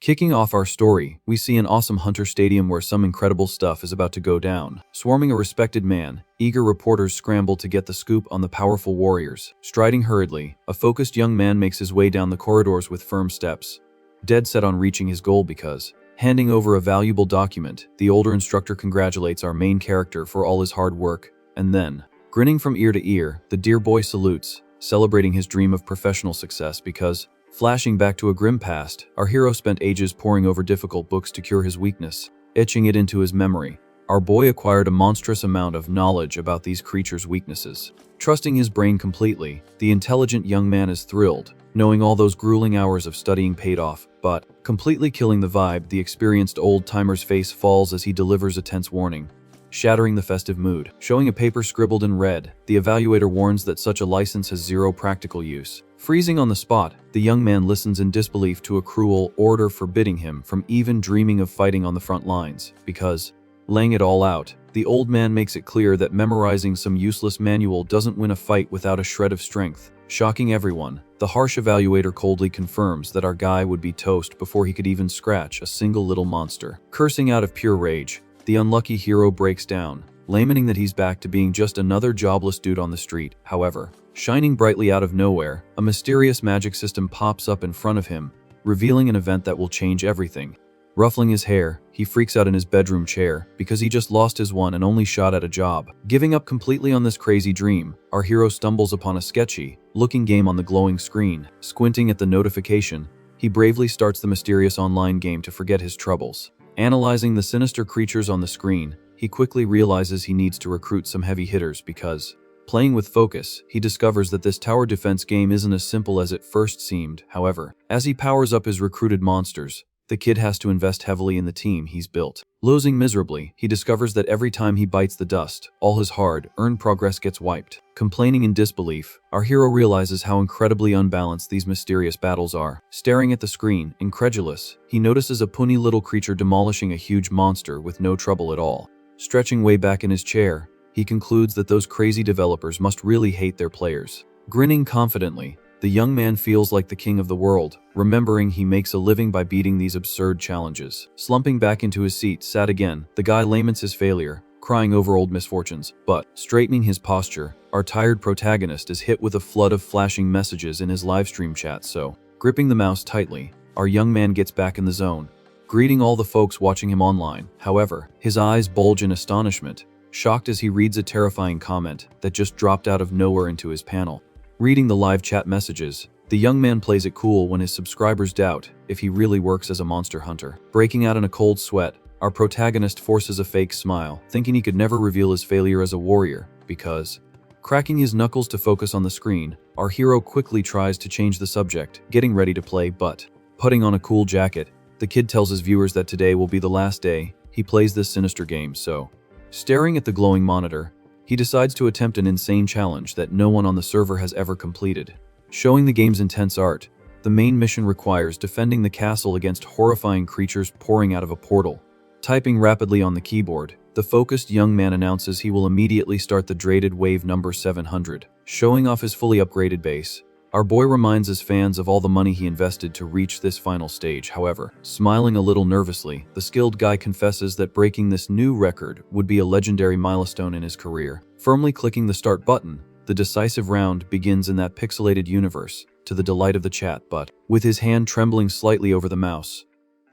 Kicking off our story, we see an awesome hunter stadium where some incredible stuff is about to go down. Swarming a respected man, eager reporters scramble to get the scoop on the powerful warriors. Striding hurriedly, a focused young man makes his way down the corridors with firm steps, dead set on reaching his goal because, handing over a valuable document, the older instructor congratulates our main character for all his hard work, and then, grinning from ear to ear, the dear boy salutes, celebrating his dream of professional success because, flashing back to a grim past, our hero spent ages poring over difficult books to cure his weakness, etching it into his memory. Our boy acquired a monstrous amount of knowledge about these creatures' weaknesses. Trusting his brain completely, the intelligent young man is thrilled, knowing all those grueling hours of studying paid off, but, completely killing the vibe, the experienced old-timer's face falls as he delivers a tense warning, shattering the festive mood. Showing a paper scribbled in red, the evaluator warns that such a license has zero practical use. Freezing on the spot, the young man listens in disbelief to a cruel order forbidding him from even dreaming of fighting on the front lines, because, laying it all out, the old man makes it clear that memorizing some useless manual doesn't win a fight without a shred of strength. Shocking everyone, the harsh evaluator coldly confirms that our guy would be toast before he could even scratch a single little monster. Cursing out of pure rage, the unlucky hero breaks down, lamenting that he's back to being just another jobless dude on the street. However, shining brightly out of nowhere, a mysterious magic system pops up in front of him, revealing an event that will change everything. Ruffling his hair, he freaks out in his bedroom chair because he just lost his one and only shot at a job. Giving up completely on this crazy dream, our hero stumbles upon a sketchy-looking game on the glowing screen. Squinting at the notification, he bravely starts the mysterious online game to forget his troubles. Analyzing the sinister creatures on the screen, he quickly realizes he needs to recruit some heavy hitters because, playing with focus, he discovers that this tower defense game isn't as simple as it first seemed. However, as he powers up his recruited monsters, the kid has to invest heavily in the team he's built. Losing miserably, he discovers that every time he bites the dust, all his hard-earned progress gets wiped. Complaining in disbelief, our hero realizes how incredibly unbalanced these mysterious battles are. Staring at the screen, incredulous, he notices a puny little creature demolishing a huge monster with no trouble at all. Stretching way back in his chair, he concludes that those crazy developers must really hate their players. Grinning confidently, the young man feels like the king of the world, remembering he makes a living by beating these absurd challenges. Slumping back into his seat sad again, the guy laments his failure, crying over old misfortunes. But, straightening his posture, our tired protagonist is hit with a flood of flashing messages in his livestream chat, so, gripping the mouse tightly, our young man gets back in the zone, greeting all the folks watching him online. However, his eyes bulge in astonishment, shocked as he reads a terrifying comment that just dropped out of nowhere into his panel. Reading the live chat messages, the young man plays it cool when his subscribers doubt if he really works as a monster hunter. Breaking out in a cold sweat, our protagonist forces a fake smile, thinking he could never reveal his failure as a warrior, because, cracking his knuckles to focus on the screen, our hero quickly tries to change the subject, getting ready to play, but, putting on a cool jacket, the kid tells his viewers that today will be the last day he plays this sinister game, so, staring at the glowing monitor, he decides to attempt an insane challenge that no one on the server has ever completed. Showing the game's intense art, the main mission requires defending the castle against horrifying creatures pouring out of a portal. Typing rapidly on the keyboard, the focused young man announces he will immediately start the dreaded wave number 700. Showing off his fully upgraded base, our boy reminds his fans of all the money he invested to reach this final stage. However, smiling a little nervously, the skilled guy confesses that breaking this new record would be a legendary milestone in his career. Firmly clicking the start button, the decisive round begins in that pixelated universe, to the delight of the chat, but, with his hand trembling slightly over the mouse,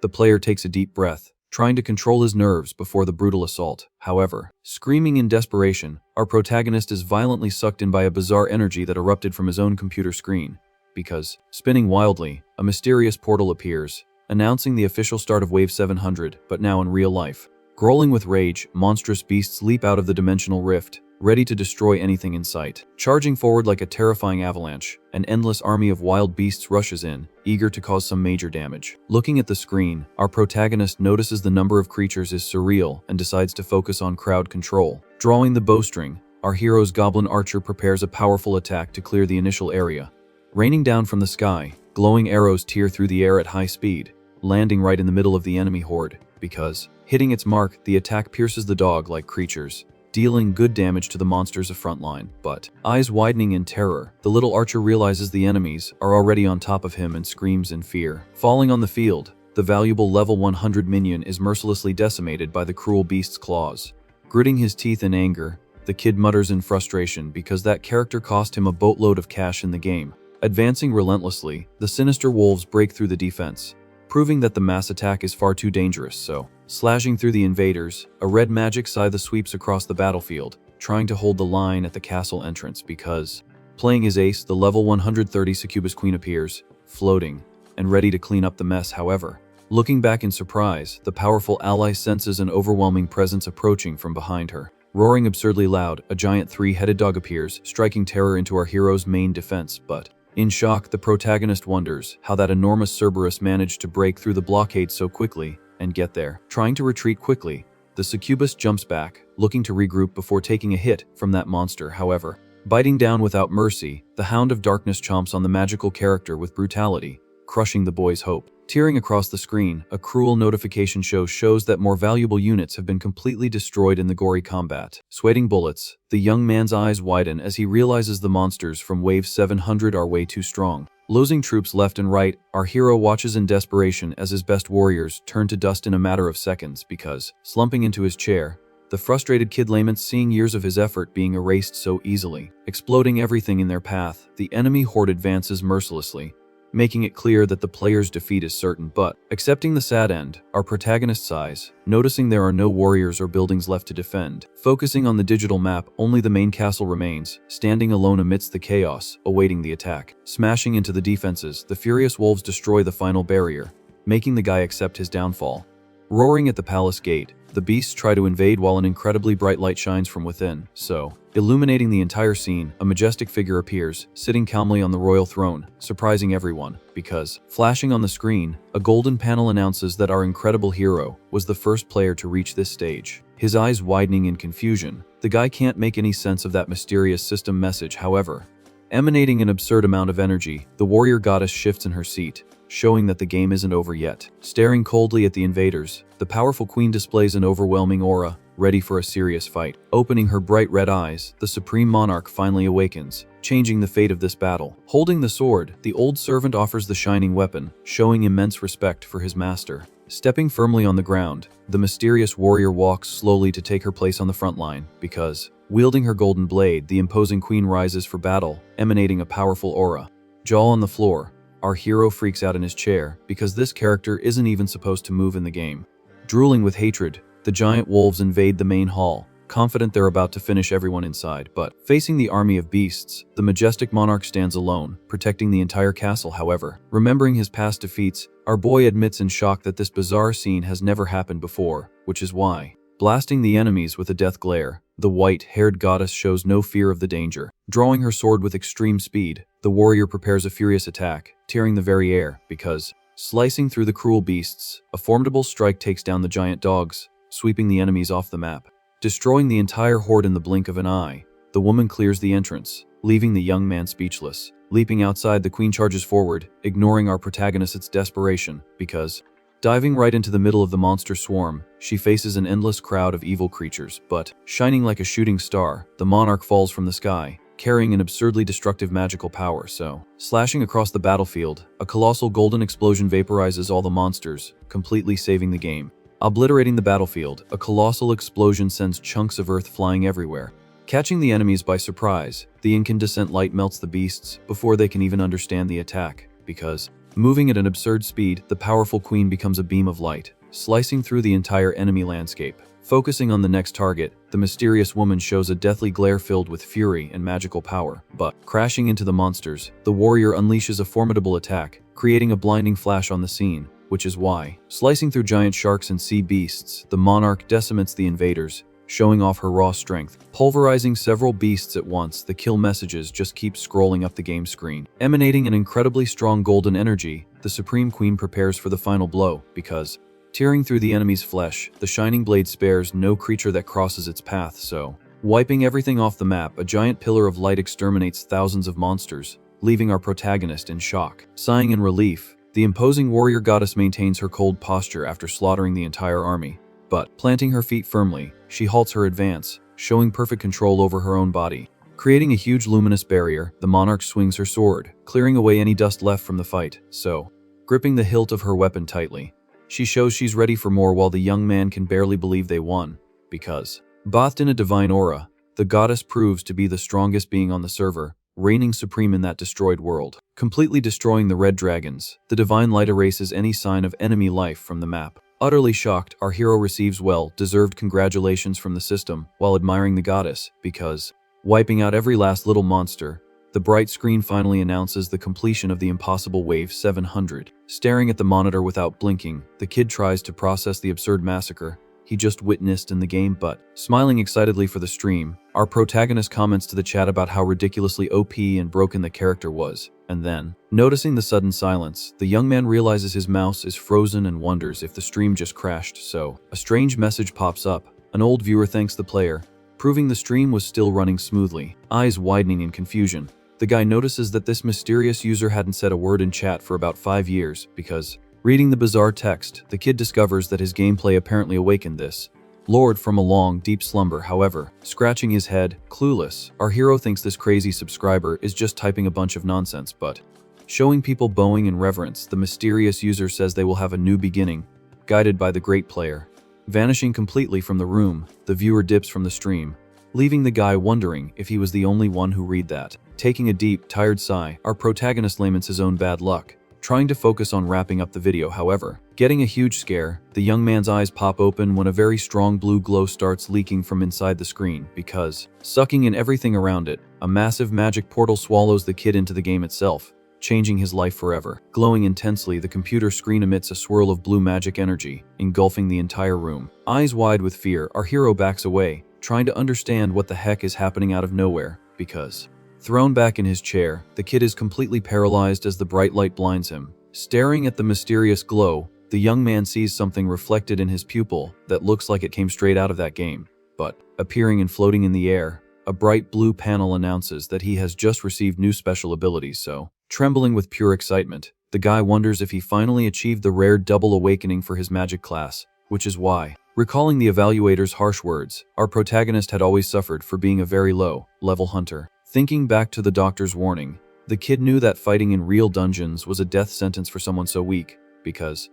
the player takes a deep breath, trying to control his nerves before the brutal assault. However, screaming in desperation, our protagonist is violently sucked in by a bizarre energy that erupted from his own computer screen, because, spinning wildly, a mysterious portal appears, announcing the official start of Wave 700, but now in real life. Growling with rage, monstrous beasts leap out of the dimensional rift, ready to destroy anything in sight. Charging forward like a terrifying avalanche, an endless army of wild beasts rushes in, eager to cause some major damage. Looking at the screen, our protagonist notices the number of creatures is surreal and decides to focus on crowd control. Drawing the bowstring, our hero's goblin archer prepares a powerful attack to clear the initial area. Raining down from the sky, glowing arrows tear through the air at high speed, landing right in the middle of the enemy horde, because, hitting its mark, the attack pierces the dog-like creatures, dealing good damage to the monsters of frontline. But, eyes widening in terror, the little archer realizes the enemies are already on top of him and screams in fear. Falling on the field, the valuable level 100 minion is mercilessly decimated by the cruel beast's claws. Gritting his teeth in anger, the kid mutters in frustration because that character cost him a boatload of cash in the game. Advancing relentlessly, the sinister wolves break through the defense, proving that the mass attack is far too dangerous, so slashing through the invaders, a red magic scythe sweeps across the battlefield, trying to hold the line at the castle entrance because, playing his ace, the level 130 succubus queen appears, floating, and ready to clean up the mess. However, looking back in surprise, the powerful ally senses an overwhelming presence approaching from behind her. Roaring absurdly loud, a giant three-headed dog appears, striking terror into our hero's main defense, but in shock, the protagonist wonders how that enormous Cerberus managed to break through the blockade so quickly and get there. Trying to retreat quickly, the succubus jumps back, looking to regroup before taking a hit from that monster. However, biting down without mercy, the Hound of Darkness chomps on the magical character with brutality, crushing the boy's hope. Tearing across the screen, a cruel notification shows that more valuable units have been completely destroyed in the gory combat. Sweating bullets, the young man's eyes widen as he realizes the monsters from Wave 700 are way too strong. Losing troops left and right, our hero watches in desperation as his best warriors turn to dust in a matter of seconds because, slumping into his chair, the frustrated kid laments seeing years of his effort being erased so easily. Exploding everything in their path, the enemy horde advances mercilessly, making it clear that the player's defeat is certain. But, accepting the sad end, our protagonist sighs, noticing there are no warriors or buildings left to defend. Focusing on the digital map, only the main castle remains, standing alone amidst the chaos, awaiting the attack. Smashing into the defenses, the furious wolves destroy the final barrier, making the guy accept his downfall. Roaring at the palace gate, the beasts try to invade while an incredibly bright light shines from within, so, illuminating the entire scene, a majestic figure appears, sitting calmly on the royal throne, surprising everyone, because, flashing on the screen, a golden panel announces that our incredible hero was the first player to reach this stage. His eyes widening in confusion, the guy can't make any sense of that mysterious system message. However, emanating an absurd amount of energy, the warrior goddess shifts in her seat, showing that the game isn't over yet. Staring coldly at the invaders, the powerful queen displays an overwhelming aura, ready for a serious fight. Opening her bright red eyes, the supreme monarch finally awakens, changing the fate of this battle. Holding the sword, the old servant offers the shining weapon, showing immense respect for his master. Stepping firmly on the ground, the mysterious warrior walks slowly to take her place on the front line, because, wielding her golden blade, the imposing queen rises for battle, emanating a powerful aura. Jaw on the floor, our hero freaks out in his chair because this character isn't even supposed to move in the game. Drooling with hatred, the giant wolves invade the main hall, confident they're about to finish everyone inside. But, facing the army of beasts, the majestic monarch stands alone, protecting the entire castle. However, remembering his past defeats, our boy admits in shock that this bizarre scene has never happened before, which is why, blasting the enemies with a death glare, the white-haired goddess shows no fear of the danger. Drawing her sword with extreme speed, the warrior prepares a furious attack, tearing the very air, because, slicing through the cruel beasts, a formidable strike takes down the giant dogs, sweeping the enemies off the map. Destroying the entire horde in the blink of an eye, the woman clears the entrance, leaving the young man speechless. Leaping outside, the queen charges forward, ignoring our protagonist's desperation, because, diving right into the middle of the monster swarm, she faces an endless crowd of evil creatures. But, shining like a shooting star, the monarch falls from the sky, carrying an absurdly destructive magical power. So, slashing across the battlefield, a colossal golden explosion vaporizes all the monsters, completely saving the game. Obliterating the battlefield, a colossal explosion sends chunks of earth flying everywhere. Catching the enemies by surprise, the incandescent light melts the beasts before they can even understand the attack, because, moving at an absurd speed, the powerful queen becomes a beam of light, slicing through the entire enemy landscape. Focusing on the next target, the mysterious woman shows a deathly glare filled with fury and magical power. But, crashing into the monsters, the warrior unleashes a formidable attack, creating a blinding flash on the scene, which is why, slicing through giant sharks and sea beasts, the monarch decimates the invaders, showing off her raw strength. Pulverizing several beasts at once, the kill messages just keep scrolling up the game screen. Emanating an incredibly strong golden energy, the Supreme Queen prepares for the final blow, because, tearing through the enemy's flesh, the shining blade spares no creature that crosses its path. So, wiping everything off the map, a giant pillar of light exterminates thousands of monsters, leaving our protagonist in shock. Sighing in relief, the imposing warrior goddess maintains her cold posture after slaughtering the entire army. But, planting her feet firmly, she halts her advance, showing perfect control over her own body. Creating a huge luminous barrier, the monarch swings her sword, clearing away any dust left from the fight. So, gripping the hilt of her weapon tightly, She shows she's ready for more while the young man can barely believe they won, because, bathed in a divine aura, the goddess proves to be the strongest being on the server, reigning supreme in that destroyed world. Completely destroying the red dragons, the divine light erases any sign of enemy life from the map. Utterly shocked, our hero receives well-deserved congratulations from the system while admiring the goddess, because, wiping out every last little monster, the bright screen finally announces the completion of the impossible wave 700. Staring at the monitor without blinking, the kid tries to process the absurd massacre he just witnessed in the game, but, smiling excitedly for the stream, our protagonist comments to the chat about how ridiculously OP and broken the character was, and then, noticing the sudden silence, the young man realizes his mouse is frozen and wonders if the stream just crashed, so, a strange message pops up. An old viewer thanks the player, proving the stream was still running smoothly. Eyes widening in confusion, the guy notices that this mysterious user hadn't said a word in chat for about 5 years, because, reading the bizarre text, the kid discovers that his gameplay apparently awakened this lord from a long, deep slumber. However, scratching his head, clueless, our hero thinks this crazy subscriber is just typing a bunch of nonsense, but, showing people bowing in reverence, the mysterious user says they will have a new beginning, guided by the great player. Vanishing completely from the room, the viewer dips from the stream, leaving the guy wondering if he was the only one who read that. Taking a deep, tired sigh, our protagonist laments his own bad luck, trying to focus on wrapping up the video. However, getting a huge scare, the young man's eyes pop open when a very strong blue glow starts leaking from inside the screen because, sucking in everything around it, a massive magic portal swallows the kid into the game itself, changing his life forever. Glowing intensely, the computer screen emits a swirl of blue magic energy, engulfing the entire room. Eyes wide with fear, our hero backs away, trying to understand what the heck is happening out of nowhere, because, thrown back in his chair, the kid is completely paralyzed as the bright light blinds him. Staring at the mysterious glow, the young man sees something reflected in his pupil that looks like it came straight out of that game. But, appearing and floating in the air, a bright blue panel announces that he has just received new special abilities, so, trembling with pure excitement, the guy wonders if he finally achieved the rare double awakening for his magic class, which is why, recalling the evaluator's harsh words, our protagonist had always suffered for being a very low-level hunter. Thinking back to the doctor's warning, the kid knew that fighting in real dungeons was a death sentence for someone so weak, because,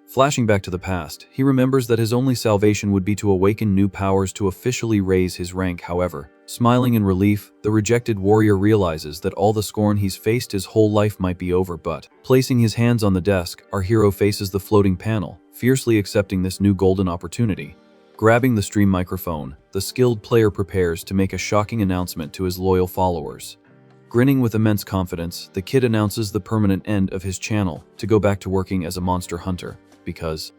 flashing back to the past, he remembers that his only salvation would be to awaken new powers to officially raise his rank. However, smiling in relief, the rejected warrior realizes that all the scorn he's faced his whole life might be over, but, placing his hands on the desk, our hero faces the floating panel, fiercely accepting this new golden opportunity. Grabbing the stream microphone, the skilled player prepares to make a shocking announcement to his loyal followers. Grinning with immense confidence, the kid announces the permanent end of his channel to go back to working as a monster hunter, because,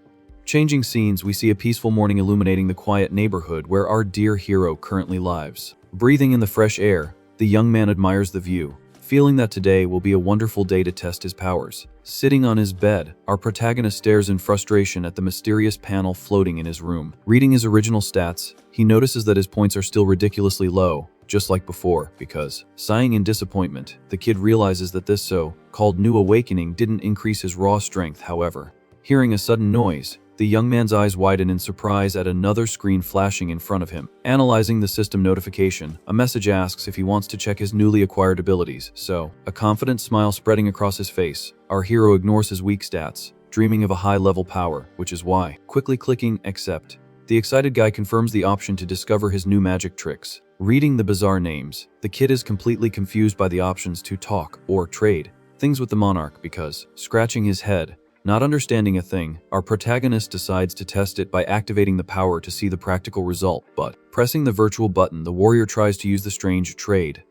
changing scenes, we see a peaceful morning illuminating the quiet neighborhood where our dear hero currently lives. Breathing in the fresh air, the young man admires the view, feeling that today will be a wonderful day to test his powers. Sitting on his bed, our protagonist stares in frustration at the mysterious panel floating in his room. Reading his original stats, he notices that his points are still ridiculously low, just like before, because, sighing in disappointment, the kid realizes that this so-called new awakening didn't increase his raw strength. However, hearing a sudden noise, the young man's eyes widen in surprise at another screen flashing in front of him. Analyzing the system notification, a message asks if he wants to check his newly acquired abilities, so, a confident smile spreading across his face, our hero ignores his weak stats, dreaming of a high-level power, which is why, quickly clicking accept, the excited guy confirms the option to discover his new magic tricks. Reading the bizarre names, the kid is completely confused by the options to talk or trade things with the monarch because, scratching his head, not understanding a thing, our protagonist decides to test it by activating the power to see the practical result, but, pressing the virtual button, the warrior tries to use the strange trade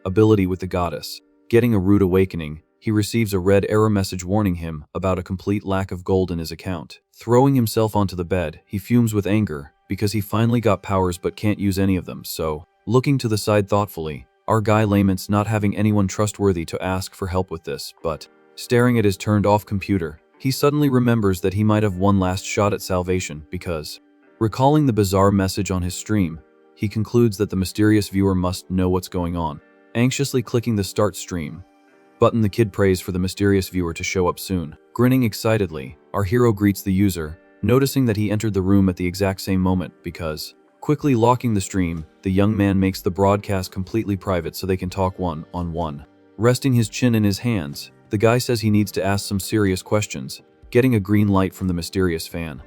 ability with the goddess. Getting a rude awakening, he receives a red error message warning him about a complete lack of gold in his account. Throwing himself onto the bed, he fumes with anger because he finally got powers but can't use any of them, so, looking to the side thoughtfully, our guy laments not having anyone trustworthy to ask for help with this, but, staring at his turned-off computer, he suddenly remembers that he might have one last shot at salvation because, recalling the bizarre message on his stream, he concludes that the mysterious viewer must know what's going on. Anxiously clicking the start stream button, the kid prays for the mysterious viewer to show up soon. Grinning excitedly, our hero greets the user, noticing that he entered the room at the exact same moment because, quickly locking the stream, the young man makes the broadcast completely private so they can talk one-on-one. Resting his chin in his hands, the guy says he needs to ask some serious questions, getting a green light from the mysterious fan.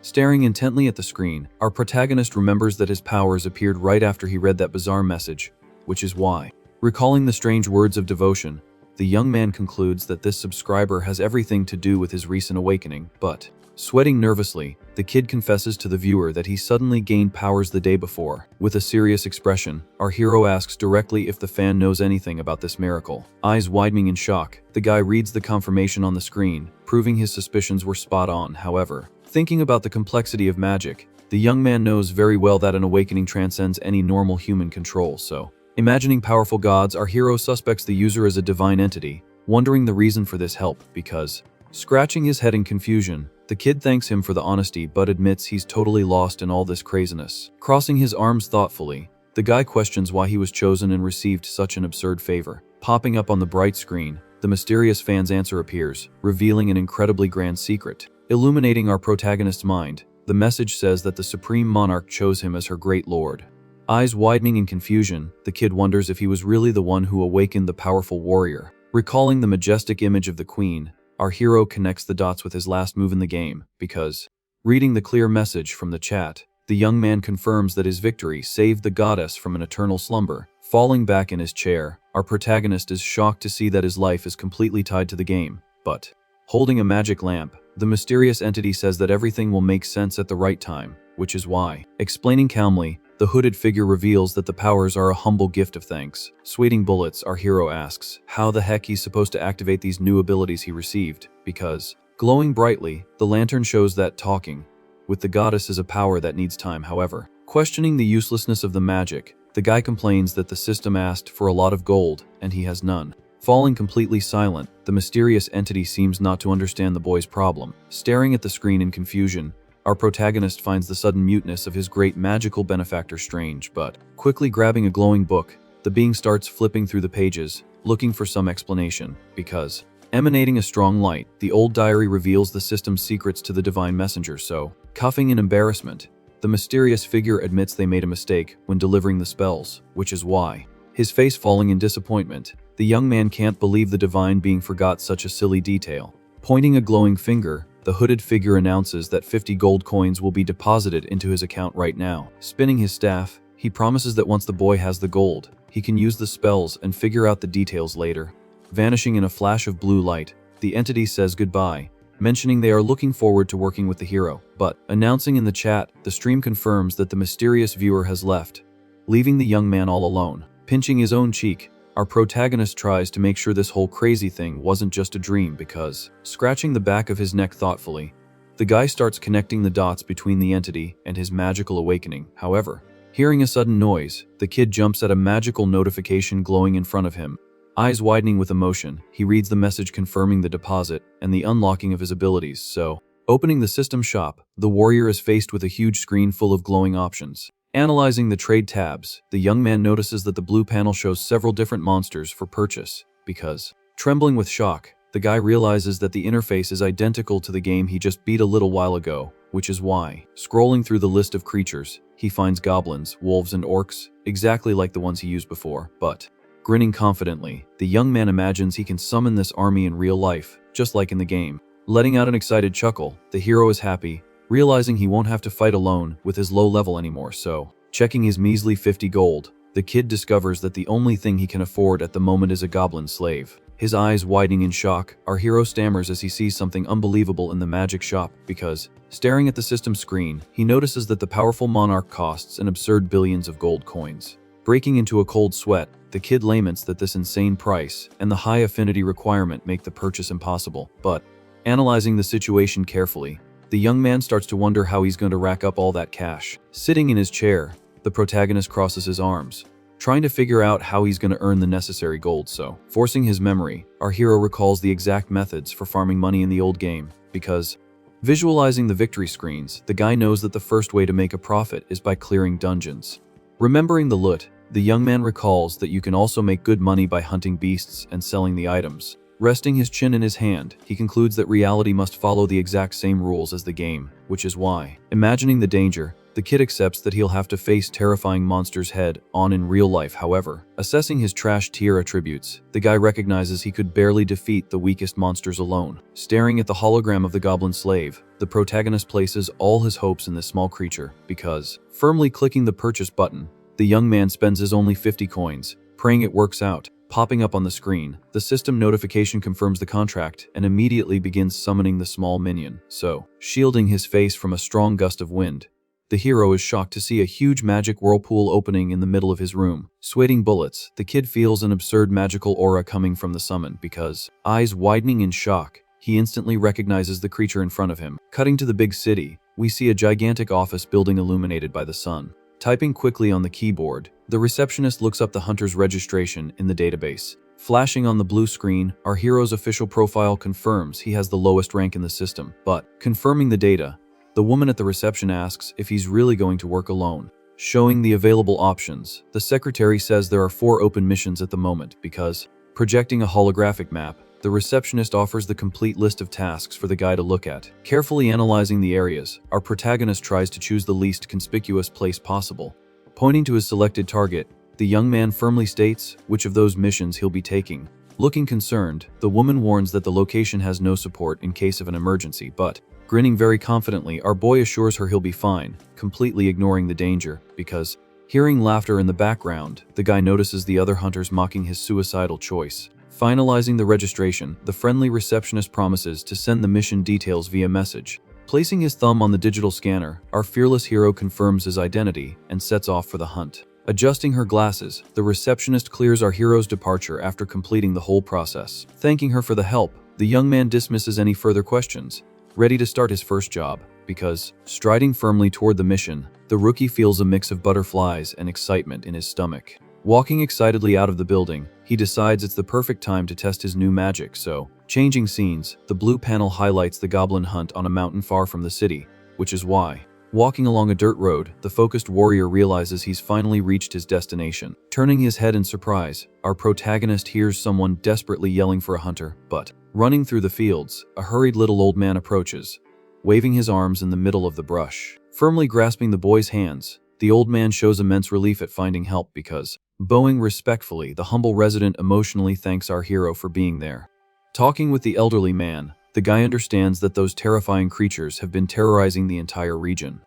Staring intently at the screen, our protagonist remembers that his powers appeared right after he read that bizarre message, which is why. Recalling the strange words of devotion, the young man concludes that this subscriber has everything to do with his recent awakening, but, sweating nervously, the kid confesses to the viewer that he suddenly gained powers the day before. With a serious expression, our hero asks directly if the fan knows anything about this miracle. Eyes widening in shock, the guy reads the confirmation on the screen, proving his suspicions were spot on. However, thinking about the complexity of magic, the young man knows very well that an awakening transcends any normal human control, so, imagining powerful gods, our hero suspects the user as a divine entity, wondering the reason for this help because, scratching his head in confusion, the kid thanks him for the honesty but admits he's totally lost in all this craziness. Crossing his arms thoughtfully, the guy questions why he was chosen and received such an absurd favor. Popping up on the bright screen, the mysterious fan's answer appears, revealing an incredibly grand secret. Illuminating our protagonist's mind, the message says that the supreme monarch chose him as her great lord. Eyes widening in confusion, the kid wonders if he was really the one who awakened the powerful warrior. Recalling the majestic image of the queen, our hero connects the dots with his last move in the game, because, reading the clear message from the chat, the young man confirms that his victory saved the goddess from an eternal slumber. Falling back in his chair, our protagonist is shocked to see that his life is completely tied to the game, but, holding a magic lamp, the mysterious entity says that everything will make sense at the right time, which is why. Explaining calmly, the hooded figure reveals that the powers are a humble gift of thanks. Sweating bullets, our hero asks how the heck he's supposed to activate these new abilities he received, because, glowing brightly, the lantern shows that talking with the goddess is a power that needs time. However, questioning the uselessness of the magic, the guy complains that the system asked for a lot of gold, and he has none. Falling completely silent, the mysterious entity seems not to understand the boy's problem. Staring at the screen in confusion, our protagonist finds the sudden muteness of his great magical benefactor strange, but, quickly grabbing a glowing book, the being starts flipping through the pages, looking for some explanation, because, emanating a strong light, the old diary reveals the system's secrets to the divine messenger. So, coughing in embarrassment, the mysterious figure admits they made a mistake when delivering the spells, which is why. His face falling in disappointment, the young man can't believe the divine being forgot such a silly detail. Pointing a glowing finger, the hooded figure announces that 50 gold coins will be deposited into his account right now. Spinning his staff, he promises that once the boy has the gold, he can use the spells and figure out the details later. Vanishing in a flash of blue light, the entity says goodbye, mentioning they are looking forward to working with the hero, but, announcing in the chat, the stream confirms that the mysterious viewer has left, leaving the young man all alone. Pinching his own cheek, our protagonist tries to make sure this whole crazy thing wasn't just a dream because, scratching the back of his neck thoughtfully, the guy starts connecting the dots between the entity and his magical awakening. However, hearing a sudden noise, the kid jumps at a magical notification glowing in front of him. Eyes widening with emotion, he reads the message confirming the deposit and the unlocking of his abilities. So, opening the system shop, the warrior is faced with a huge screen full of glowing options. Analyzing the trade tabs, the young man notices that the blue panel shows several different monsters for purchase, because, trembling with shock, the guy realizes that the interface is identical to the game he just beat a little while ago, which is why. Scrolling through the list of creatures, he finds goblins, wolves, and orcs, exactly like the ones he used before, but, grinning confidently, the young man imagines he can summon this army in real life, just like in the game. Letting out an excited chuckle, the hero is happy, realizing he won't have to fight alone with his low level anymore. So, checking his measly 50 gold, the kid discovers that the only thing he can afford at the moment is a goblin slave. His eyes widening in shock, our hero stammers as he sees something unbelievable in the magic shop because, staring at the system screen, he notices that the powerful monarch costs an absurd billions of gold coins. Breaking into a cold sweat, the kid laments that this insane price and the high affinity requirement make the purchase impossible, but, analyzing the situation carefully, the young man starts to wonder how he's going to rack up all that cash. Sitting in his chair, the protagonist crosses his arms, trying to figure out how he's going to earn the necessary gold. So, forcing his memory, our hero recalls the exact methods for farming money in the old game, because, visualizing the victory screens, the guy knows that the first way to make a profit is by clearing dungeons. Remembering the loot, the young man recalls that you can also make good money by hunting beasts and selling the items. Resting his chin in his hand, he concludes that reality must follow the exact same rules as the game, which is why. Imagining the danger, The kid accepts that he'll have to face terrifying monsters head-on in real life. However, assessing his trash tier attributes, the guy recognizes he could barely defeat the weakest monsters alone. Staring at the hologram of the goblin slave, the protagonist places all his hopes in this small creature because, firmly clicking the purchase button, the young man spends his only 50 coins, praying it works out. Popping up on the screen, the system notification confirms the contract and immediately begins summoning the small minion. So, shielding his face from a strong gust of wind, the hero is shocked to see a huge magic whirlpool opening in the middle of his room. Sweating bullets, the kid feels an absurd magical aura coming from the summon because, eyes widening in shock, he instantly recognizes the creature in front of him. Cutting to the big city, we see a gigantic office building illuminated by the sun. Typing quickly on the keyboard, the receptionist looks up the hunter's registration in the database. Flashing on the blue screen, our hero's official profile confirms he has the lowest rank in the system. But, confirming the data, the woman at the reception asks if he's really going to work alone. Showing the available options, the secretary says there are 4 open missions at the moment because, projecting a holographic map, the receptionist offers the complete list of tasks for the guy to look at. Carefully analyzing the areas, our protagonist tries to choose the least conspicuous place possible. Pointing to his selected target, the young man firmly states which of those missions he'll be taking. Looking concerned, the woman warns that the location has no support in case of an emergency, but, grinning very confidently, our boy assures her he'll be fine, completely ignoring the danger, because, hearing laughter in the background, the guy notices the other hunters mocking his suicidal choice. Finalizing the registration, the friendly receptionist promises to send the mission details via message. Placing his thumb on the digital scanner, our fearless hero confirms his identity and sets off for the hunt. Adjusting her glasses, the receptionist clears our hero's departure after completing the whole process. Thanking her for the help, the young man dismisses any further questions, ready to start his first job, because, striding firmly toward the mission, the rookie feels a mix of butterflies and excitement in his stomach. Walking excitedly out of the building, he decides it's the perfect time to test his new magic, so, changing scenes, the blue panel highlights the goblin hunt on a mountain far from the city, which is why, walking along a dirt road, the focused warrior realizes he's finally reached his destination. Turning his head in surprise, our protagonist hears someone desperately yelling for a hunter, but, running through the fields, a hurried little old man approaches, waving his arms in the middle of the brush. Firmly grasping the boy's hands, the old man shows immense relief at finding help because, bowing respectfully, the humble resident emotionally thanks our hero for being there. Talking with the elderly man, the guy understands that those terrifying creatures have been terrorizing the entire region.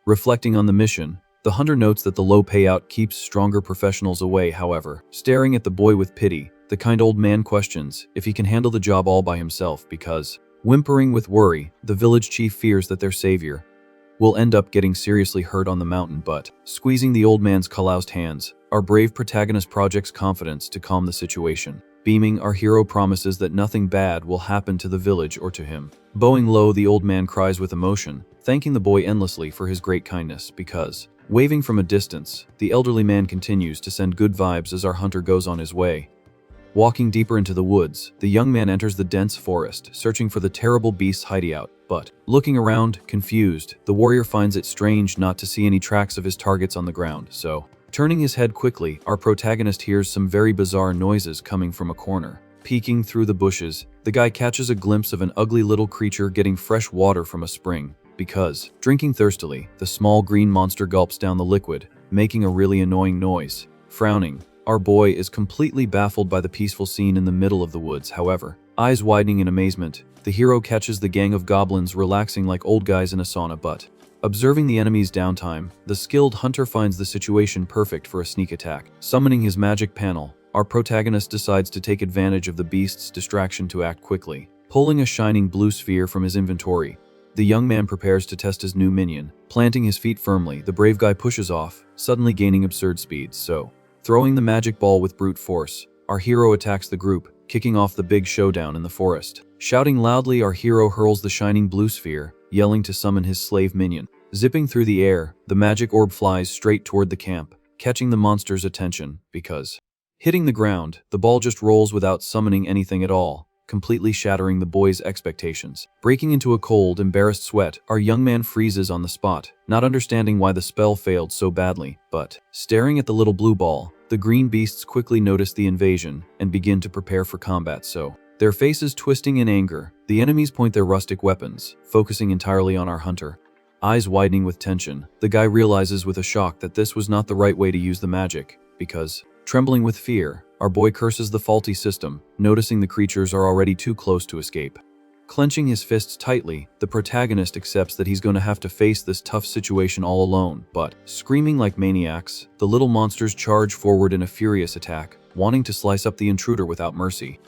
Reflecting on the mission, the hunter notes that the low payout keeps stronger professionals away. However, staring at the boy with pity, the kind old man questions if he can handle the job all by himself because, whimpering with worry, the village chief fears that their savior will end up getting seriously hurt on the mountain. But, squeezing the old man's calloused hands, our brave protagonist projects confidence to calm the situation. Beaming, our hero promises that nothing bad will happen to the village or to him. Bowing low, the old man cries with emotion, thanking the boy endlessly for his great kindness because, waving from a distance, the elderly man continues to send good vibes as our hunter goes on his way. Walking deeper into the woods, the young man enters the dense forest, searching for the terrible beast's hideout. But, looking around, confused, the warrior finds it strange not to see any tracks of his targets on the ground, so, turning his head quickly, our protagonist hears some very bizarre noises coming from a corner. Peeking through the bushes, the guy catches a glimpse of an ugly little creature getting fresh water from a spring, because, drinking thirstily, the small green monster gulps down the liquid, making a really annoying noise. Frowning, our boy is completely baffled by the peaceful scene in the middle of the woods. However, eyes widening in amazement, the hero catches the gang of goblins relaxing like old guys in a sauna. But, observing the enemy's downtime, the skilled hunter finds the situation perfect for a sneak attack. Summoning his magic panel, our protagonist decides to take advantage of the beast's distraction to act quickly. Pulling a shining blue sphere from his inventory, the young man prepares to test his new minion. Planting his feet firmly, the brave guy pushes off, suddenly gaining absurd speed. So, throwing the magic ball with brute force, our hero attacks the group, kicking off the big showdown in the forest. Shouting loudly, our hero hurls the shining blue sphere, yelling to summon his slave minion. Zipping through the air, the magic orb flies straight toward the camp, catching the monster's attention, because, hitting the ground, the ball just rolls without summoning anything at all, completely shattering the boy's expectations. Breaking into a cold, embarrassed sweat, our young man freezes on the spot, not understanding why the spell failed so badly. But, staring at the little blue ball, the green beasts quickly notice the invasion and begin to prepare for combat. So, their faces twisting in anger, the enemies point their rustic weapons, focusing entirely on our hunter. Eyes widening with tension, the guy realizes with a shock that this was not the right way to use the magic, because, trembling with fear, our boy curses the faulty system, noticing the creatures are already too close to escape. Clenching his fists tightly, the protagonist accepts that he's going to have to face this tough situation all alone, but, screaming like maniacs, the little monsters charge forward in a furious attack, wanting to slice up the intruder without mercy.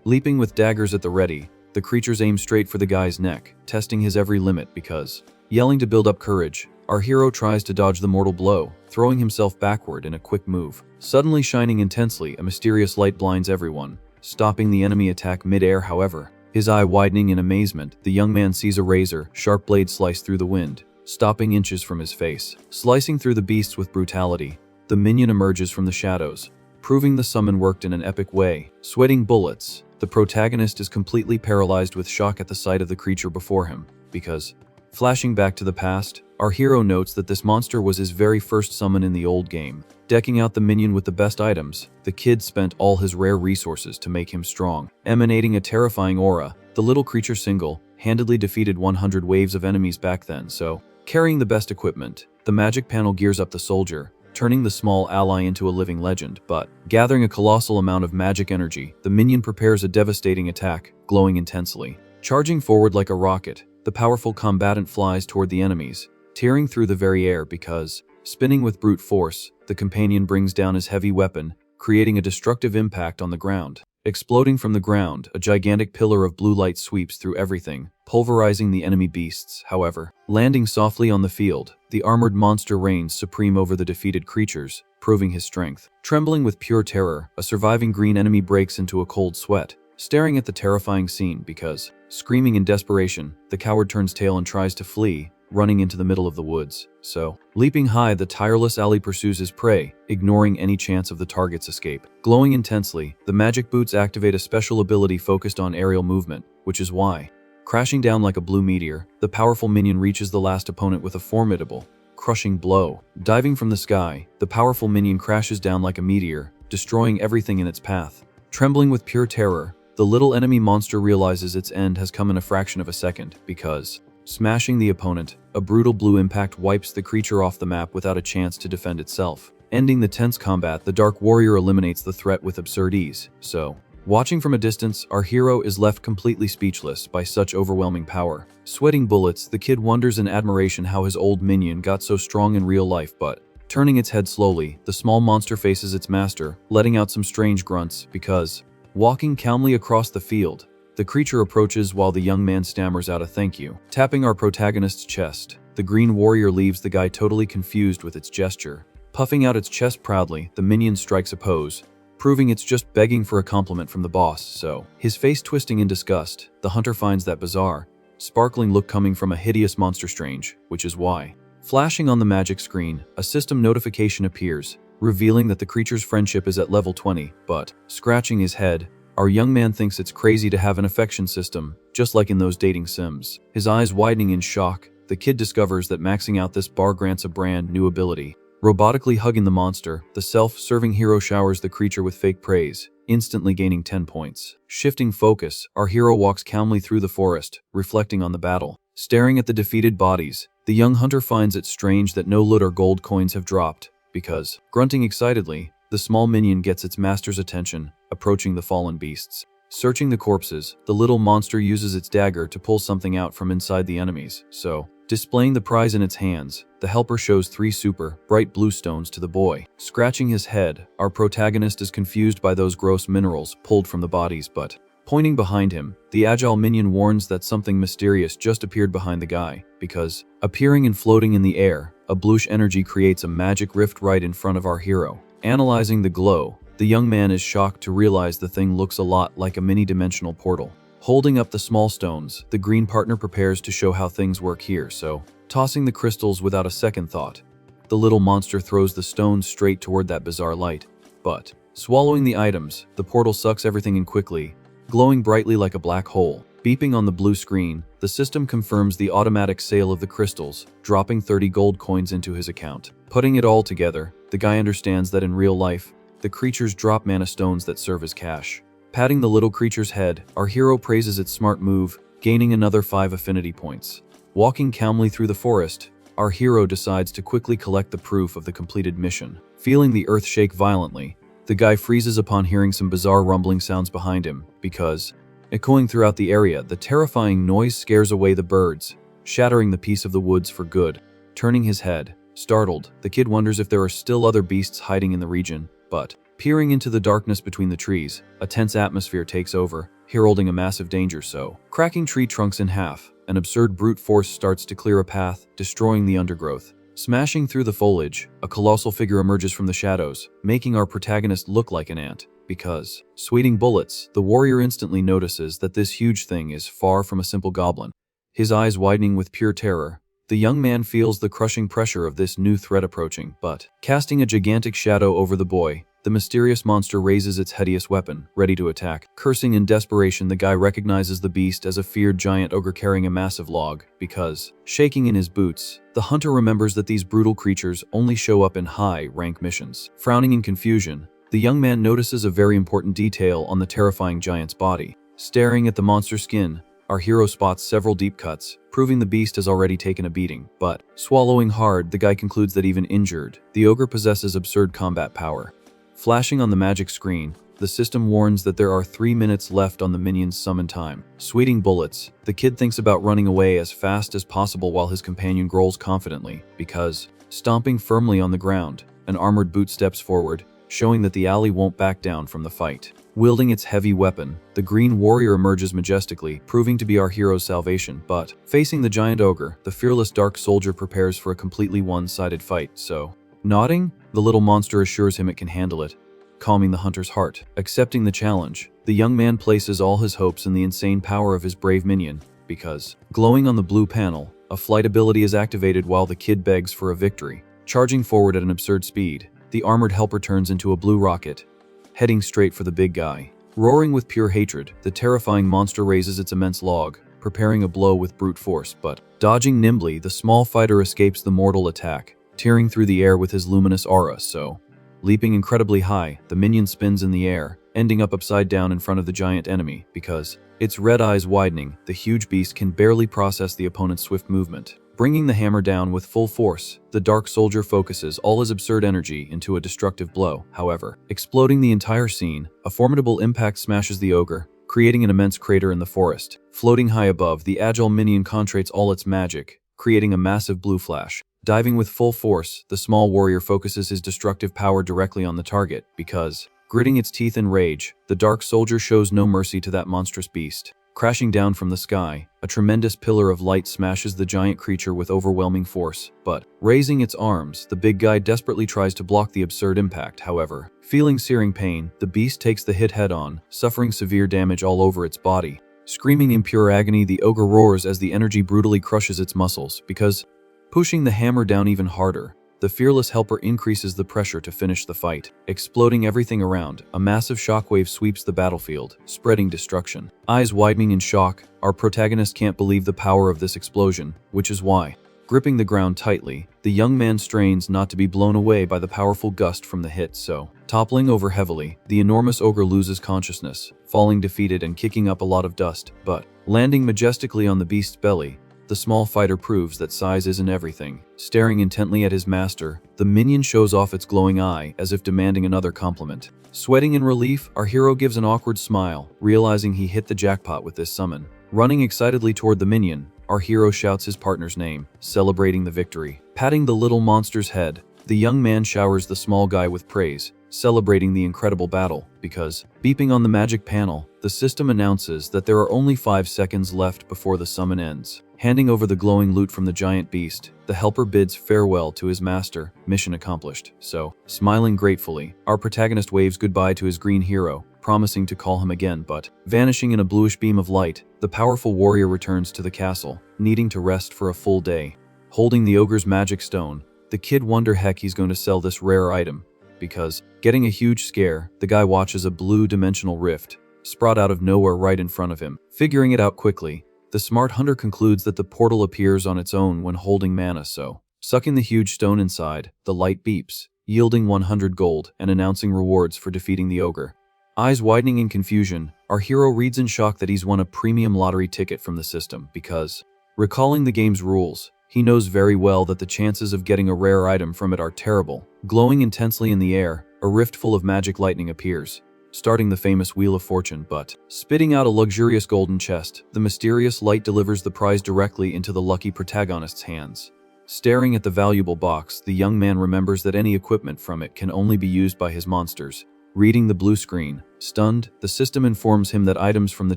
Leaping with daggers at the ready, the creatures aim straight for the guy's neck, testing his every limit because, yelling to build up courage, our hero tries to dodge the mortal blow, throwing himself backward in a quick move. Suddenly shining intensely, a mysterious light blinds everyone, stopping the enemy attack mid-air. However, his eye widening in amazement, the young man sees a razor, sharp blade slice through the wind, stopping inches from his face. Slicing through the beasts with brutality, the minion emerges from the shadows, proving the summon worked in an epic way. Sweating bullets, the protagonist is completely paralyzed with shock at the sight of the creature before him, because, flashing back to the past, our hero notes that this monster was his very first summon in the old game. Decking out the minion with the best items, the kid spent all his rare resources to make him strong. Emanating a terrifying aura, the little creature single-handedly defeated 100 waves of enemies back then, so, carrying the best equipment, the magic panel gears up the soldier, turning the small ally into a living legend, but, gathering a colossal amount of magic energy, the minion prepares a devastating attack, glowing intensely. Charging forward like a rocket, the powerful combatant flies toward the enemies, tearing through the very air because, spinning with brute force, the companion brings down his heavy weapon, creating a destructive impact on the ground. Exploding from the ground, a gigantic pillar of blue light sweeps through everything, pulverizing the enemy beasts. However, landing softly on the field, the armored monster reigns supreme over the defeated creatures, proving his strength. Trembling with pure terror, a surviving green enemy breaks into a cold sweat, staring at the terrifying scene because, screaming in desperation, the coward turns tail and tries to flee, running into the middle of the woods. So, leaping high, the tireless ally pursues his prey, ignoring any chance of the target's escape. Glowing intensely, the magic boots activate a special ability focused on aerial movement, which is why, crashing down like a blue meteor, the powerful minion reaches the last opponent with a formidable, crushing blow. Diving from the sky, the powerful minion crashes down like a meteor, destroying everything in its path. Trembling with pure terror, the little enemy monster realizes its end has come in a fraction of a second, because, smashing the opponent, a brutal blue impact wipes the creature off the map without a chance to defend itself. Ending the tense combat, the Dark Warrior eliminates the threat with absurd ease. So, watching from a distance, our hero is left completely speechless by such overwhelming power. Sweating bullets, the kid wonders in admiration how his old minion got so strong in real life, but, turning its head slowly, the small monster faces its master, letting out some strange grunts, because, walking calmly across the field, the creature approaches while the young man stammers out a thank you. Tapping our protagonist's chest, the green warrior leaves the guy totally confused with its gesture. Puffing out its chest proudly, the minion strikes a pose, proving it's just begging for a compliment from the boss. So, his face twisting in disgust, the hunter finds that bizarre, sparkling look coming from a hideous monster strange, which is why. Flashing on the magic screen, a system notification appears, revealing that the creature's friendship is at level 20, but, scratching his head, our young man thinks it's crazy to have an affection system, just like in those dating sims. His eyes widening in shock, the kid discovers that maxing out this bar grants a brand new ability. Robotically hugging the monster, the self-serving hero showers the creature with fake praise, instantly gaining 10 points. Shifting focus, our hero walks calmly through the forest, reflecting on the battle. Staring at the defeated bodies, the young hunter finds it strange that no loot or gold coins have dropped, because, grunting excitedly, the small minion gets its master's attention, approaching the fallen beasts. Searching the corpses, the little monster uses its dagger to pull something out from inside the enemies. So, displaying the prize in its hands, the helper shows 3 super, bright blue stones to the boy. Scratching his head, our protagonist is confused by those gross minerals pulled from the bodies, but, pointing behind him, the agile minion warns that something mysterious just appeared behind the guy, because, appearing and floating in the air, a bluish energy creates a magic rift right in front of our hero. Analyzing the glow, the young man is shocked to realize the thing looks a lot like a mini-dimensional portal. Holding up the small stones, the green partner prepares to show how things work here, so, tossing the crystals without a second thought, the little monster throws the stones straight toward that bizarre light. But, swallowing the items, the portal sucks everything in quickly, glowing brightly like a black hole. Beeping on the blue screen, the system confirms the automatic sale of the crystals, dropping 30 gold coins into his account. Putting it all together, the guy understands that in real life, the creatures drop mana stones that serve as cash. Patting the little creature's head, our hero praises its smart move, gaining another 5 affinity points. Walking calmly through the forest, our hero decides to quickly collect the proof of the completed mission. Feeling the earth shake violently, the guy freezes upon hearing some bizarre rumbling sounds behind him because, echoing throughout the area, the terrifying noise scares away the birds, shattering the peace of the woods for good. Turning his head, startled, the kid wonders if there are still other beasts hiding in the region, but, peering into the darkness between the trees, a tense atmosphere takes over, heralding a massive danger. So, cracking tree trunks in half, an absurd brute force starts to clear a path, destroying the undergrowth. Smashing through the foliage, a colossal figure emerges from the shadows, making our protagonist look like an ant. Because, sweating bullets, the warrior instantly notices that this huge thing is far from a simple goblin. His eyes widening with pure terror, the young man feels the crushing pressure of this new threat approaching, but, casting a gigantic shadow over the boy, the mysterious monster raises its hideous weapon, ready to attack. Cursing in desperation, the guy recognizes the beast as a feared giant ogre carrying a massive log, because, shaking in his boots, the hunter remembers that these brutal creatures only show up in high-rank missions. Frowning in confusion, the young man notices a very important detail on the terrifying giant's body. Staring at the monster's skin, our hero spots several deep cuts, proving the beast has already taken a beating. But, swallowing hard, the guy concludes that even injured, the ogre possesses absurd combat power. Flashing on the magic screen, the system warns that there are 3 minutes left on the minion's summon time. Sweating bullets, the kid thinks about running away as fast as possible while his companion growls confidently, because, stomping firmly on the ground, an armored boot steps forward, showing that the alley won't back down from the fight. Wielding its heavy weapon, the green warrior emerges majestically, proving to be our hero's salvation. But, facing the giant ogre, the fearless dark soldier prepares for a completely one-sided fight. So, nodding, the little monster assures him it can handle it, calming the hunter's heart. Accepting the challenge, the young man places all his hopes in the insane power of his brave minion, because, glowing on the blue panel, a flight ability is activated while the kid begs for a victory. Charging forward at an absurd speed, the armored helper turns into a blue rocket, heading straight for the big guy. Roaring with pure hatred, the terrifying monster raises its immense log, preparing a blow with brute force. But, dodging nimbly, the small fighter escapes the mortal attack, tearing through the air with his luminous aura. So, leaping incredibly high, the minion spins in the air, ending up upside down in front of the giant enemy. Because, its red eyes widening, the huge beast can barely process the opponent's swift movement. Bringing the hammer down with full force, the dark soldier focuses all his absurd energy into a destructive blow. However, exploding the entire scene, a formidable impact smashes the ogre, creating an immense crater in the forest. Floating high above, the agile minion concentrates all its magic, creating a massive blue flash. Diving with full force, the small warrior focuses his destructive power directly on the target, because, gritting its teeth in rage, the dark soldier shows no mercy to that monstrous beast. Crashing down from the sky, a tremendous pillar of light smashes the giant creature with overwhelming force. But, raising its arms, the big guy desperately tries to block the absurd impact. However, feeling searing pain, the beast takes the hit head-on, suffering severe damage all over its body. Screaming in pure agony, the ogre roars as the energy brutally crushes its muscles, because, pushing the hammer down even harder, the fearless helper increases the pressure to finish the fight. Exploding everything around, a massive shockwave sweeps the battlefield, spreading destruction. Eyes widening in shock, our protagonist can't believe the power of this explosion, which is why, gripping the ground tightly, the young man strains not to be blown away by the powerful gust from the hit. So, toppling over heavily, the enormous ogre loses consciousness, falling defeated and kicking up a lot of dust. But, landing majestically on the beast's belly, the small fighter proves that size isn't everything. Staring intently at his master, the minion shows off its glowing eye as if demanding another compliment. Sweating in relief, our hero gives an awkward smile, realizing he hit the jackpot with this summon. Running excitedly toward the minion, our hero shouts his partner's name, celebrating the victory. Patting the little monster's head, the young man showers the small guy with praise, celebrating the incredible battle. Because, beeping on the magic panel, the system announces that there are only 5 seconds left before the summon ends. Handing over the glowing loot from the giant beast, the helper bids farewell to his master, mission accomplished. So, smiling gratefully, our protagonist waves goodbye to his green hero, promising to call him again. But, vanishing in a bluish beam of light, the powerful warrior returns to the castle, needing to rest for a full day. Holding the ogre's magic stone, the kid wonders heck he's going to sell this rare item. Because, getting a huge scare, the guy watches a blue dimensional rift sprout out of nowhere right in front of him. Figuring it out quickly, the smart hunter concludes that the portal appears on its own when holding mana. So, sucking the huge stone inside, the light beeps, yielding 100 gold and announcing rewards for defeating the ogre. Eyes widening in confusion, our hero reads in shock that he's won a premium lottery ticket from the system. Because, Recalling the game's rules, he knows very well that the chances of getting a rare item from it are terrible. Glowing intensely in the air, a rift full of magic lightning appears, starting the famous Wheel of Fortune, but spitting out a luxurious golden chest, the mysterious light delivers the prize directly into the lucky protagonist's hands. Staring at the valuable box, the young man remembers that any equipment from it can only be used by his monsters. Reading the blue screen, stunned, the system informs him that items from the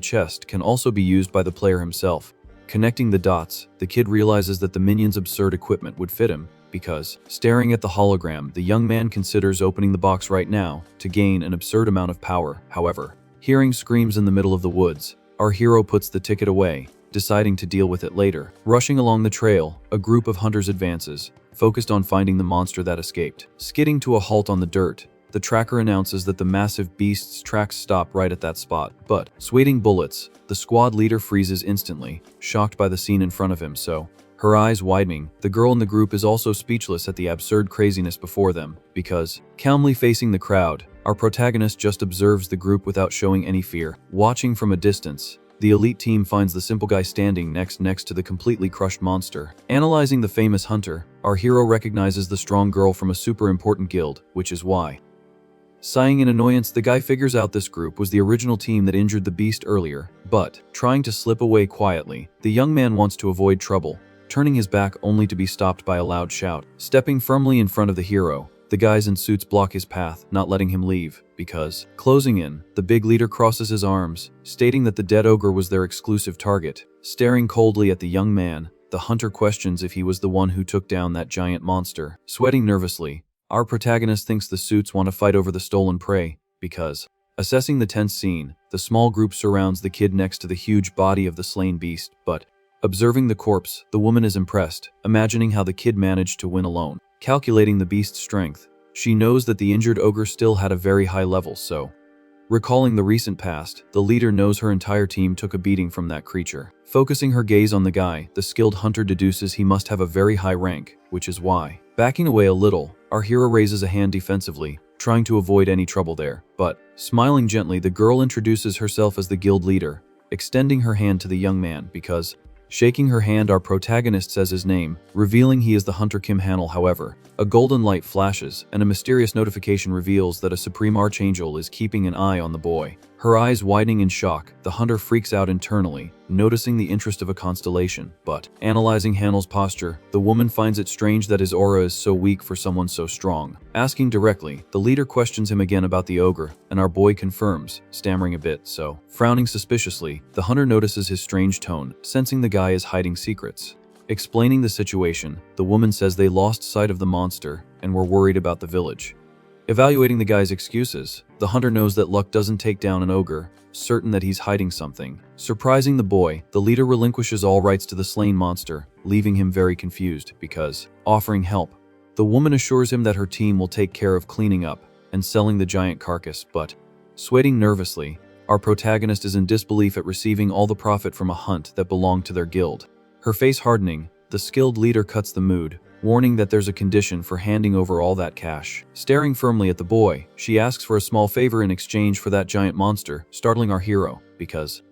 chest can also be used by the player himself. Connecting the dots, the kid realizes that the minion's absurd equipment would fit him, because, staring at the hologram, the young man considers opening the box right now to gain an absurd amount of power. However, hearing screams in the middle of the woods, our hero puts the ticket away, deciding to deal with it later. Rushing along the trail, a group of hunters advances, focused on finding the monster that escaped. Skidding to a halt on the dirt, the tracker announces that the massive beast's tracks stop right at that spot. But, sweating bullets, the squad leader freezes instantly, shocked by the scene in front of him. So, her eyes widening, the girl in the group is also speechless at the absurd craziness before them, because, calmly facing the crowd, our protagonist just observes the group without showing any fear. Watching from a distance, the elite team finds the simple guy standing next to the completely crushed monster. Analyzing the famous hunter, our hero recognizes the strong girl from a super important guild, which is why. Sighing in annoyance, the guy figures out this group was the original team that injured the beast earlier, but, trying to slip away quietly, the young man wants to avoid trouble, turning his back only to be stopped by a loud shout. Stepping firmly in front of the hero, the guys in suits block his path, not letting him leave, because, closing in, the big leader crosses his arms, stating that the dead ogre was their exclusive target. Staring coldly at the young man, the hunter questions if he was the one who took down that giant monster. Sweating nervously, our protagonist thinks the suits want to fight over the stolen prey, because, assessing the tense scene, the small group surrounds the kid next to the huge body of the slain beast, but, observing the corpse, the woman is impressed, imagining how the kid managed to win alone. Calculating the beast's strength, she knows that the injured ogre still had a very high level, so. Recalling the recent past, the leader knows her entire team took a beating from that creature. Focusing her gaze on the guy, the skilled hunter deduces he must have a very high rank, which is why. Backing away a little, our hero raises a hand defensively, trying to avoid any trouble there, but, smiling gently, the girl introduces herself as the guild leader, extending her hand to the young man because, shaking her hand, our protagonist says his name, revealing he is the hunter Kim Hannel. However, a golden light flashes, and a mysterious notification reveals that a supreme archangel is keeping an eye on the boy. Her eyes widening in shock, the hunter freaks out internally, noticing the interest of a constellation. But, analyzing Hannel's posture, the woman finds it strange that his aura is so weak for someone so strong. Asking directly, the leader questions him again about the ogre, and our boy confirms, stammering a bit. So, frowning suspiciously, the hunter notices his strange tone, sensing the guy is hiding secrets. Explaining the situation, the woman says they lost sight of the monster and were worried about the village. Evaluating the guy's excuses, the hunter knows that luck doesn't take down an ogre, certain that he's hiding something. Surprising the boy, the leader relinquishes all rights to the slain monster, leaving him very confused because, offering help, the woman assures him that her team will take care of cleaning up and selling the giant carcass. But, sweating nervously, our protagonist is in disbelief at receiving all the profit from a hunt that belonged to their guild. Her face hardening, the skilled leader cuts the mood, warning that there's a condition for handing over all that cash. Staring firmly at the boy, she asks for a small favor in exchange for that giant monster, startling our hero, because,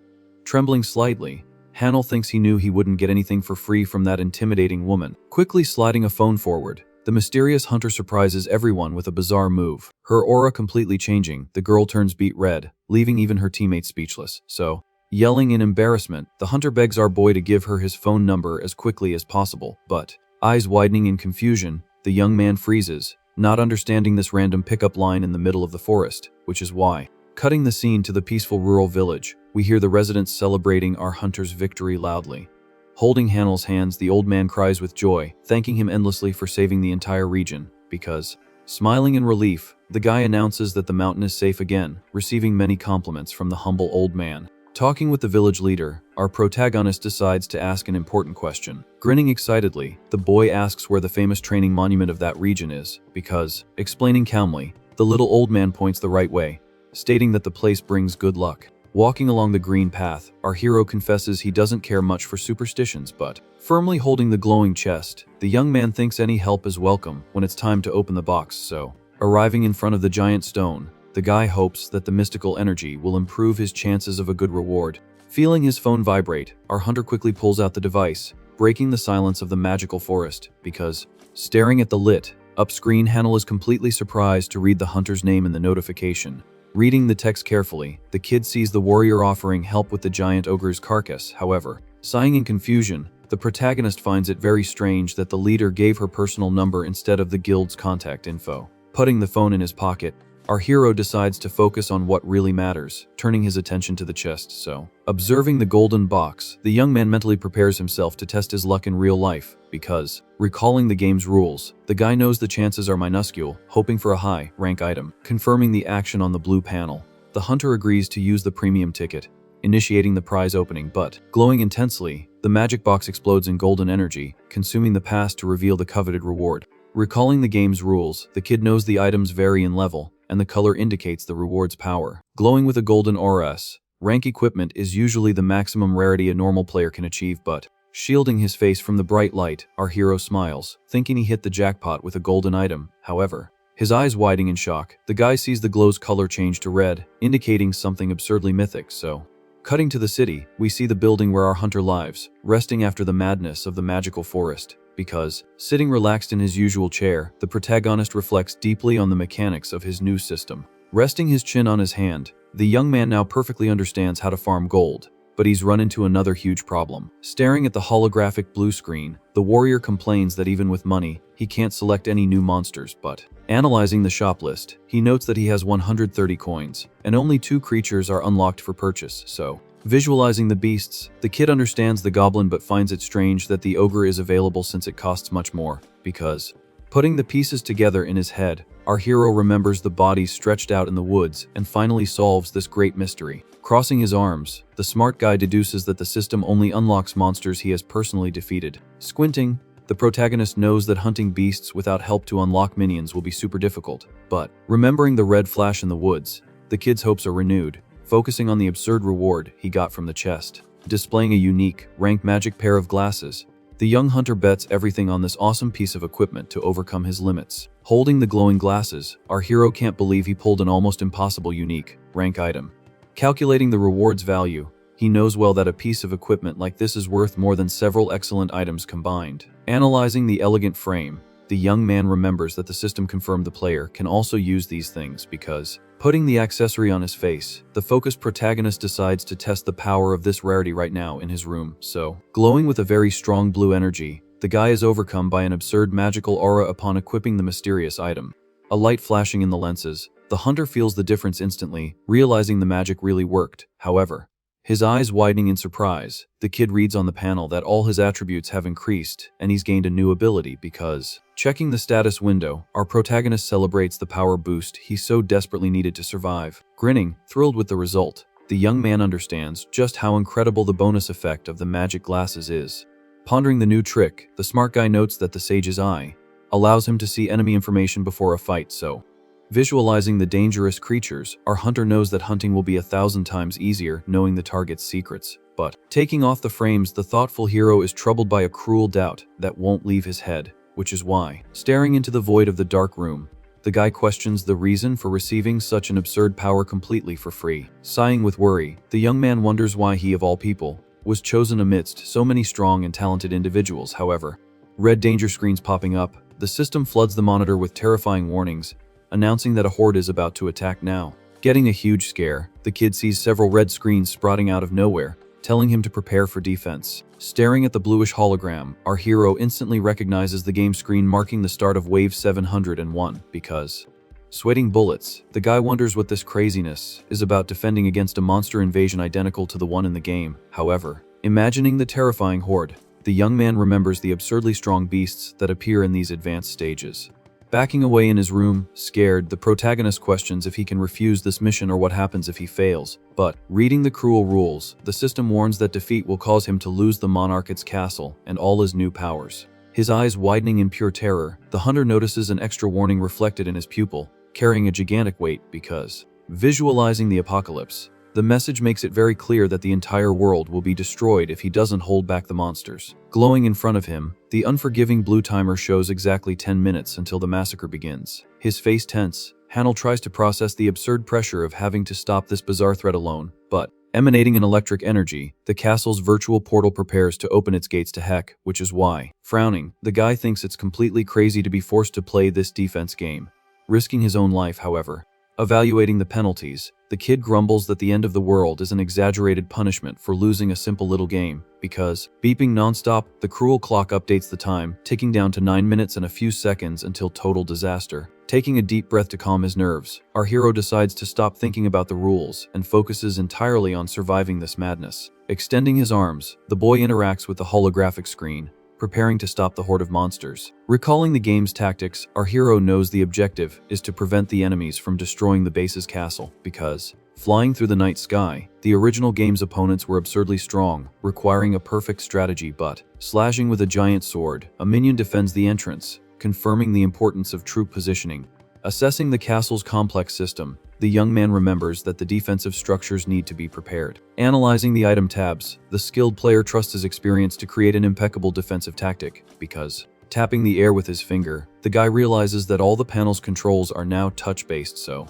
trembling slightly, Hannel thinks he knew he wouldn't get anything for free from that intimidating woman. Quickly sliding a phone forward, the mysterious hunter surprises everyone with a bizarre move. Her aura completely changing, the girl turns beet red, leaving even her teammates speechless. So, yelling in embarrassment, the hunter begs our boy to give her his phone number as quickly as possible, but, eyes widening in confusion, the young man freezes, not understanding this random pickup line in the middle of the forest, which is why. Cutting the scene to the peaceful rural village, we hear the residents celebrating our hunter's victory loudly. Holding Hannel's hands, the old man cries with joy, thanking him endlessly for saving the entire region, because, smiling in relief, the guy announces that the mountain is safe again, receiving many compliments from the humble old man. Talking with the village leader, our protagonist decides to ask an important question. Grinning excitedly, the boy asks where the famous training monument of that region is, because, explaining calmly, the little old man points the right way, stating that the place brings good luck. Walking along the green path, our hero confesses he doesn't care much for superstitions, but, firmly holding the glowing chest, the young man thinks any help is welcome when it's time to open the box. So, arriving in front of the giant stone, the guy hopes that the mystical energy will improve his chances of a good reward. Feeling his phone vibrate, our hunter quickly pulls out the device, breaking the silence of the magical forest, because, staring at the lit up screen, Hanel is completely surprised to read the hunter's name in the notification. Reading the text carefully, the kid sees the warrior offering help with the giant ogre's carcass. However, sighing in confusion, the protagonist finds it very strange that the leader gave her personal number instead of the guild's contact info. Putting the phone in his pocket, our hero decides to focus on what really matters, turning his attention to the chest. So, observing the golden box, the young man mentally prepares himself to test his luck in real life, because, recalling the game's rules, the guy knows the chances are minuscule, hoping for a high rank item. Confirming the action on the blue panel, the hunter agrees to use the premium ticket, initiating the prize opening, but, glowing intensely, the magic box explodes in golden energy, consuming the pass to reveal the coveted reward. Recalling the game's rules, the kid knows the items vary in level, and the color indicates the reward's power. Glowing with a golden aura, rank equipment is usually the maximum rarity a normal player can achieve, but, shielding his face from the bright light, our hero smiles, thinking he hit the jackpot with a golden item. However, his eyes widening in shock, the guy sees the glow's color change to red, indicating something absurdly mythic. So, cutting to the city, we see the building where our hunter lives, resting after the madness of the magical forest. Because, sitting relaxed in his usual chair, the protagonist reflects deeply on the mechanics of his new system. Resting his chin on his hand, the young man now perfectly understands how to farm gold, but he's run into another huge problem. Staring at the holographic blue screen, the warrior complains that even with money, he can't select any new monsters, but, analyzing the shop list, he notes that he has 130 coins, and only 2 creatures are unlocked for purchase. So, visualizing the beasts, the kid understands the goblin but finds it strange that the ogre is available since it costs much more, because, putting the pieces together in his head, our hero remembers the bodies stretched out in the woods and finally solves this great mystery. Crossing his arms, the smart guy deduces that the system only unlocks monsters he has personally defeated. Squinting, the protagonist knows that hunting beasts without help to unlock minions will be super difficult, but, remembering the red flash in the woods, the kid's hopes are renewed, focusing on the absurd reward he got from the chest. Displaying a unique, rank magic pair of glasses, the young hunter bets everything on this awesome piece of equipment to overcome his limits. Holding the glowing glasses, our hero can't believe he pulled an almost impossible unique, rank item. Calculating the reward's value, he knows well that a piece of equipment like this is worth more than several excellent items combined. Analyzing the elegant frame, the young man remembers that the system confirmed the player can also use these things because, putting the accessory on his face, the focused protagonist decides to test the power of this rarity right now in his room. So, glowing with a very strong blue energy, the guy is overcome by an absurd magical aura upon equipping the mysterious item. A light flashing in the lenses, the hunter feels the difference instantly, realizing the magic really worked. However, his eyes widening in surprise, the kid reads on the panel that all his attributes have increased and he's gained a new ability because, checking the status window, our protagonist celebrates the power boost he so desperately needed to survive. Grinning, thrilled with the result, the young man understands just how incredible the bonus effect of the magic glasses is. Pondering the new trick, the smart guy notes that the sage's eye allows him to see enemy information before a fight. So, visualizing the dangerous creatures, our hunter knows that hunting will be 1,000 times easier knowing the target's secrets. But, taking off the frames, the thoughtful hero is troubled by a cruel doubt that won't leave his head, which is why, staring into the void of the dark room, the guy questions the reason for receiving such an absurd power completely for free. Sighing with worry, the young man wonders why he, of all people, was chosen amidst so many strong and talented individuals. However, red danger screens popping up, the system floods the monitor with terrifying warnings, announcing that a horde is about to attack now. Getting a huge scare, the kid sees several red screens sprouting out of nowhere, telling him to prepare for defense. Staring at the bluish hologram, our hero instantly recognizes the game screen marking the start of Wave 701 because, sweating bullets, the guy wonders what this craziness is about, defending against a monster invasion identical to the one in the game. However, imagining the terrifying horde, the young man remembers the absurdly strong beasts that appear in these advanced stages. Backing away in his room, scared, the protagonist questions if he can refuse this mission or what happens if he fails. But, reading the cruel rules, the system warns that defeat will cause him to lose the monarch's castle and all his new powers. His eyes widening in pure terror, the hunter notices an extra warning reflected in his pupil, carrying a gigantic weight because, visualizing the apocalypse, the message makes it very clear that the entire world will be destroyed if he doesn't hold back the monsters. Glowing in front of him, the unforgiving blue timer shows exactly 10 minutes until the massacre begins. His face tense, Hanel tries to process the absurd pressure of having to stop this bizarre threat alone, but, Emanating an electric energy, the castle's virtual portal prepares to open its gates to heck, which is why. Frowning, the guy thinks it's completely crazy to be forced to play this defense game, risking his own life, however. Evaluating the penalties, the kid grumbles that the end of the world is an exaggerated punishment for losing a simple little game, because, beeping nonstop, the cruel clock updates the time, ticking down to 9 minutes and a few seconds until total disaster. Taking a deep breath to calm his nerves, our hero decides to stop thinking about the rules and focuses entirely on surviving this madness. Extending his arms, the boy interacts with the holographic screen, preparing to stop the horde of monsters. Recalling the game's tactics, our hero knows the objective is to prevent the enemies from destroying the base's castle, because, flying through the night sky, the original game's opponents were absurdly strong, requiring a perfect strategy, but, slashing with a giant sword, a minion defends the entrance, confirming the importance of troop positioning. Assessing the castle's complex system, the young man remembers that the defensive structures need to be prepared. Analyzing the item tabs, the skilled player trusts his experience to create an impeccable defensive tactic, because, tapping the air with his finger, the guy realizes that all the panel's controls are now touch-based, so.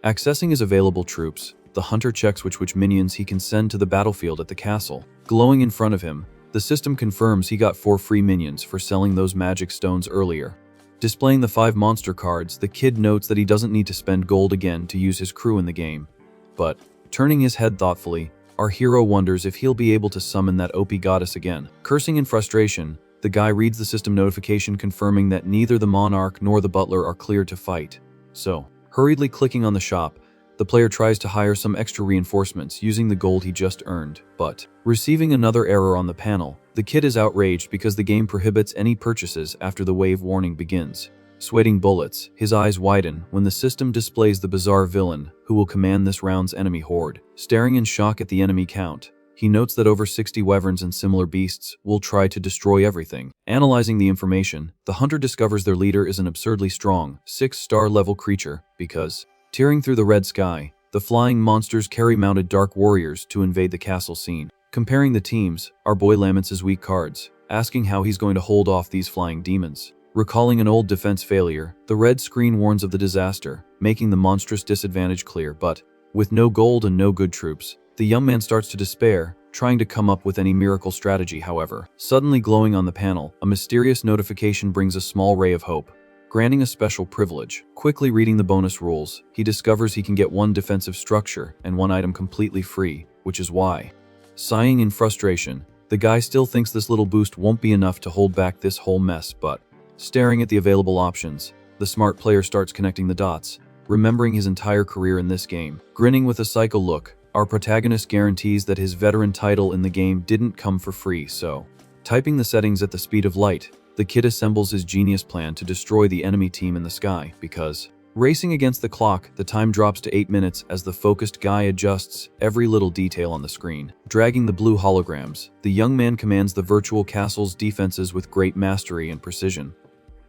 Accessing his available troops, the hunter checks which minions he can send to the battlefield at the castle. Glowing in front of him, the system confirms he got 4 free minions for selling those magic stones earlier. Displaying the 5 monster cards, the kid notes that he doesn't need to spend gold again to use his crew in the game. But, turning his head thoughtfully, our hero wonders if he'll be able to summon that OP goddess again. Cursing in frustration, the guy reads the system notification confirming that neither the monarch nor the butler are cleared to fight. So, hurriedly clicking on the shop, the player tries to hire some extra reinforcements using the gold he just earned, but, receiving another error on the panel, the kid is outraged because the game prohibits any purchases after the wave warning begins. Sweating bullets, his eyes widen when the system displays the bizarre villain who will command this round's enemy horde. Staring in shock at the enemy count, he notes that over 60 wyverns and similar beasts will try to destroy everything. Analyzing the information, the hunter discovers their leader is an absurdly strong, 6-star level creature, because, tearing through the red sky, the flying monsters carry mounted dark warriors to invade the castle scene. Comparing the teams, our boy laments his weak cards, asking how he's going to hold off these flying demons. Recalling an old defense failure, the red screen warns of the disaster, making the monstrous disadvantage clear, but, with no gold and no good troops, the young man starts to despair, trying to come up with any miracle strategy. However, suddenly glowing on the panel, a mysterious notification brings a small ray of hope, granting a special privilege. Quickly reading the bonus rules, he discovers he can get 1 defensive structure and 1 item completely free, which is why. Sighing in frustration, the guy still thinks this little boost won't be enough to hold back this whole mess, but, staring at the available options, the smart player starts connecting the dots, remembering his entire career in this game. Grinning with a psycho look, our protagonist guarantees that his veteran title in the game didn't come for free, so, typing the settings at the speed of light, the kid assembles his genius plan to destroy the enemy team in the sky, because, racing against the clock, the time drops to 8 minutes as the focused guy adjusts every little detail on the screen. Dragging the blue holograms, the young man commands the virtual castle's defenses with great mastery and precision.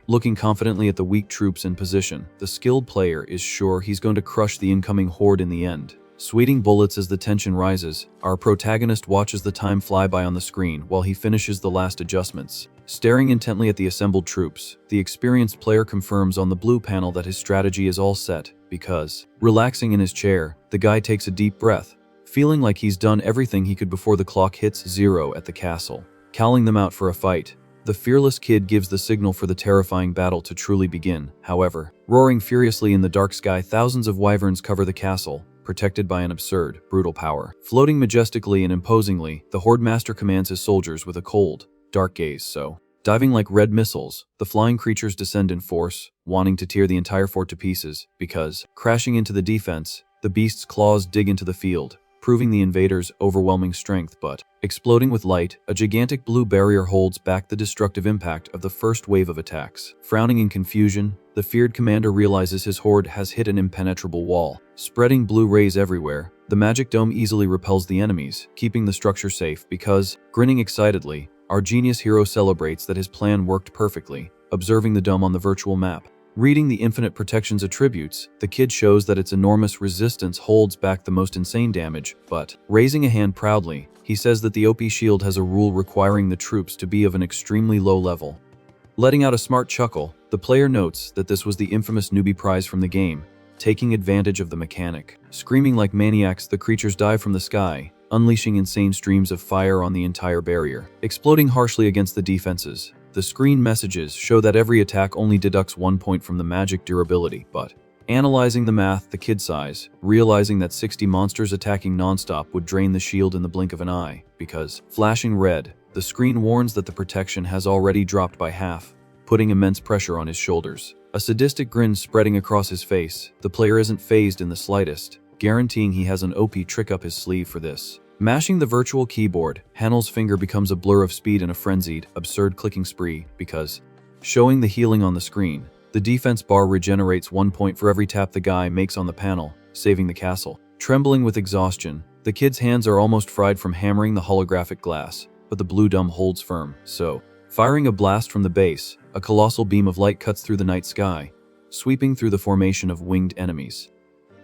Looking confidently at the weak troops in position, the skilled player is sure he's going to crush the incoming horde in the end. Sweating bullets as the tension rises, our protagonist watches the time fly by on the screen while he finishes the last adjustments. Staring intently at the assembled troops, the experienced player confirms on the blue panel that his strategy is all set, because, relaxing in his chair, the guy takes a deep breath, feeling like he's done everything he could before the clock hits 0 at the castle. Calling them out for a fight, the fearless kid gives the signal for the terrifying battle to truly begin. However, roaring furiously in the dark sky, thousands of wyverns cover the castle, protected by an absurd, brutal power. Floating majestically and imposingly, the Horde Master commands his soldiers with a cold, dark gaze, so, diving like red missiles, the flying creatures descend in force, wanting to tear the entire fort to pieces, because, crashing into the defense, the beast's claws dig into the field, proving the invaders' overwhelming strength, but, exploding with light, a gigantic blue barrier holds back the destructive impact of the first wave of attacks. Frowning in confusion, the feared commander realizes his horde has hit an impenetrable wall. Spreading blue rays everywhere, the magic dome easily repels the enemies, keeping the structure safe because, grinning excitedly, our genius hero celebrates that his plan worked perfectly, observing the dome on the virtual map. Reading the infinite protection's attributes, the kid shows that its enormous resistance holds back the most insane damage, but, raising a hand proudly, he says that the OP shield has a rule requiring the troops to be of an extremely low level. Letting out a smart chuckle, the player notes that this was the infamous newbie prize from the game, taking advantage of the mechanic. Screaming like maniacs, the creatures dive from the sky, unleashing insane streams of fire on the entire barrier, exploding harshly against the defenses. The screen messages show that every attack only deducts 1 point from the magic durability, but analyzing the math, the kid sighs, realizing that 60 monsters attacking nonstop would drain the shield in the blink of an eye, because, flashing red, the screen warns that the protection has already dropped by half, putting immense pressure on his shoulders. A sadistic grin spreading across his face, the player isn't fazed in the slightest, guaranteeing he has an OP trick up his sleeve for this. Mashing the virtual keyboard, Hanel's finger becomes a blur of speed in a frenzied, absurd clicking spree, because, showing the healing on the screen, the defense bar regenerates 1 point for every tap the guy makes on the panel, saving the castle. Trembling with exhaustion, the kid's hands are almost fried from hammering the holographic glass, but the blue dome holds firm, so, firing a blast from the base, a colossal beam of light cuts through the night sky, sweeping through the formation of winged enemies.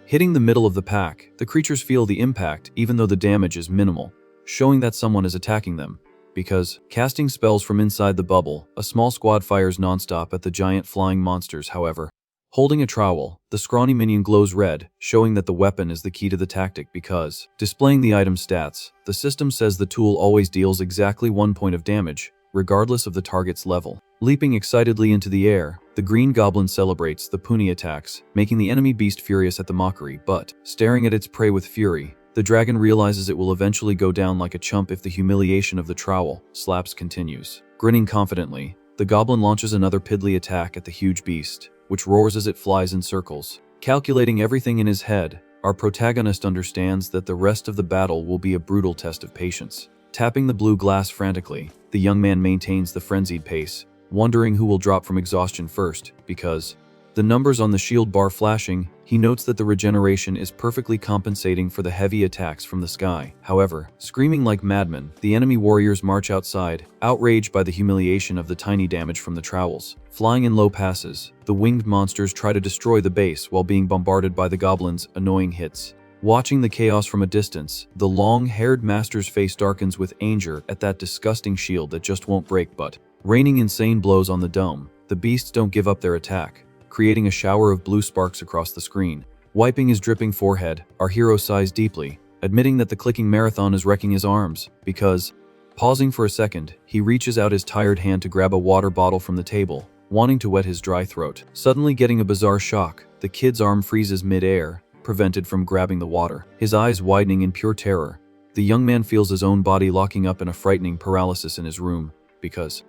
Hitting the middle of the pack, the creatures feel the impact even though the damage is minimal, showing that someone is attacking them. Because, casting spells from inside the bubble, a small squad fires nonstop at the giant flying monsters. However, holding a trowel, the scrawny minion glows red, showing that the weapon is the key to the tactic because, displaying the item stats, the system says the tool always deals exactly 1 point of damage, regardless of the target's level. Leaping excitedly into the air, the green goblin celebrates the puny attacks, making the enemy beast furious at the mockery, but, staring at its prey with fury, the dragon realizes it will eventually go down like a chump if the humiliation of the trowel slaps continues. Grinning confidently, the goblin launches another piddly attack at the huge beast, which roars as it flies in circles. Calculating everything in his head, our protagonist understands that the rest of the battle will be a brutal test of patience. Tapping the blue glass frantically, the young man maintains the frenzied pace, wondering who will drop from exhaustion first, because, the numbers on the shield bar flashing, he notes that the regeneration is perfectly compensating for the heavy attacks from the sky. However, screaming like madmen, the enemy warriors march outside, outraged by the humiliation of the tiny damage from the trowels. Flying in low passes, the winged monsters try to destroy the base while being bombarded by the goblins' annoying hits. Watching the chaos from a distance, the long-haired master's face darkens with anger at that disgusting shield that just won't break, but, raining insane blows on the dome, the beasts don't give up their attack, creating a shower of blue sparks across the screen. Wiping his dripping forehead, our hero sighs deeply, admitting that the clicking marathon is wrecking his arms, because, pausing for a second, he reaches out his tired hand to grab a water bottle from the table, wanting to wet his dry throat. Suddenly getting a bizarre shock, the kid's arm freezes mid-air, prevented from grabbing the water. His eyes widening in pure terror, the young man feels his own body locking up in a frightening paralysis in his room, because,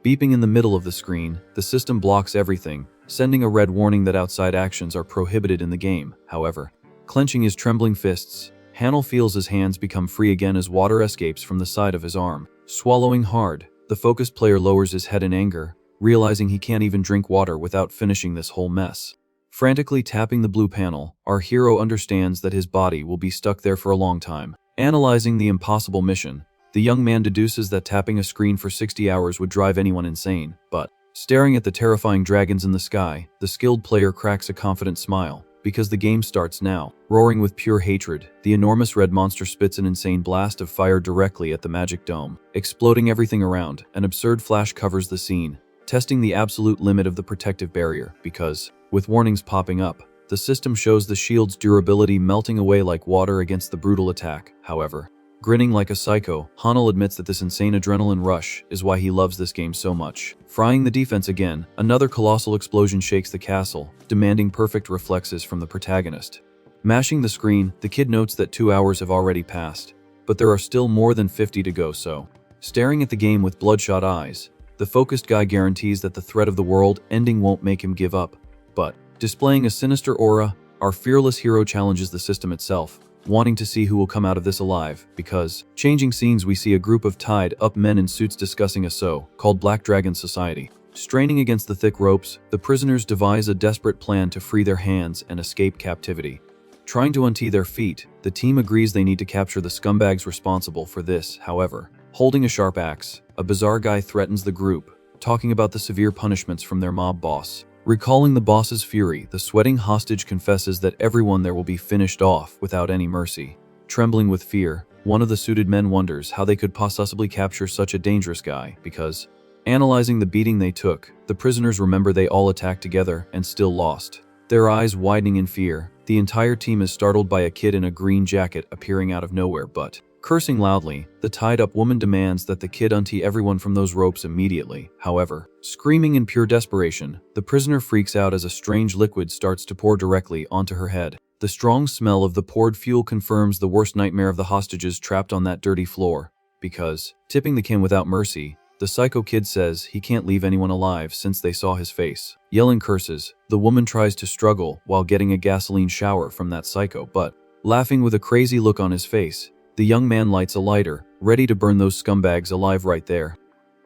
beeping in the middle of the screen, the system blocks everything, sending a red warning that outside actions are prohibited in the game. However, clenching his trembling fists, Hanel feels his hands become free again as water escapes from the side of his arm. Swallowing hard, the focused player lowers his head in anger, realizing he can't even drink water without finishing this whole mess. Frantically tapping the blue panel, our hero understands that his body will be stuck there for a long time. Analyzing the impossible mission, the young man deduces that tapping a screen for 60 hours would drive anyone insane, but, staring at the terrifying dragons in the sky, the skilled player cracks a confident smile, because the game starts now. Roaring with pure hatred, the enormous red monster spits an insane blast of fire directly at the magic dome, exploding everything around. An absurd flash covers the scene, testing the absolute limit of the protective barrier, because, with warnings popping up, the system shows the shield's durability melting away like water against the brutal attack. However, grinning like a psycho, Hanel admits that this insane adrenaline rush is why he loves this game so much. Frying the defense again, another colossal explosion shakes the castle, demanding perfect reflexes from the protagonist. Mashing the screen, the kid notes that 2 hours have already passed, but there are still more than 50 to go, so, staring at the game with bloodshot eyes, the focused guy guarantees that the threat of the world ending won't make him give up. But, displaying a sinister aura, our fearless hero challenges the system itself, wanting to see who will come out of this alive, because, changing scenes, we see a group of tied-up men in suits discussing a called Black Dragon Society. Straining against the thick ropes, the prisoners devise a desperate plan to free their hands and escape captivity. Trying to untie their feet, the team agrees they need to capture the scumbags responsible for this. However, holding a sharp axe, a bizarre guy threatens the group, talking about the severe punishments from their mob boss. Recalling the boss's fury, the sweating hostage confesses that everyone there will be finished off without any mercy. Trembling with fear, one of the suited men wonders how they could possibly capture such a dangerous guy, because, analyzing the beating they took, the prisoners remember they all attacked together and still lost. Their eyes widening in fear, the entire team is startled by a kid in a green jacket appearing out of nowhere, but, Cursing loudly, the tied-up woman demands that the kid untie everyone from those ropes immediately. However, screaming in pure desperation, the prisoner freaks out as a strange liquid starts to pour directly onto her head. The strong smell of the poured fuel confirms the worst nightmare of the hostages trapped on that dirty floor. Because, tipping the can without mercy, the psycho kid says he can't leave anyone alive since they saw his face. Yelling curses, the woman tries to struggle while getting a gasoline shower from that psycho, but, laughing with a crazy look on his face, the young man lights a lighter, ready to burn those scumbags alive right there.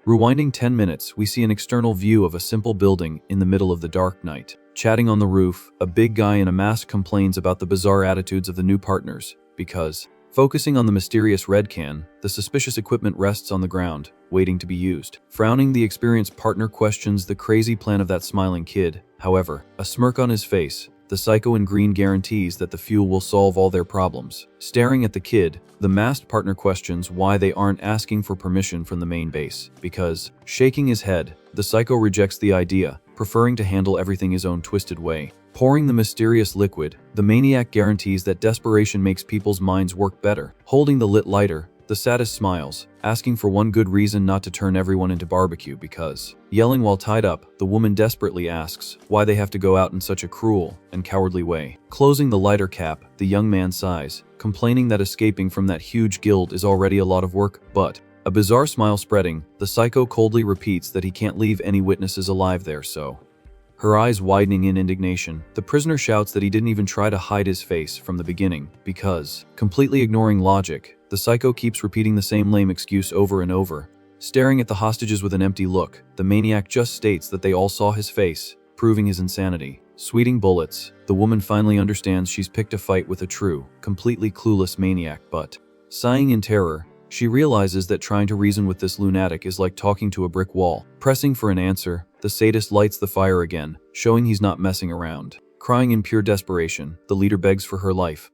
Rewinding 10 minutes, we see an external view of a simple building in the middle of the dark night. Chatting on the roof, a big guy in a mask complains about the bizarre attitudes of the new partners, because, focusing on the mysterious red can, the suspicious equipment rests on the ground, waiting to be used. Frowning, the experienced partner questions the crazy plan of that smiling kid. However, a smirk on his face, the psycho in green guarantees that the fuel will solve all their problems. Staring at the kid, the masked partner questions why they aren't asking for permission from the main base, because, shaking his head, the psycho rejects the idea, preferring to handle everything his own twisted way. Pouring the mysterious liquid, the maniac guarantees that desperation makes people's minds work better. Holding the lit lighter, the sadist smiles, asking for one good reason not to turn everyone into barbecue because, yelling while tied up, the woman desperately asks why they have to go out in such a cruel and cowardly way. Closing the lighter cap, the young man sighs, complaining that escaping from that huge guild is already a lot of work, but, a bizarre smile spreading, the psycho coldly repeats that he can't leave any witnesses alive there, so. Her eyes widening in indignation, the prisoner shouts that he didn't even try to hide his face from the beginning because, completely ignoring logic, the psycho keeps repeating the same lame excuse over and over. Staring at the hostages with an empty look, the maniac just states that they all saw his face, proving his insanity. Sweating bullets, the woman finally understands she's picked a fight with a true, completely clueless maniac, but, sighing in terror, she realizes that trying to reason with this lunatic is like talking to a brick wall. Pressing for an answer, the sadist lights the fire again, showing he's not messing around. Crying in pure desperation, the leader begs for her life,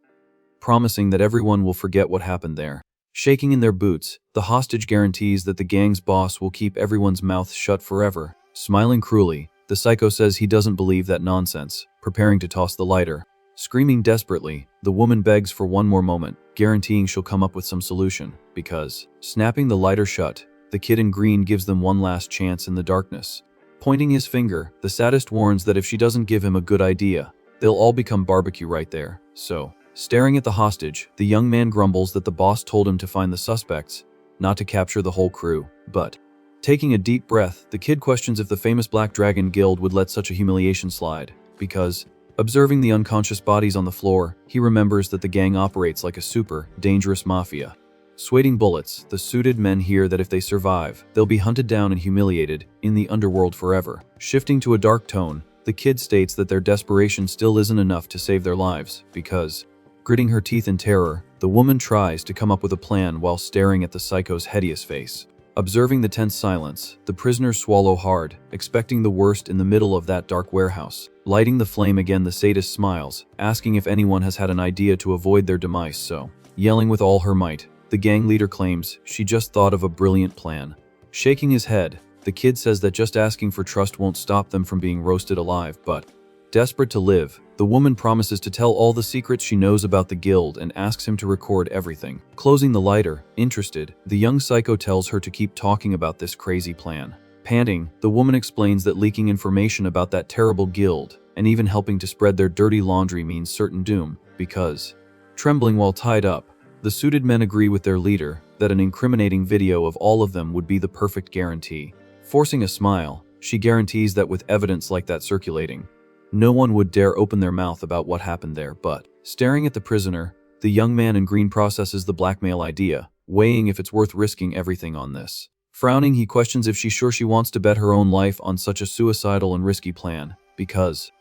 promising that everyone will forget what happened there. Shaking in their boots, the hostage guarantees that the gang's boss will keep everyone's mouth shut forever. Smiling cruelly, the psycho says he doesn't believe that nonsense, preparing to toss the lighter. Screaming desperately, the woman begs for one more moment, guaranteeing she'll come up with some solution, because, snapping the lighter shut, the kid in green gives them one last chance in the darkness. Pointing his finger, the sadist warns that if she doesn't give him a good idea, they'll all become barbecue right there, so. Staring at the hostage, the young man grumbles that the boss told him to find the suspects, not to capture the whole crew, but. Taking a deep breath, the kid questions if the famous Black Dragon Guild would let such a humiliation slide, because, observing the unconscious bodies on the floor, he remembers that the gang operates like a super, dangerous mafia. Sweating bullets, the suited men hear that if they survive, they'll be hunted down and humiliated in the underworld forever. Shifting to a dark tone, the kid states that their desperation still isn't enough to save their lives, because, gritting her teeth in terror, the woman tries to come up with a plan while staring at the psycho's hideous face. Observing the tense silence, the prisoners swallow hard, expecting the worst in the middle of that dark warehouse. Lighting the flame again, the sadist smiles, asking if anyone has had an idea to avoid their demise, so. Yelling with all her might, the gang leader claims she just thought of a brilliant plan. Shaking his head, the kid says that just asking for trust won't stop them from being roasted alive, but, desperate to live, the woman promises to tell all the secrets she knows about the guild and asks him to record everything. Closing the lighter, interested, the young psycho tells her to keep talking about this crazy plan. Panting, the woman explains that leaking information about that terrible guild, and even helping to spread their dirty laundry means certain doom, because, trembling while tied up, the suited men agree with their leader that an incriminating video of all of them would be the perfect guarantee. Forcing a smile, she guarantees that with evidence like that circulating, no one would dare open their mouth about what happened there, but, staring at the prisoner, the young man in green processes the blackmail idea, weighing if it's worth risking everything on this. Frowning, he questions if she's sure she wants to bet her own life on such a suicidal and risky plan, because,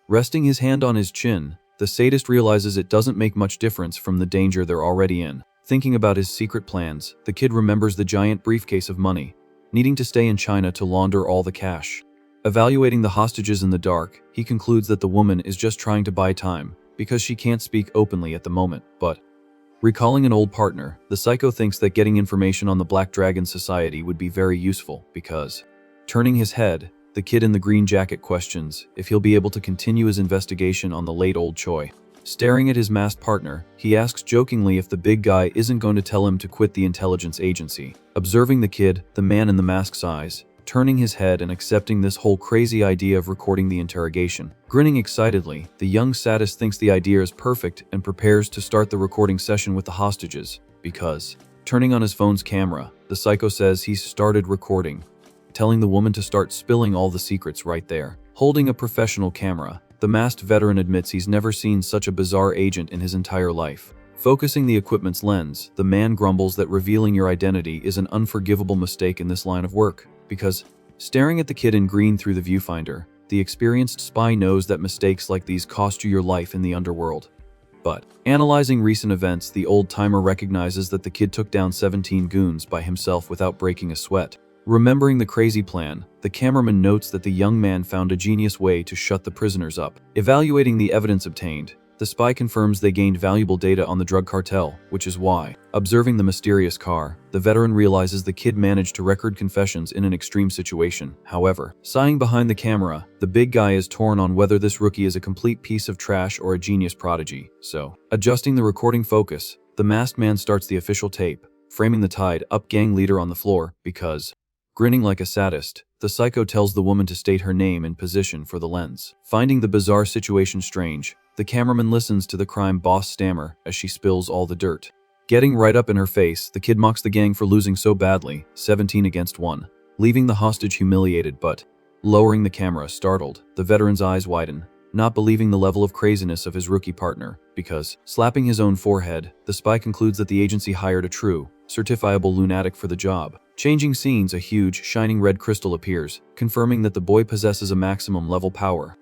resting his hand on his chin, the sadist realizes it doesn't make much difference from the danger they're already in. Thinking about his secret plans, the kid remembers the giant briefcase of money, needing to stay in China to launder all the cash. Evaluating the hostages in the dark, he concludes that the woman is just trying to buy time, because she can't speak openly at the moment, but, recalling an old partner, the psycho thinks that getting information on the Black Dragon Society would be very useful, because, turning his head, the kid in the green jacket questions if he'll be able to continue his investigation on the late old Choi. Staring at his masked partner, he asks jokingly if the big guy isn't going to tell him to quit the intelligence agency. Observing the kid, the man in the mask sighs, turning his head and accepting this whole crazy idea of recording the interrogation. Grinning excitedly, the young sadist thinks the idea is perfect and prepares to start the recording session with the hostages, because, turning on his phone's camera, the psycho says he's started recording, telling the woman to start spilling all the secrets right there. Holding a professional camera, the masked veteran admits he's never seen such a bizarre agent in his entire life. Focusing the equipment's lens, the man grumbles that revealing your identity is an unforgivable mistake in this line of work, because, staring at the kid in green through the viewfinder, the experienced spy knows that mistakes like these cost you your life in the underworld. But, analyzing recent events, the old-timer recognizes that the kid took down 17 goons by himself without breaking a sweat. Remembering the crazy plan, the cameraman notes that the young man found a genius way to shut the prisoners up. Evaluating the evidence obtained, the spy confirms they gained valuable data on the drug cartel, which is why. Observing the mysterious car, the veteran realizes the kid managed to record confessions in an extreme situation. However, sighing behind the camera, the big guy is torn on whether this rookie is a complete piece of trash or a genius prodigy. So, adjusting the recording focus, the masked man starts the official tape, framing the tied-up gang leader on the floor, because, grinning like a sadist, the psycho tells the woman to state her name and position for the lens. Finding the bizarre situation strange, the cameraman listens to the crime boss stammer as she spills all the dirt. Getting right up in her face, the kid mocks the gang for losing so badly, 17 against 1, leaving the hostage humiliated but, lowering the camera, startled, the veteran's eyes widen, not believing the level of craziness of his rookie partner, because, slapping his own forehead, the spy concludes that the agency hired a true, certifiable lunatic for the job. Changing scenes, a huge, shining red crystal appears, confirming that the boy possesses a maximum level power.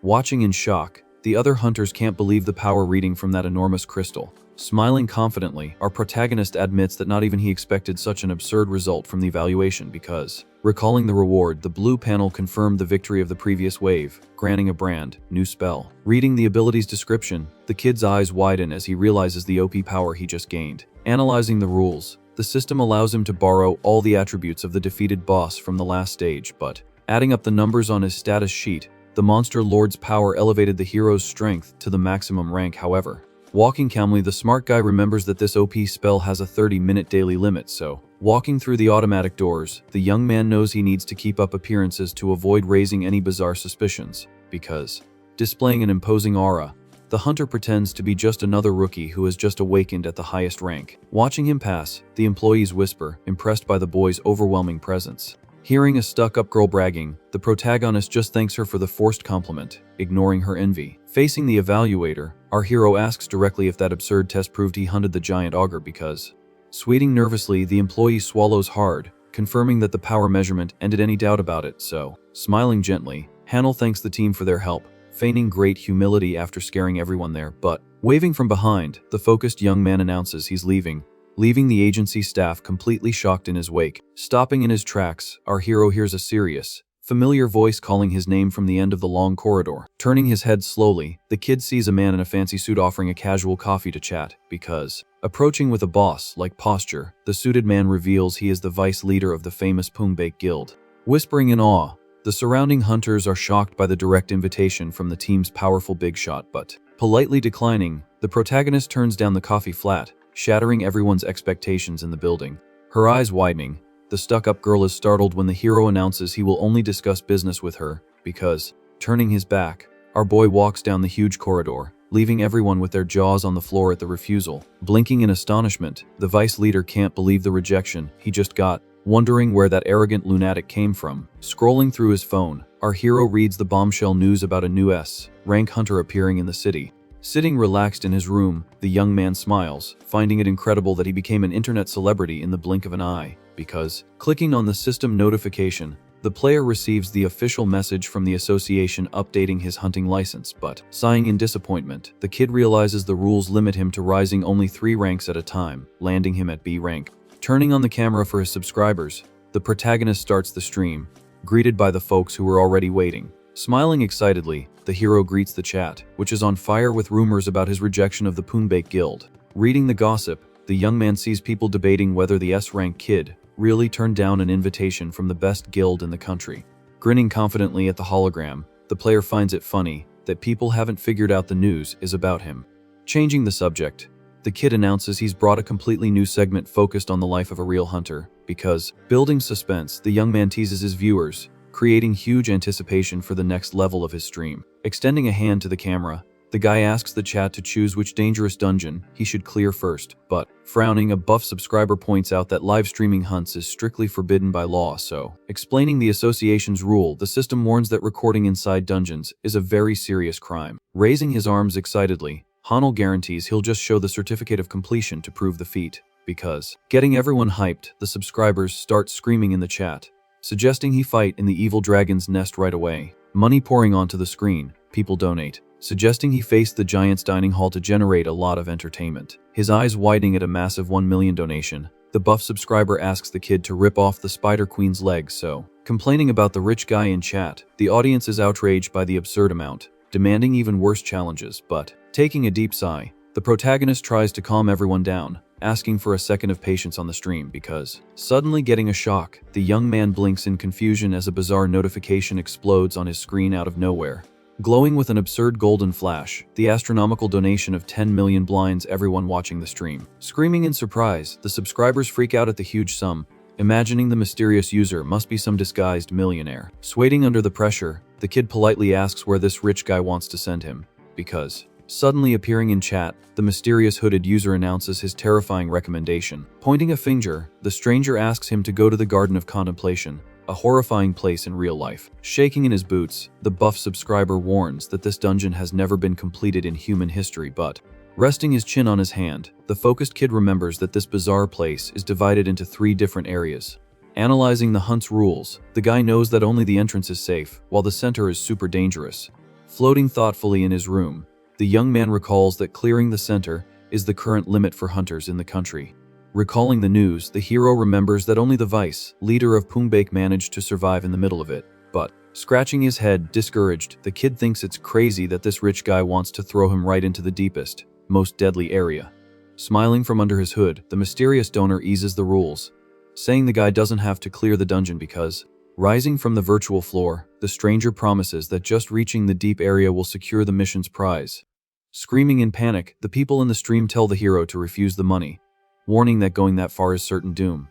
Watching in shock, the other hunters can't believe the power reading from that enormous crystal. Smiling confidently, our protagonist admits that not even he expected such an absurd result from the evaluation because, recalling the reward, the blue panel confirmed the victory of the previous wave, granting a brand new spell. Reading the ability's description, the kid's eyes widen as he realizes the OP power he just gained. Analyzing the rules, the system allows him to borrow all the attributes of the defeated boss from the last stage, but, adding up the numbers on his status sheet, the monster lord's power elevated the hero's strength to the maximum rank. However, walking calmly, the smart guy remembers that this OP spell has a 30-minute daily limit, so, walking through the automatic doors, the young man knows he needs to keep up appearances to avoid raising any bizarre suspicions, because, displaying an imposing aura, the hunter pretends to be just another rookie who has just awakened at the highest rank. Watching him pass, the employees whisper, impressed by the boy's overwhelming presence. Hearing a stuck-up girl bragging, the protagonist just thanks her for the forced compliment, ignoring her envy. Facing the evaluator, our hero asks directly if that absurd test proved he hunted the giant ogre because, sweating nervously, the employee swallows hard, confirming that the power measurement ended any doubt about it, so, smiling gently, Hannel thanks the team for their help, feigning great humility after scaring everyone there, but, waving from behind, the focused young man announces he's leaving the agency staff completely shocked in his wake. Stopping in his tracks, our hero hears a serious, familiar voice calling his name from the end of the long corridor. Turning his head slowly, the kid sees a man in a fancy suit offering a casual coffee to chat, because, approaching with a boss-like posture, the suited man reveals he is the vice leader of the famous Pungbaek guild. Whispering in awe, the surrounding hunters are shocked by the direct invitation from the team's powerful big shot, but, politely declining, the protagonist turns down the coffee flat, shattering everyone's expectations in the building. Her eyes widening, the stuck-up girl is startled when the hero announces he will only discuss business with her, because, turning his back, our boy walks down the huge corridor, leaving everyone with their jaws on the floor at the refusal. Blinking in astonishment, the vice leader can't believe the rejection he just got, wondering where that arrogant lunatic came from. Scrolling through his phone, our hero reads the bombshell news about a new S-rank hunter appearing in the city. Sitting relaxed in his room, the young man smiles, finding it incredible that he became an internet celebrity in the blink of an eye, because, clicking on the system notification, the player receives the official message from the association updating his hunting license, but, sighing in disappointment, the kid realizes the rules limit him to rising only 3 ranks at a time, landing him at B rank. Turning on the camera for his subscribers, the protagonist starts the stream, greeted by the folks who were already waiting. Smiling excitedly, the hero greets the chat, which is on fire with rumors about his rejection of the Pungbaek guild. Reading the gossip, the young man sees people debating whether the S-rank kid really turned down an invitation from the best guild in the country. Grinning confidently at the hologram, the player finds it funny, that people haven't figured out the news is about him. Changing the subject, the kid announces he's brought a completely new segment focused on the life of a real hunter, because, building suspense, the young man teases his viewers, creating huge anticipation for the next level of his stream. Extending a hand to the camera, the guy asks the chat to choose which dangerous dungeon he should clear first, but, frowning, a buff subscriber points out that live streaming hunts is strictly forbidden by law, so, explaining the association's rule, the system warns that recording inside dungeons is a very serious crime. Raising his arms excitedly, Hanel guarantees he'll just show the certificate of completion to prove the feat, because, getting everyone hyped, the subscribers start screaming in the chat, suggesting he fight in the evil dragon's nest right away. Money pouring onto the screen, people donate, suggesting he face the giant's dining hall to generate a lot of entertainment. His eyes widening at a massive 1 million donation, the buff subscriber asks the kid to rip off the Spider Queen's legs, so, complaining about the rich guy in chat, the audience is outraged by the absurd amount, demanding even worse challenges, but, taking a deep sigh, the protagonist tries to calm everyone down, asking for a second of patience on the stream because, suddenly getting a shock, the young man blinks in confusion as a bizarre notification explodes on his screen out of nowhere. Glowing with an absurd golden flash, the astronomical donation of 10 million blinds everyone watching the stream. Screaming in surprise, the subscribers freak out at the huge sum, imagining the mysterious user must be some disguised millionaire. Swaying under the pressure, the kid politely asks where this rich guy wants to send him, because, suddenly appearing in chat, the mysterious hooded user announces his terrifying recommendation. Pointing a finger, the stranger asks him to go to the Garden of Contemplation, a horrifying place in real life. Shaking in his boots, the buff subscriber warns that this dungeon has never been completed in human history, but, resting his chin on his hand, the focused kid remembers that this bizarre place is divided into 3 different areas. Analyzing the hunt's rules, the guy knows that only the entrance is safe, while the center is super dangerous. Floating thoughtfully in his room, the young man recalls that clearing the center is the current limit for hunters in the country. Recalling the news, the hero remembers that only the vice leader of Pungbaek managed to survive in the middle of it. But, scratching his head, discouraged, the kid thinks it's crazy that this rich guy wants to throw him right into the deepest, most deadly area. Smiling from under his hood, the mysterious donor eases the rules, saying the guy doesn't have to clear the dungeon because, rising from the virtual floor, the stranger promises that just reaching the deep area will secure the mission's prize. Screaming in panic, the people in the stream tell the hero to refuse the money, warning that going that far is certain doom.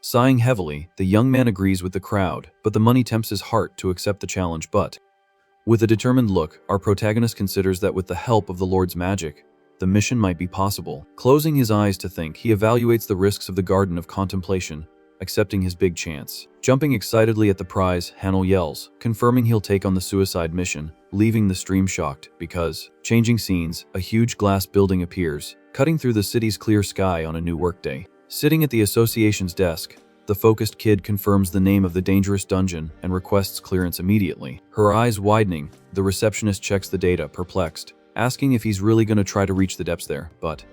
Sighing heavily, the young man agrees with the crowd, but the money tempts his heart to accept the challenge. But, with a determined look, our protagonist considers that with the help of the Lord's magic, the mission might be possible. Closing his eyes to think, he evaluates the risks of the Garden of Contemplation, accepting his big chance. Jumping excitedly at the prize, Hanel yells, confirming he'll take on the suicide mission, leaving the stream shocked because, changing scenes, a huge glass building appears, cutting through the city's clear sky on a new workday. Sitting at the association's desk, the focused kid confirms the name of the dangerous dungeon and requests clearance immediately. Her eyes widening, the receptionist checks the data, perplexed, asking if he's really going to try to reach the depths there, but,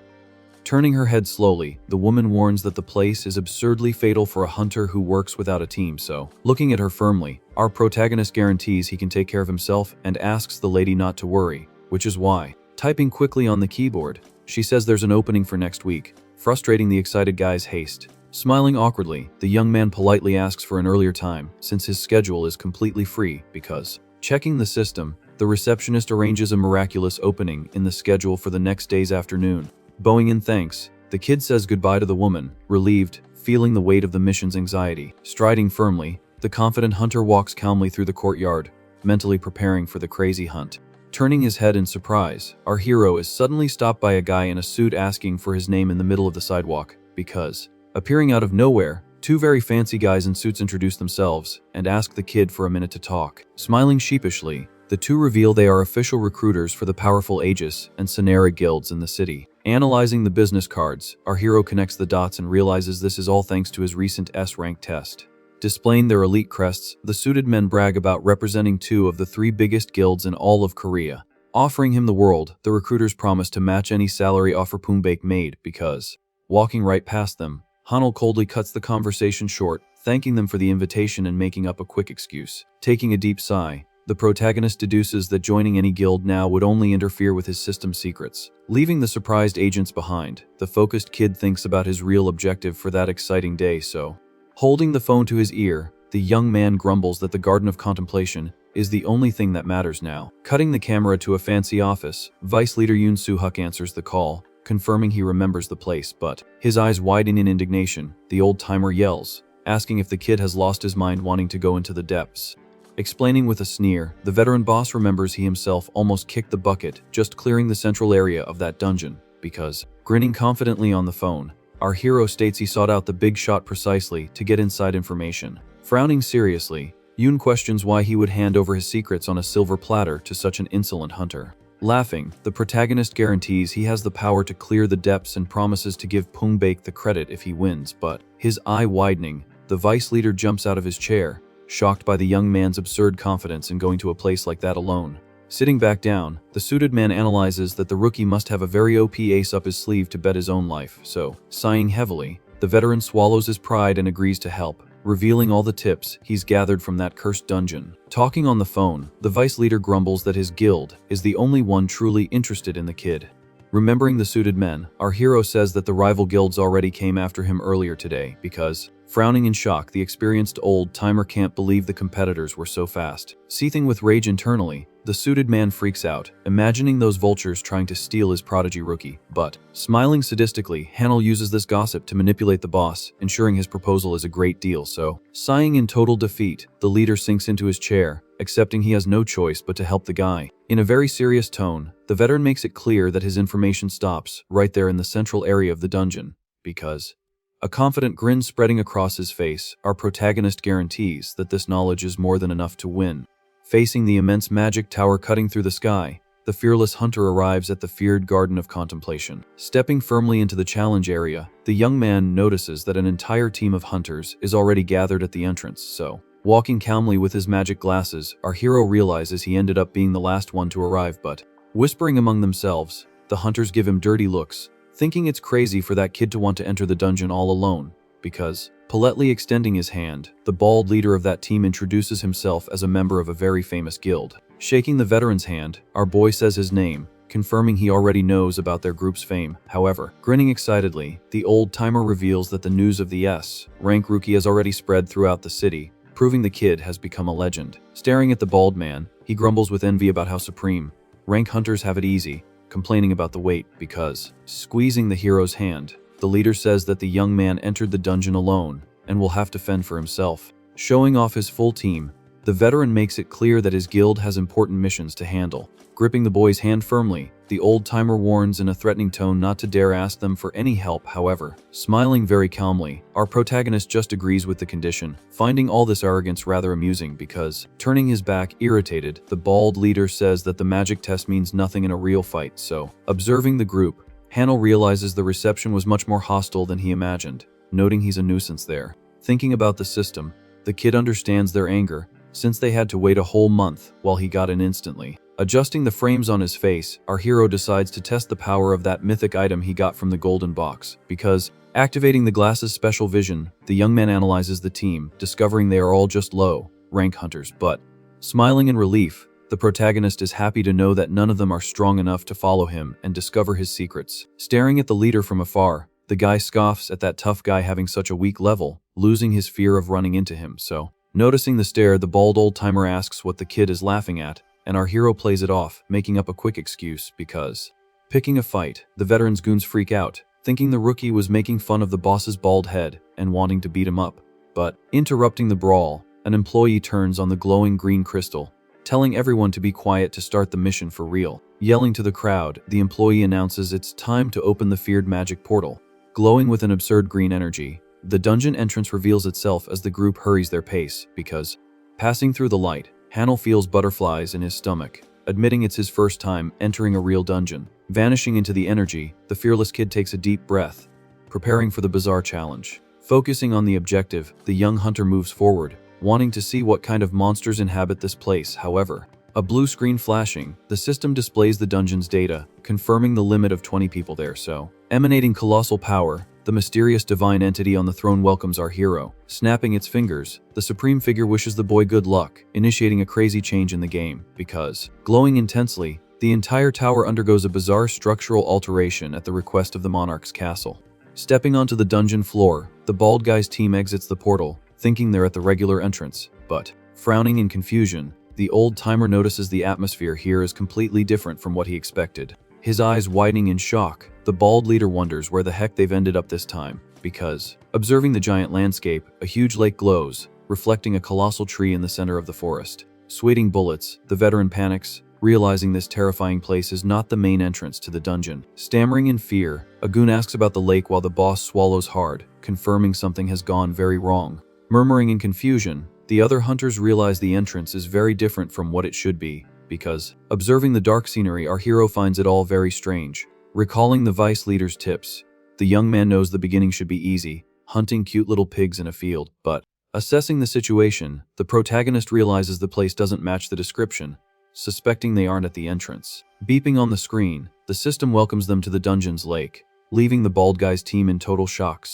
turning her head slowly, the woman warns that the place is absurdly fatal for a hunter who works without a team, so, looking at her firmly, our protagonist guarantees he can take care of himself and asks the lady not to worry, which is why, typing quickly on the keyboard, she says there's an opening for next week, frustrating the excited guy's haste. Smiling awkwardly, the young man politely asks for an earlier time, since his schedule is completely free, because, checking the system, the receptionist arranges a miraculous opening in the schedule for the next day's afternoon. Bowing in thanks, the kid says goodbye to the woman, relieved, feeling the weight of the mission's anxiety. Striding firmly, the confident hunter walks calmly through the courtyard, mentally preparing for the crazy hunt. Turning his head in surprise, our hero is suddenly stopped by a guy in a suit asking for his name in the middle of the sidewalk, because, appearing out of nowhere, 2 very fancy guys in suits introduce themselves and ask the kid for a minute to talk. Smiling sheepishly, the 2 reveal they are official recruiters for the powerful Aegis and Sonera guilds in the city. Analyzing the business cards, our hero connects the dots and realizes this is all thanks to his recent S-rank test. Displaying their elite crests, the suited men brag about representing 2 of the 3 biggest guilds in all of Korea. Offering him the world, the recruiters promise to match any salary offer Pungbaek made because, walking right past them, Hanel coldly cuts the conversation short, thanking them for the invitation and making up a quick excuse. Taking a deep sigh, the protagonist deduces that joining any guild now would only interfere with his system secrets. Leaving the surprised agents behind, the focused kid thinks about his real objective for that exciting day, so, holding the phone to his ear, the young man grumbles that the Garden of Contemplation is the only thing that matters now. Cutting the camera to a fancy office, Vice Leader Yoon Soo-huk answers the call, confirming he remembers the place, but his eyes widen in indignation. The old-timer yells, asking if the kid has lost his mind wanting to go into the depths. Explaining with a sneer, the veteran boss remembers he himself almost kicked the bucket just clearing the central area of that dungeon, because, grinning confidently on the phone, our hero states he sought out the big shot precisely to get inside information. Frowning seriously, Yoon questions why he would hand over his secrets on a silver platter to such an insolent hunter. Laughing, the protagonist guarantees he has the power to clear the depths and promises to give Pungbaek the credit if he wins, but, his eye widening, the vice leader jumps out of his chair, shocked by the young man's absurd confidence in going to a place like that alone. Sitting back down, the suited man analyzes that the rookie must have a very OP ace up his sleeve to bet his own life, so, sighing heavily, the veteran swallows his pride and agrees to help, revealing all the tips he's gathered from that cursed dungeon. Talking on the phone, the vice leader grumbles that his guild is the only one truly interested in the kid. Remembering the suited men, our hero says that the rival guilds already came after him earlier today because, frowning in shock, the experienced old-timer can't believe the competitors were so fast. Seething with rage internally, the suited man freaks out, imagining those vultures trying to steal his prodigy rookie. But, smiling sadistically, Hanel uses this gossip to manipulate the boss, ensuring his proposal is a great deal, so, sighing in total defeat, the leader sinks into his chair, accepting he has no choice but to help the guy. In a very serious tone, the veteran makes it clear that his information stops right there in the central area of the dungeon, because, a confident grin spreading across his face, our protagonist guarantees that this knowledge is more than enough to win. Facing the immense magic tower cutting through the sky, the fearless hunter arrives at the feared Garden of Contemplation. Stepping firmly into the challenge area, the young man notices that an entire team of hunters is already gathered at the entrance, so, walking calmly with his magic glasses, our hero realizes he ended up being the last one to arrive, but, whispering among themselves, the hunters give him dirty looks, thinking it's crazy for that kid to want to enter the dungeon all alone, because, politely extending his hand, the bald leader of that team introduces himself as a member of a very famous guild. Shaking the veteran's hand, our boy says his name, confirming he already knows about their group's fame. However, grinning excitedly, the old-timer reveals that the news of the S-rank rookie has already spread throughout the city, proving the kid has become a legend. Staring at the bald man, he grumbles with envy about how supreme rank hunters have it easy, complaining about the wait because, squeezing the hero's hand, the leader says that the young man entered the dungeon alone and will have to fend for himself. Showing off his full team, the veteran makes it clear that his guild has important missions to handle. Gripping the boy's hand firmly, the old-timer warns in a threatening tone not to dare ask them for any help. However, smiling very calmly, our protagonist just agrees with the condition, finding all this arrogance rather amusing because, turning his back irritated, the bald leader says that the magic test means nothing in a real fight, so, observing the group, Hanel realizes the reception was much more hostile than he imagined, noting he's a nuisance there. Thinking about the system, the kid understands their anger, since they had to wait a whole month while he got in instantly. Adjusting the frames on his face, our hero decides to test the power of that mythic item he got from the golden box, because, activating the glasses' special vision, the young man analyzes the team, discovering they are all just low-rank hunters, but, smiling in relief, the protagonist is happy to know that none of them are strong enough to follow him and discover his secrets. Staring at the leader from afar, the guy scoffs at that tough guy having such a weak level, losing his fear of running into him, so, noticing the stare, the bald old-timer asks what the kid is laughing at, and our hero plays it off, making up a quick excuse because, picking a fight, the veteran's goons freak out, thinking the rookie was making fun of the boss's bald head and wanting to beat him up. But, interrupting the brawl, an employee turns on the glowing green crystal, telling everyone to be quiet to start the mission for real. Yelling to the crowd, the employee announces it's time to open the feared magic portal. Glowing with an absurd green energy, the dungeon entrance reveals itself as the group hurries their pace because, passing through the light, Hanel feels butterflies in his stomach, admitting it's his first time entering a real dungeon. Vanishing into the energy, the fearless kid takes a deep breath, preparing for the bizarre challenge. Focusing on the objective, the young hunter moves forward, wanting to see what kind of monsters inhabit this place. However, a blue screen flashing, the system displays the dungeon's data, confirming the limit of 20 people there, so, emanating colossal power, the mysterious divine entity on the throne welcomes our hero. Snapping its fingers, the supreme figure wishes the boy good luck, initiating a crazy change in the game, because, glowing intensely, the entire tower undergoes a bizarre structural alteration at the request of the monarch's castle. Stepping onto the dungeon floor, the bald guy's team exits the portal, thinking they're at the regular entrance, but, frowning in confusion, The old-timer notices the atmosphere here is completely different from what he expected. His eyes widening in shock, the bald leader wonders where the heck they've ended up this time, because, observing the giant landscape, a huge lake glows, reflecting a colossal tree in the center of the forest. Sweating bullets, the veteran panics, realizing this terrifying place is not the main entrance to the dungeon. Stammering in fear, a goon asks about the lake while the boss swallows hard, confirming something has gone very wrong. Murmuring in confusion, the other hunters realize the entrance is very different from what it should be, because, observing the dark scenery, our hero finds it all very strange. Recalling the vice leader's tips, the young man knows the beginning should be easy, hunting cute little pigs in a field, but, assessing the situation, the protagonist realizes the place doesn't match the description, suspecting they aren't at the entrance. Beeping on the screen, the system welcomes them to the dungeon's lake, leaving the bald guy's team in total shock.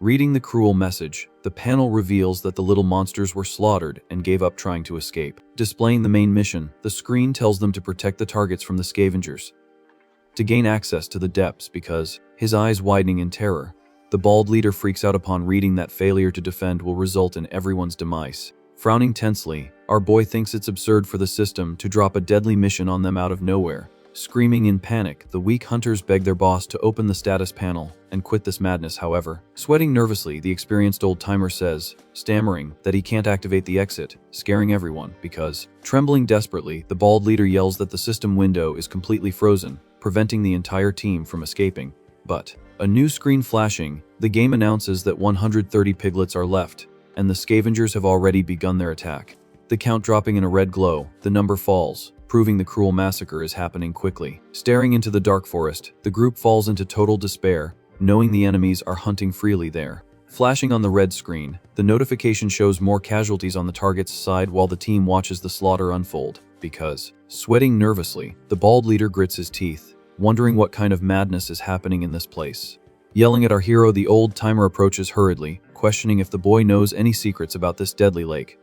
Reading the cruel message, the panel reveals that the little monsters were slaughtered and gave up trying to escape. Displaying the main mission, the screen tells them to protect the targets from the scavengers, to gain access to the depths because, his eyes widening in terror, the bald leader freaks out upon reading that failure to defend will result in everyone's demise. Frowning tensely, our boy thinks it's absurd for the system to drop a deadly mission on them out of nowhere. Screaming in panic, the weak hunters beg their boss to open the status panel and quit this madness. However, sweating nervously, the experienced old-timer says, stammering, that he can't activate the exit, scaring everyone because, trembling desperately, the bald leader yells that the system window is completely frozen, preventing the entire team from escaping. But, a new screen flashing, the game announces that 130 piglets are left, and the scavengers have already begun their attack. The count dropping in a red glow, the number falls, proving the cruel massacre is happening quickly. Staring into the dark forest, the group falls into total despair, knowing the enemies are hunting freely there. Flashing on the red screen, the notification shows more casualties on the target's side while the team watches the slaughter unfold, because, sweating nervously, the bald leader grits his teeth, wondering what kind of madness is happening in this place. Yelling at our hero, the old-timer approaches hurriedly, questioning if the boy knows any secrets about this deadly lake.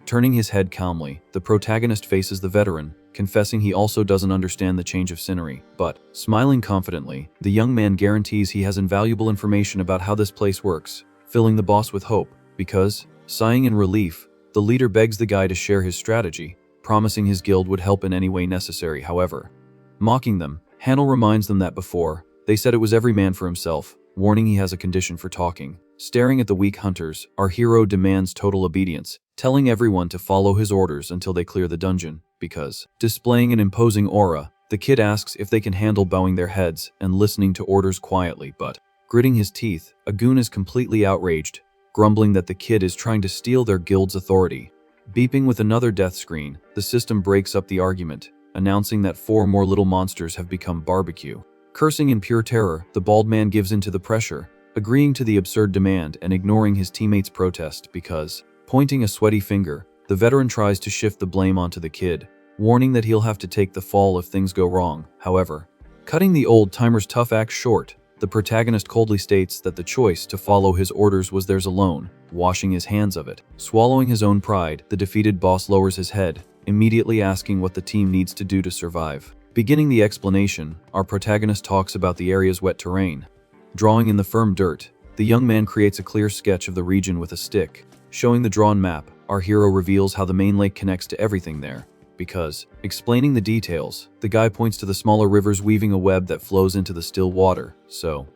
Turning his head calmly, the protagonist faces the veteran, confessing he also doesn't understand the change of scenery, but, smiling confidently, the young man guarantees he has invaluable information about how this place works, filling the boss with hope, because, sighing in relief, the leader begs the guy to share his strategy, promising his guild would help in any way necessary. However, mocking them, Hanel reminds them that before, they said it was every man for himself, warning he has a condition for talking. Staring at the weak hunters, our hero demands total obedience, telling everyone to follow his orders until they clear the dungeon, because, displaying an imposing aura, the kid asks if they can handle bowing their heads and listening to orders quietly, but, gritting his teeth, a goon is completely outraged, grumbling that the kid is trying to steal their guild's authority. Beeping with another death screen, the system breaks up the argument, announcing that 4 more little monsters have become barbecue. Cursing in pure terror, the bald man gives in to the pressure, agreeing to the absurd demand and ignoring his teammates' protest because, pointing a sweaty finger, the veteran tries to shift the blame onto the kid, warning that he'll have to take the fall if things go wrong. However, cutting the old-timer's tough act short, the protagonist coldly states that the choice to follow his orders was theirs alone, washing his hands of it. Swallowing his own pride, the defeated boss lowers his head, immediately asking what the team needs to do to survive. Beginning the explanation, our protagonist talks about the area's wet terrain. Drawing in the firm dirt, the young man creates a clear sketch of the region with a stick. Showing the drawn map, our hero reveals how the main lake connects to everything there. Because, explaining the details, the guy points to the smaller rivers weaving a web that flows into the still water.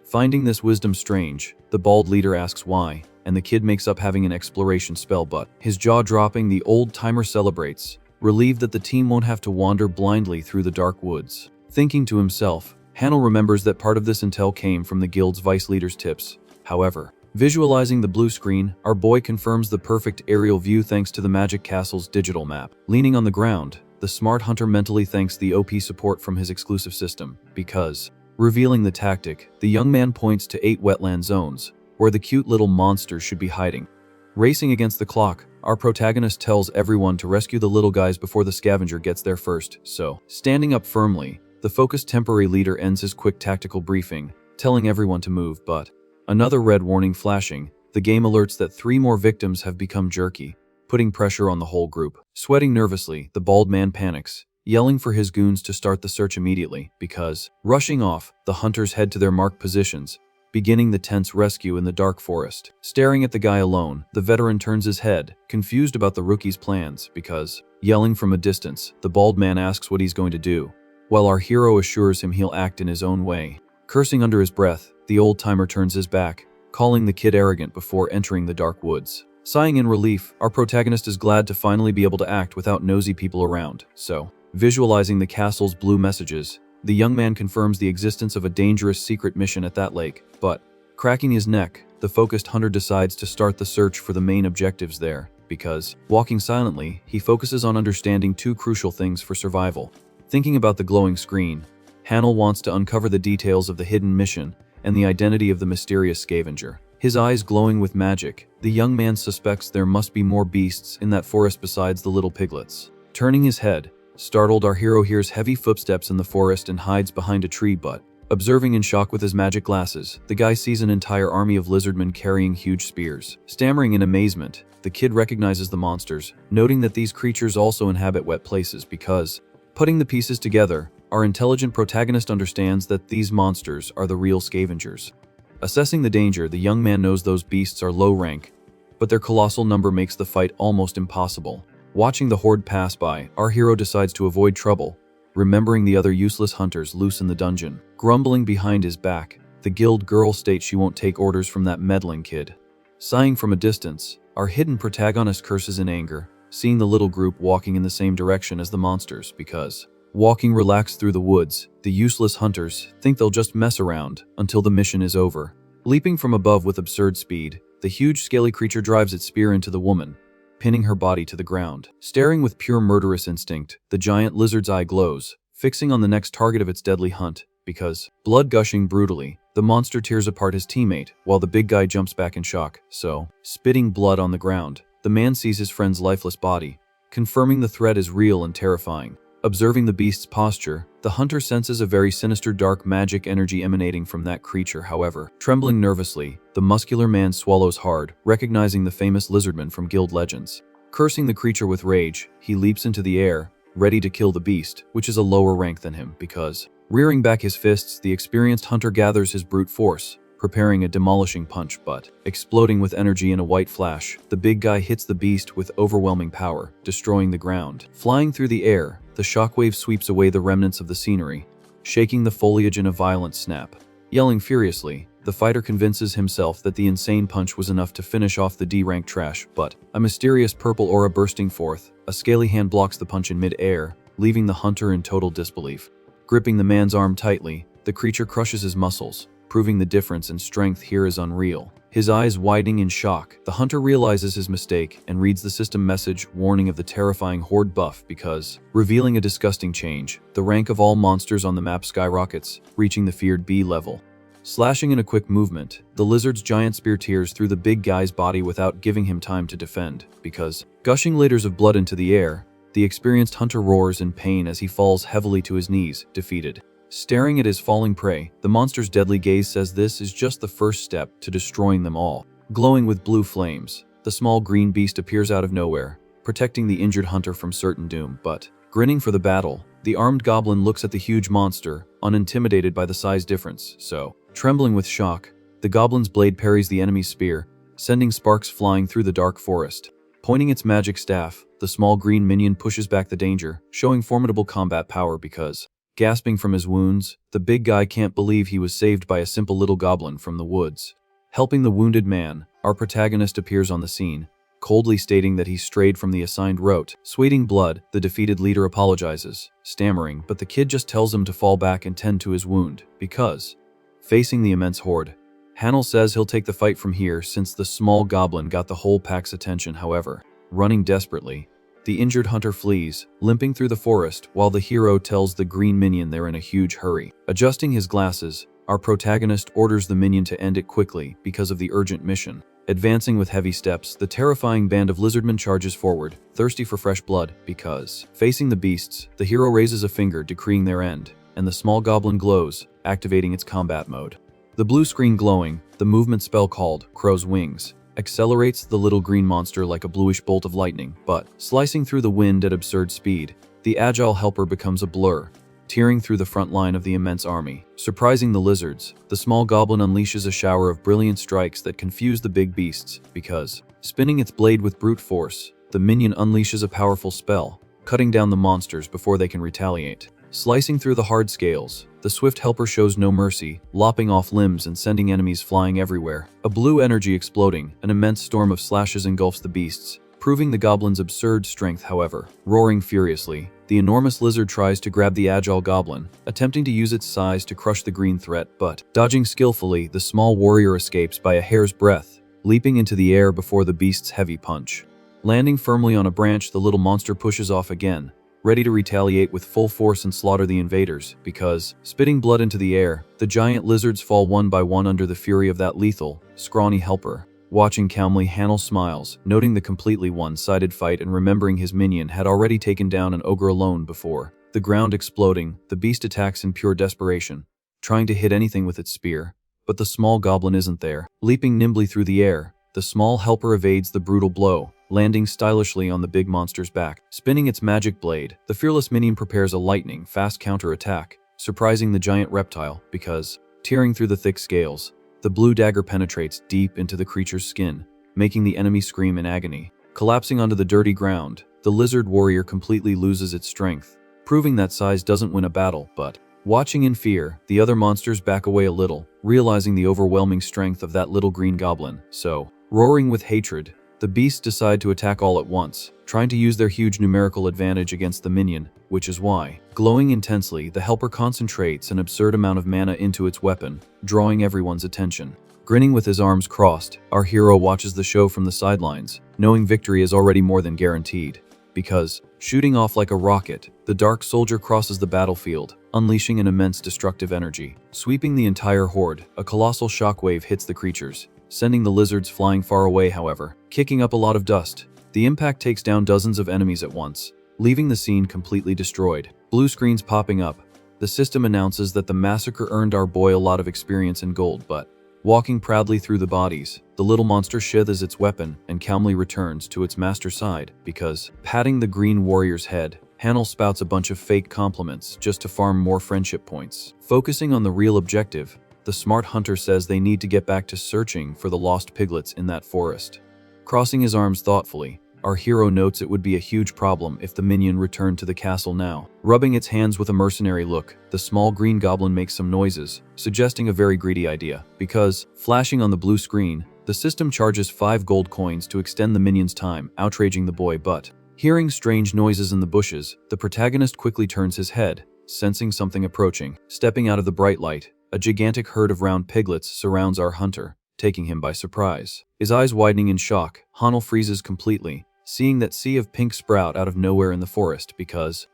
Finding this wisdom strange, the bald leader asks why, and the kid makes up having an exploration spell, but, his jaw dropping, the old-timer celebrates, relieved that the team won't have to wander blindly through the dark woods. Thinking to himself, Hanel remembers that part of this intel came from the guild's vice leader's tips. However, visualizing the blue screen, our boy confirms the perfect aerial view thanks to the Magic Castle's digital map. Leaning on the ground, the smart hunter mentally thanks the OP support from his exclusive system, because, revealing the tactic, the young man points to 8 wetland zones, where the cute little monsters should be hiding. Racing against the clock, our protagonist tells everyone to rescue the little guys before the scavenger gets there first. Standing up firmly, the focused temporary leader ends his quick tactical briefing, telling everyone to move, but, another red warning flashing, the game alerts that 3 more victims have become jerky, putting pressure on the whole group. Sweating nervously, the bald man panics, yelling for his goons to start the search immediately, because, rushing off, the hunters head to their marked positions, beginning the tense rescue in the dark forest. Staring at the guy alone, the veteran turns his head, confused about the rookie's plans, because, yelling from a distance, the bald man asks what he's going to do, while our hero assures him he'll act in his own way. Cursing under his breath, the old-timer turns his back, calling the kid arrogant before entering the dark woods. Sighing in relief, our protagonist is glad to finally be able to act without nosy people around, so, visualizing the castle's blue messages, the young man confirms the existence of a dangerous secret mission at that lake, but, cracking his neck, the focused hunter decides to start the search for the main objectives there, because, walking silently, he focuses on understanding two crucial things for survival. Thinking about the glowing screen, Hanel wants to uncover the details of the hidden mission and the identity of the mysterious scavenger. His eyes glowing with magic, the young man suspects there must be more beasts in that forest besides the little piglets. Turning his head, startled, our hero hears heavy footsteps in the forest and hides behind a tree, but, observing in shock with his magic glasses, the guy sees an entire army of lizardmen carrying huge spears. Stammering in amazement, the kid recognizes the monsters, noting that these creatures also inhabit wet places because, putting the pieces together, our intelligent protagonist understands that these monsters are the real scavengers. Assessing the danger, the young man knows those beasts are low rank, but their colossal number makes the fight almost impossible. Watching the horde pass by, our hero decides to avoid trouble, remembering the other useless hunters loose in the dungeon. Grumbling behind his back, the guild girl states she won't take orders from that meddling kid. Sighing from a distance, our hidden protagonist curses in anger, seeing the little group walking in the same direction as the monsters because, walking relaxed through the woods, the useless hunters think they'll just mess around until the mission is over. Leaping from above with absurd speed, the huge scaly creature drives its spear into the woman, pinning her body to the ground. Staring with pure murderous instinct, the giant lizard's eye glows, fixing on the next target of its deadly hunt, because, blood gushing brutally, the monster tears apart his teammate, while the big guy jumps back in shock, so, spitting blood on the ground, the man sees his friend's lifeless body, confirming the threat is real and terrifying. Observing the beast's posture, the hunter senses a very sinister dark magic energy emanating from that creature. However, trembling nervously, the muscular man swallows hard, recognizing the famous Lizardman from guild legends. Cursing the creature with rage, he leaps into the air, ready to kill the beast, which is a lower rank than him, because, rearing back his fists, the experienced hunter gathers his brute force, preparing a demolishing punch, but, exploding with energy in a white flash, the big guy hits the beast with overwhelming power, destroying the ground. Flying through the air, the shockwave sweeps away the remnants of the scenery, shaking the foliage in a violent snap. Yelling furiously, the fighter convinces himself that the insane punch was enough to finish off the D-rank trash, but, a mysterious purple aura bursting forth, a scaly hand blocks the punch in mid-air, leaving the hunter in total disbelief. Gripping the man's arm tightly, the creature crushes his muscles, proving the difference in strength here is unreal. His eyes widening in shock, the hunter realizes his mistake and reads the system message warning of the terrifying horde buff because, revealing a disgusting change, the rank of all monsters on the map skyrockets, reaching the feared B level. Slashing in a quick movement, the lizard's giant spear tears through the big guy's body without giving him time to defend, because, gushing liters of blood into the air, the experienced hunter roars in pain as he falls heavily to his knees, defeated. Staring at his falling prey, the monster's deadly gaze says this is just the first step to destroying them all. Glowing with blue flames, the small green beast appears out of nowhere, protecting the injured hunter from certain doom, but, grinning for the battle, the armed goblin looks at the huge monster, unintimidated by the size difference, so, trembling with shock, the goblin's blade parries the enemy's spear, sending sparks flying through the dark forest. Pointing its magic staff, the small green minion pushes back the danger, showing formidable combat power because, gasping from his wounds, the big guy can't believe he was saved by a simple little goblin from the woods. Helping the wounded man, our protagonist appears on the scene, coldly stating that he strayed from the assigned route. Sweating blood, the defeated leader apologizes, stammering, but the kid just tells him to fall back and tend to his wound, because, facing the immense horde, Hanel says he'll take the fight from here since the small goblin got the whole pack's attention. However, running desperately, the injured hunter flees, limping through the forest, while the hero tells the green minion they're in a huge hurry. Adjusting his glasses, our protagonist orders the minion to end it quickly because of the urgent mission. Advancing with heavy steps, the terrifying band of lizardmen charges forward, thirsty for fresh blood, because, facing the beasts, the hero raises a finger decreeing their end, and the small goblin glows, activating its combat mode. The blue screen glowing, the movement spell called Crow's Wings accelerates the little green monster like a bluish bolt of lightning, but, slicing through the wind at absurd speed, the agile helper becomes a blur, tearing through the front line of the immense army. Surprising the lizards, the small goblin unleashes a shower of brilliant strikes that confuse the big beasts because, spinning its blade with brute force, the minion unleashes a powerful spell, cutting down the monsters before they can retaliate. Slicing through the hard scales, the swift helper shows no mercy, lopping off limbs and sending enemies flying everywhere. A blue energy exploding, an immense storm of slashes engulfs the beasts, proving the goblin's absurd strength. However, roaring furiously, the enormous lizard tries to grab the agile goblin, attempting to use its size to crush the green threat, but, dodging skillfully, the small warrior escapes by a hair's breadth, leaping into the air before the beast's heavy punch. Landing firmly on a branch, the little monster pushes off again, ready to retaliate with full force and slaughter the invaders, because, spitting blood into the air, the giant lizards fall one by one under the fury of that lethal, scrawny helper. Watching calmly, Hanel smiles, noting the completely one-sided fight and remembering his minion had already taken down an ogre alone before. The ground exploding, the beast attacks in pure desperation, trying to hit anything with its spear, but the small goblin isn't there. Leaping nimbly through the air, the small helper evades the brutal blow, landing stylishly on the big monster's back. Spinning its magic blade, the fearless minion prepares a lightning-fast counter-attack, surprising the giant reptile because, tearing through the thick scales, the blue dagger penetrates deep into the creature's skin, making the enemy scream in agony. Collapsing onto the dirty ground, the lizard warrior completely loses its strength, proving that size doesn't win a battle, but, watching in fear, the other monsters back away a little, realizing the overwhelming strength of that little green goblin. So, roaring with hatred, the beasts decide to attack all at once, trying to use their huge numerical advantage against the minion, which is why, glowing intensely, the helper concentrates an absurd amount of mana into its weapon, drawing everyone's attention. Grinning with his arms crossed, our hero watches the show from the sidelines, knowing victory is already more than guaranteed. Because, shooting off like a rocket, the dark soldier crosses the battlefield, unleashing an immense destructive energy. Sweeping the entire horde, a colossal shockwave hits the creatures, sending the lizards flying far away. However, kicking up a lot of dust, the impact takes down dozens of enemies at once, leaving the scene completely destroyed. Blue screens popping up. The system announces that the massacre earned our boy a lot of experience and gold, but, walking proudly through the bodies, the little monster sheathes its weapon and calmly returns to its master's side because, patting the green warrior's head, Hanel spouts a bunch of fake compliments just to farm more friendship points. Focusing on the real objective, the smart hunter says they need to get back to searching for the lost piglets in that forest. Crossing his arms thoughtfully, our hero notes it would be a huge problem if the minion returned to the castle now. Rubbing its hands with a mercenary look, the small green goblin makes some noises, suggesting a very greedy idea, because, flashing on the blue screen, the system charges 5 gold coins to extend the minion's time, outraging the boy. But, hearing strange noises in the bushes, the protagonist quickly turns his head, sensing something approaching. Stepping out of the bright light, a gigantic herd of round piglets surrounds our hunter, taking him by surprise. His eyes widening in shock, Hanel freezes completely, seeing that sea of pink sprout out of nowhere in the forest because,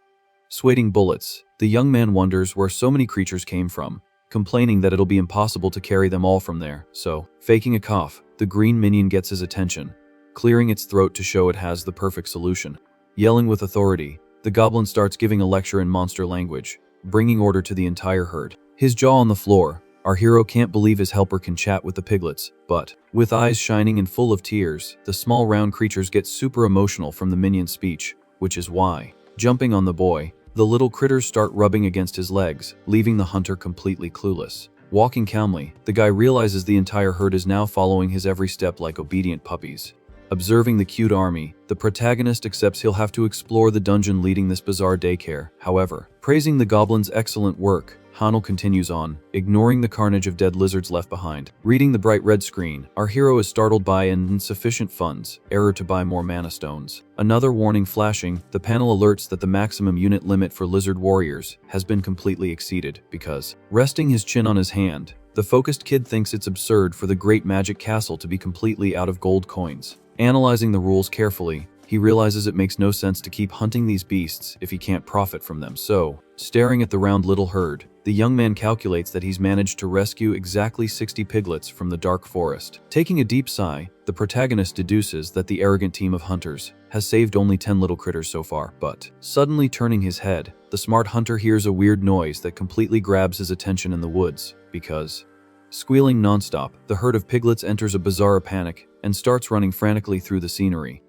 sweating bullets, the young man wonders where so many creatures came from, complaining that it'll be impossible to carry them all from there. So, faking a cough, the green minion gets his attention, clearing its throat to show it has the perfect solution. Yelling with authority, the goblin starts giving a lecture in monster language, bringing order to the entire herd. His jaw on the floor, our hero can't believe his helper can chat with the piglets, but, with eyes shining and full of tears, the small round creatures get super emotional from the minion's speech, which is why, jumping on the boy, the little critters start rubbing against his legs, leaving the hunter completely clueless. Walking calmly, the guy realizes the entire herd is now following his every step like obedient puppies. Observing the cute army, the protagonist accepts he'll have to explore the dungeon leading this bizarre daycare. However, praising the goblin's excellent work, Hanel continues on, ignoring the carnage of dead lizards left behind. Reading the bright red screen, our hero is startled by an insufficient funds, error to buy more mana stones. Another warning flashing, the panel alerts that the maximum unit limit for lizard warriors has been completely exceeded because, resting his chin on his hand, the focused kid thinks it's absurd for the great magic castle to be completely out of gold coins. Analyzing the rules carefully, he realizes it makes no sense to keep hunting these beasts if he can't profit from them. So, staring at the round little herd, the young man calculates that he's managed to rescue exactly 60 piglets from the dark forest. Taking a deep sigh, the protagonist deduces that the arrogant team of hunters has saved only 10 little critters so far. But, suddenly turning his head, the smart hunter hears a weird noise that completely grabs his attention in the woods, because, squealing nonstop, the herd of piglets enters a bizarre panic and starts running frantically through the scenery.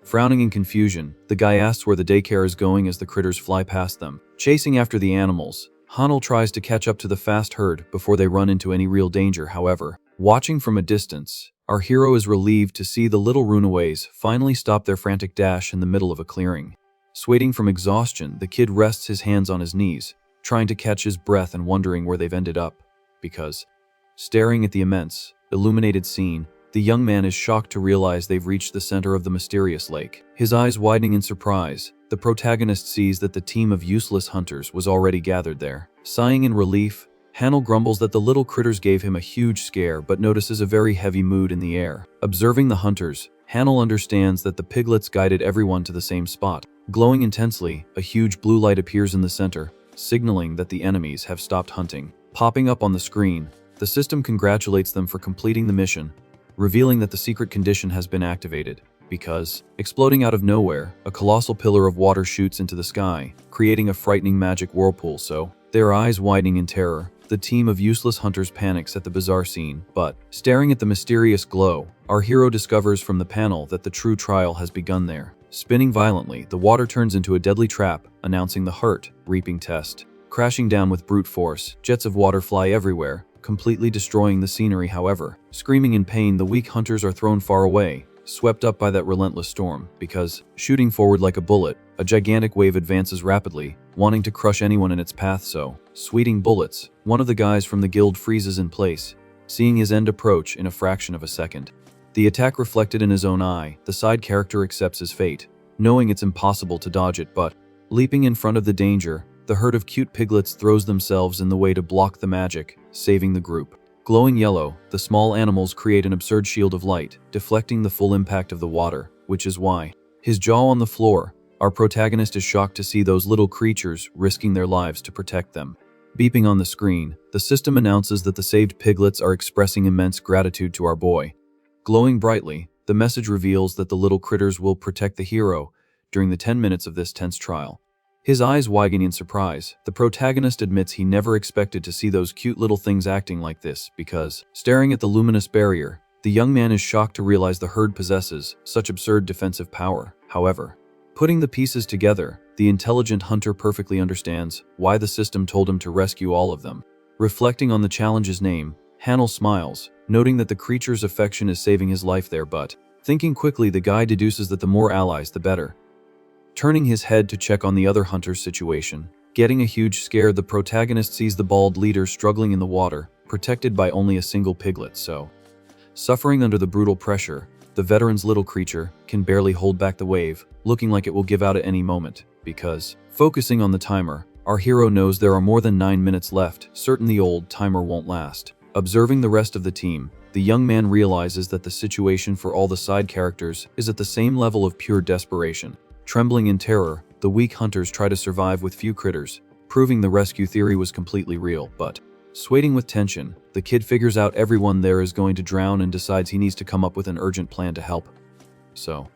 Frowning in confusion, the guy asks where the daycare is going as the critters fly past them. Chasing after the animals, Hanel tries to catch up to the fast herd before they run into any real danger. However, watching from a distance, our hero is relieved to see the little runaways finally stop their frantic dash in the middle of a clearing. Sweating from exhaustion, the kid rests his hands on his knees, trying to catch his breath and wondering where they've ended up. Because, staring at the immense, illuminated scene, the young man is shocked to realize they've reached the center of the mysterious lake. His eyes widening in surprise, the protagonist sees that the team of useless hunters was already gathered there. Sighing in relief, Hanel grumbles that the little critters gave him a huge scare but notices a very heavy mood in the air. Observing the hunters, Hanel understands that the piglets guided everyone to the same spot. Glowing intensely, a huge blue light appears in the center, signaling that the enemies have stopped hunting. Popping up on the screen, the system congratulates them for completing the mission, revealing that the secret condition has been activated. Because, exploding out of nowhere, a colossal pillar of water shoots into the sky, creating a frightening magic whirlpool. So, their eyes widening in terror, the team of useless hunters panics at the bizarre scene. But, staring at the mysterious glow, our hero discovers from the panel that the true trial has begun there. Spinning violently, the water turns into a deadly trap, announcing the heart-reaping test. Crashing down with brute force, jets of water fly everywhere, completely destroying the scenery. However, screaming in pain, the weak hunters are thrown far away, swept up by that relentless storm. Because, shooting forward like a bullet, a gigantic wave advances rapidly, wanting to crush anyone in its path. So, sweating bullets, one of the guys from the guild freezes in place, seeing his end approach in a fraction of a second. The attack reflected in his own eye, the side character accepts his fate, knowing it's impossible to dodge it. But, leaping in front of the danger, the herd of cute piglets throws themselves in the way to block the magic, saving the group. Glowing yellow, the small animals create an absurd shield of light, deflecting the full impact of the water, which is why, his jaw on the floor, our protagonist is shocked to see those little creatures risking their lives to protect them. Beeping on the screen, the system announces that the saved piglets are expressing immense gratitude to our boy. Glowing brightly, the message reveals that the little critters will protect the hero during the 10 minutes of this tense trial. His eyes widening in surprise, the protagonist admits he never expected to see those cute little things acting like this. Because, staring at the luminous barrier, the young man is shocked to realize the herd possesses such absurd defensive power. However, putting the pieces together, the intelligent hunter perfectly understands why the system told him to rescue all of them. Reflecting on the challenge's name, Hanel smiles, noting that the creature's affection is saving his life there. But, thinking quickly, the guy deduces that the more allies the better. Turning his head to check on the other hunter's situation, getting a huge scare, the protagonist sees the bald leader struggling in the water, protected by only a single piglet. So, suffering under the brutal pressure, the veteran's little creature can barely hold back the wave, looking like it will give out at any moment. Because, focusing on the timer, our hero knows there are more than 9 minutes left, certain the old timer won't last. Observing the rest of the team, the young man realizes that the situation for all the side characters is at the same level of pure desperation. Trembling in terror, the weak hunters try to survive with few critters, proving the rescue theory was completely real. But, sweating with tension, the kid figures out everyone there is going to drown and decides he needs to come up with an urgent plan to help. So,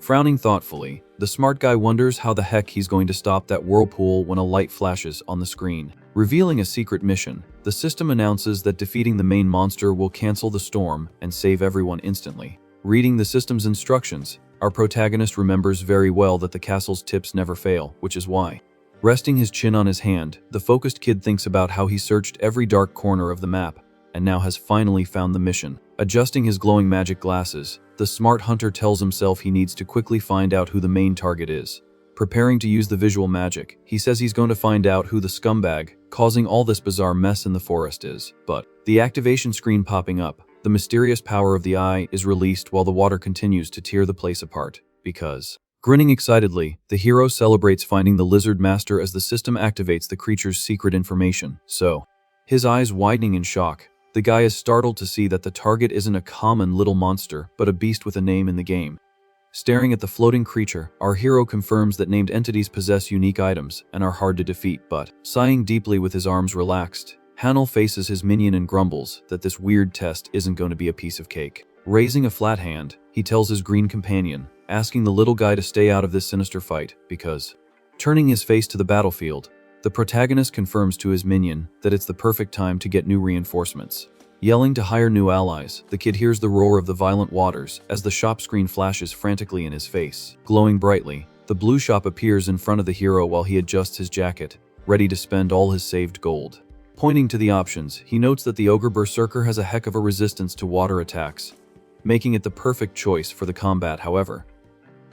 frowning thoughtfully, the smart guy wonders how the heck he's going to stop that whirlpool when a light flashes on the screen. Revealing a secret mission, the system announces that defeating the main monster will cancel the storm and save everyone instantly. Reading the system's instructions, our protagonist remembers very well that the castle's tips never fail, which is why. Resting his chin on his hand, the focused kid thinks about how he searched every dark corner of the map, and now has finally found the mission. Adjusting his glowing magic glasses, the smart hunter tells himself he needs to quickly find out who the main target is. Preparing to use the visual magic, he says he's going to find out who the scumbag causing all this bizarre mess in the forest is. But, the activation screen popping up, the mysterious power of the eye is released while the water continues to tear the place apart. Because, grinning excitedly, the hero celebrates finding the lizard master as the system activates the creature's secret information. So, his eyes widening in shock, the guy is startled to see that the target isn't a common little monster, but a beast with a name in the game. Staring at the floating creature, our hero confirms that named entities possess unique items and are hard to defeat. But, sighing deeply with his arms relaxed, Hanel faces his minion and grumbles that this weird test isn't going to be a piece of cake. Raising a flat hand, he tells his green companion, asking the little guy to stay out of this sinister fight. Because, turning his face to the battlefield, the protagonist confirms to his minion that it's the perfect time to get new reinforcements. Yelling to hire new allies, the kid hears the roar of the violent waters as the shop screen flashes frantically in his face. Glowing brightly, the blue shop appears in front of the hero while he adjusts his jacket, ready to spend all his saved gold. Pointing to the options, he notes that the ogre berserker has a heck of a resistance to water attacks, making it the perfect choice for the combat. However,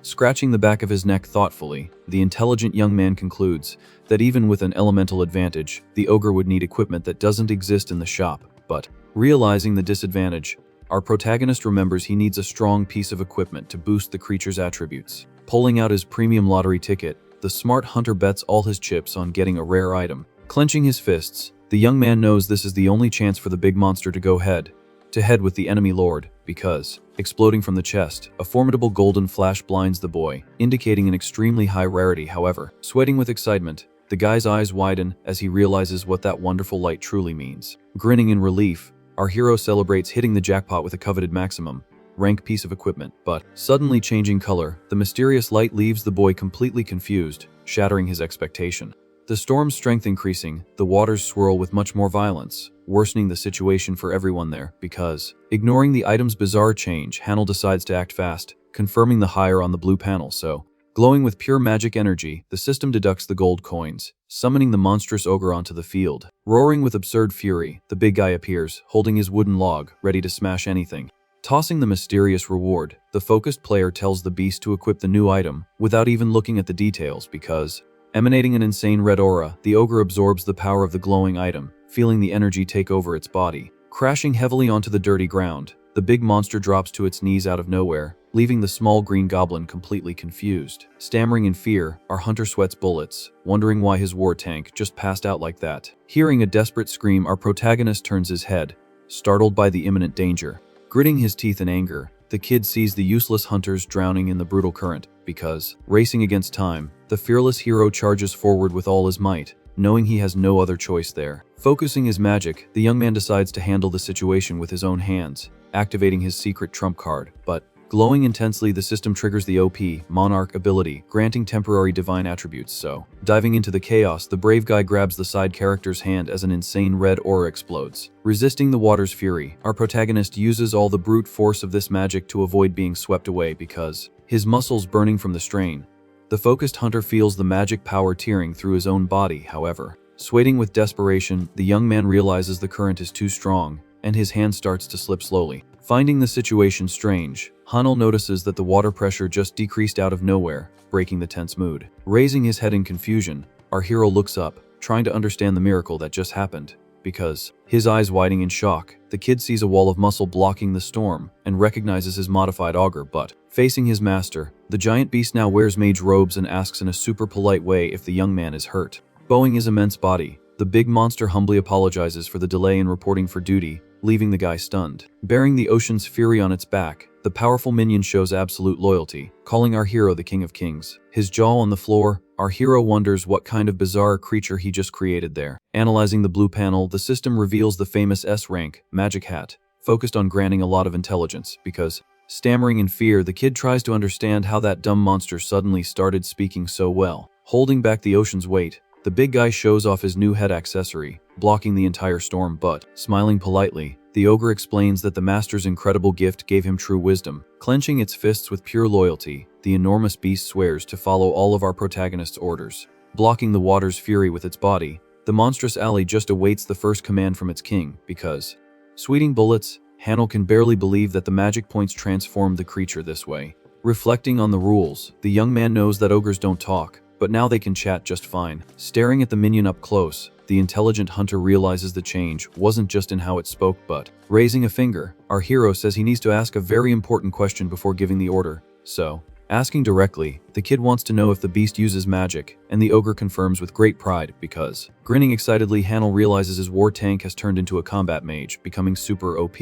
scratching the back of his neck thoughtfully, the intelligent young man concludes that even with an elemental advantage, the ogre would need equipment that doesn't exist in the shop. But, realizing the disadvantage, our protagonist remembers he needs a strong piece of equipment to boost the creature's attributes. Pulling out his premium lottery ticket, the smart hunter bets all his chips on getting a rare item. Clenching his fists, the young man knows this is the only chance for the big monster to go head to head with the enemy lord, because, exploding from the chest, a formidable golden flash blinds the boy, indicating an extremely high rarity. However, sweating with excitement, the guy's eyes widen as he realizes what that wonderful light truly means. Grinning in relief, our hero celebrates hitting the jackpot with a coveted maximum rank piece of equipment, but, suddenly changing color, the mysterious light leaves the boy completely confused, shattering his expectation. The storm's strength increasing, the waters swirl with much more violence, worsening the situation for everyone there, because, ignoring the item's bizarre change, Hanel decides to act fast, confirming the hire on the blue panel. So, glowing with pure magic energy, the system deducts the gold coins, summoning the monstrous ogre onto the field. Roaring with absurd fury, the big guy appears, holding his wooden log, ready to smash anything. Tossing the mysterious reward, the focused player tells the beast to equip the new item, without even looking at the details, because, emanating an insane red aura, the ogre absorbs the power of the glowing item, feeling the energy take over its body. Crashing heavily onto the dirty ground, the big monster drops to its knees out of nowhere, leaving the small green goblin completely confused. Stammering in fear, our hunter sweats bullets, wondering why his war tank just passed out like that. Hearing a desperate scream, our protagonist turns his head, startled by the imminent danger. Gritting his teeth in anger, the kid sees the useless hunters drowning in the brutal current, because, racing against time, the fearless hero charges forward with all his might, knowing he has no other choice there. Focusing his magic, the young man decides to handle the situation with his own hands, activating his secret trump card, but, glowing intensely, the system triggers the OP monarch ability, granting temporary divine attributes. So, diving into the chaos, the brave guy grabs the side character's hand as an insane red aura explodes. Resisting the water's fury, our protagonist uses all the brute force of this magic to avoid being swept away because, his muscles burning from the strain, the focused hunter feels the magic power tearing through his own body. However, sweating with desperation, the young man realizes the current is too strong, and his hand starts to slip slowly. Finding the situation strange, Hanel notices that the water pressure just decreased out of nowhere, breaking the tense mood. Raising his head in confusion, our hero looks up, trying to understand the miracle that just happened. Because, his eyes widening in shock, the kid sees a wall of muscle blocking the storm, and recognizes his modified augur. But, facing his master, the giant beast now wears mage robes and asks in a super polite way if the young man is hurt. Bowing his immense body, the big monster humbly apologizes for the delay in reporting for duty, leaving the guy stunned. Bearing the ocean's fury on its back, the powerful minion shows absolute loyalty, calling our hero the King of Kings. His jaw on the floor, our hero wonders what kind of bizarre creature he just created there. Analyzing the blue panel, the system reveals the famous S-rank, Magic Hat, focused on granting a lot of intelligence, because, stammering in fear, the kid tries to understand how that dumb monster suddenly started speaking so well. Holding back the ocean's weight, the big guy shows off his new head accessory, blocking the entire storm. But, smiling politely, the ogre explains that the master's incredible gift gave him true wisdom. Clenching its fists with pure loyalty, the enormous beast swears to follow all of our protagonist's orders. Blocking the water's fury with its body, the monstrous alley just awaits the first command from its king, because, sweating bullets, Hanel can barely believe that the magic points transformed the creature this way. Reflecting on the rules, the young man knows that ogres don't talk, but now they can chat just fine. Staring at the minion up close, the intelligent hunter realizes the change wasn't just in how it spoke, but, raising a finger, our hero says he needs to ask a very important question before giving the order. So, asking directly, the kid wants to know if the beast uses magic, and the ogre confirms with great pride, because, grinning excitedly, Hanel realizes his war tank has turned into a combat mage, becoming super OP.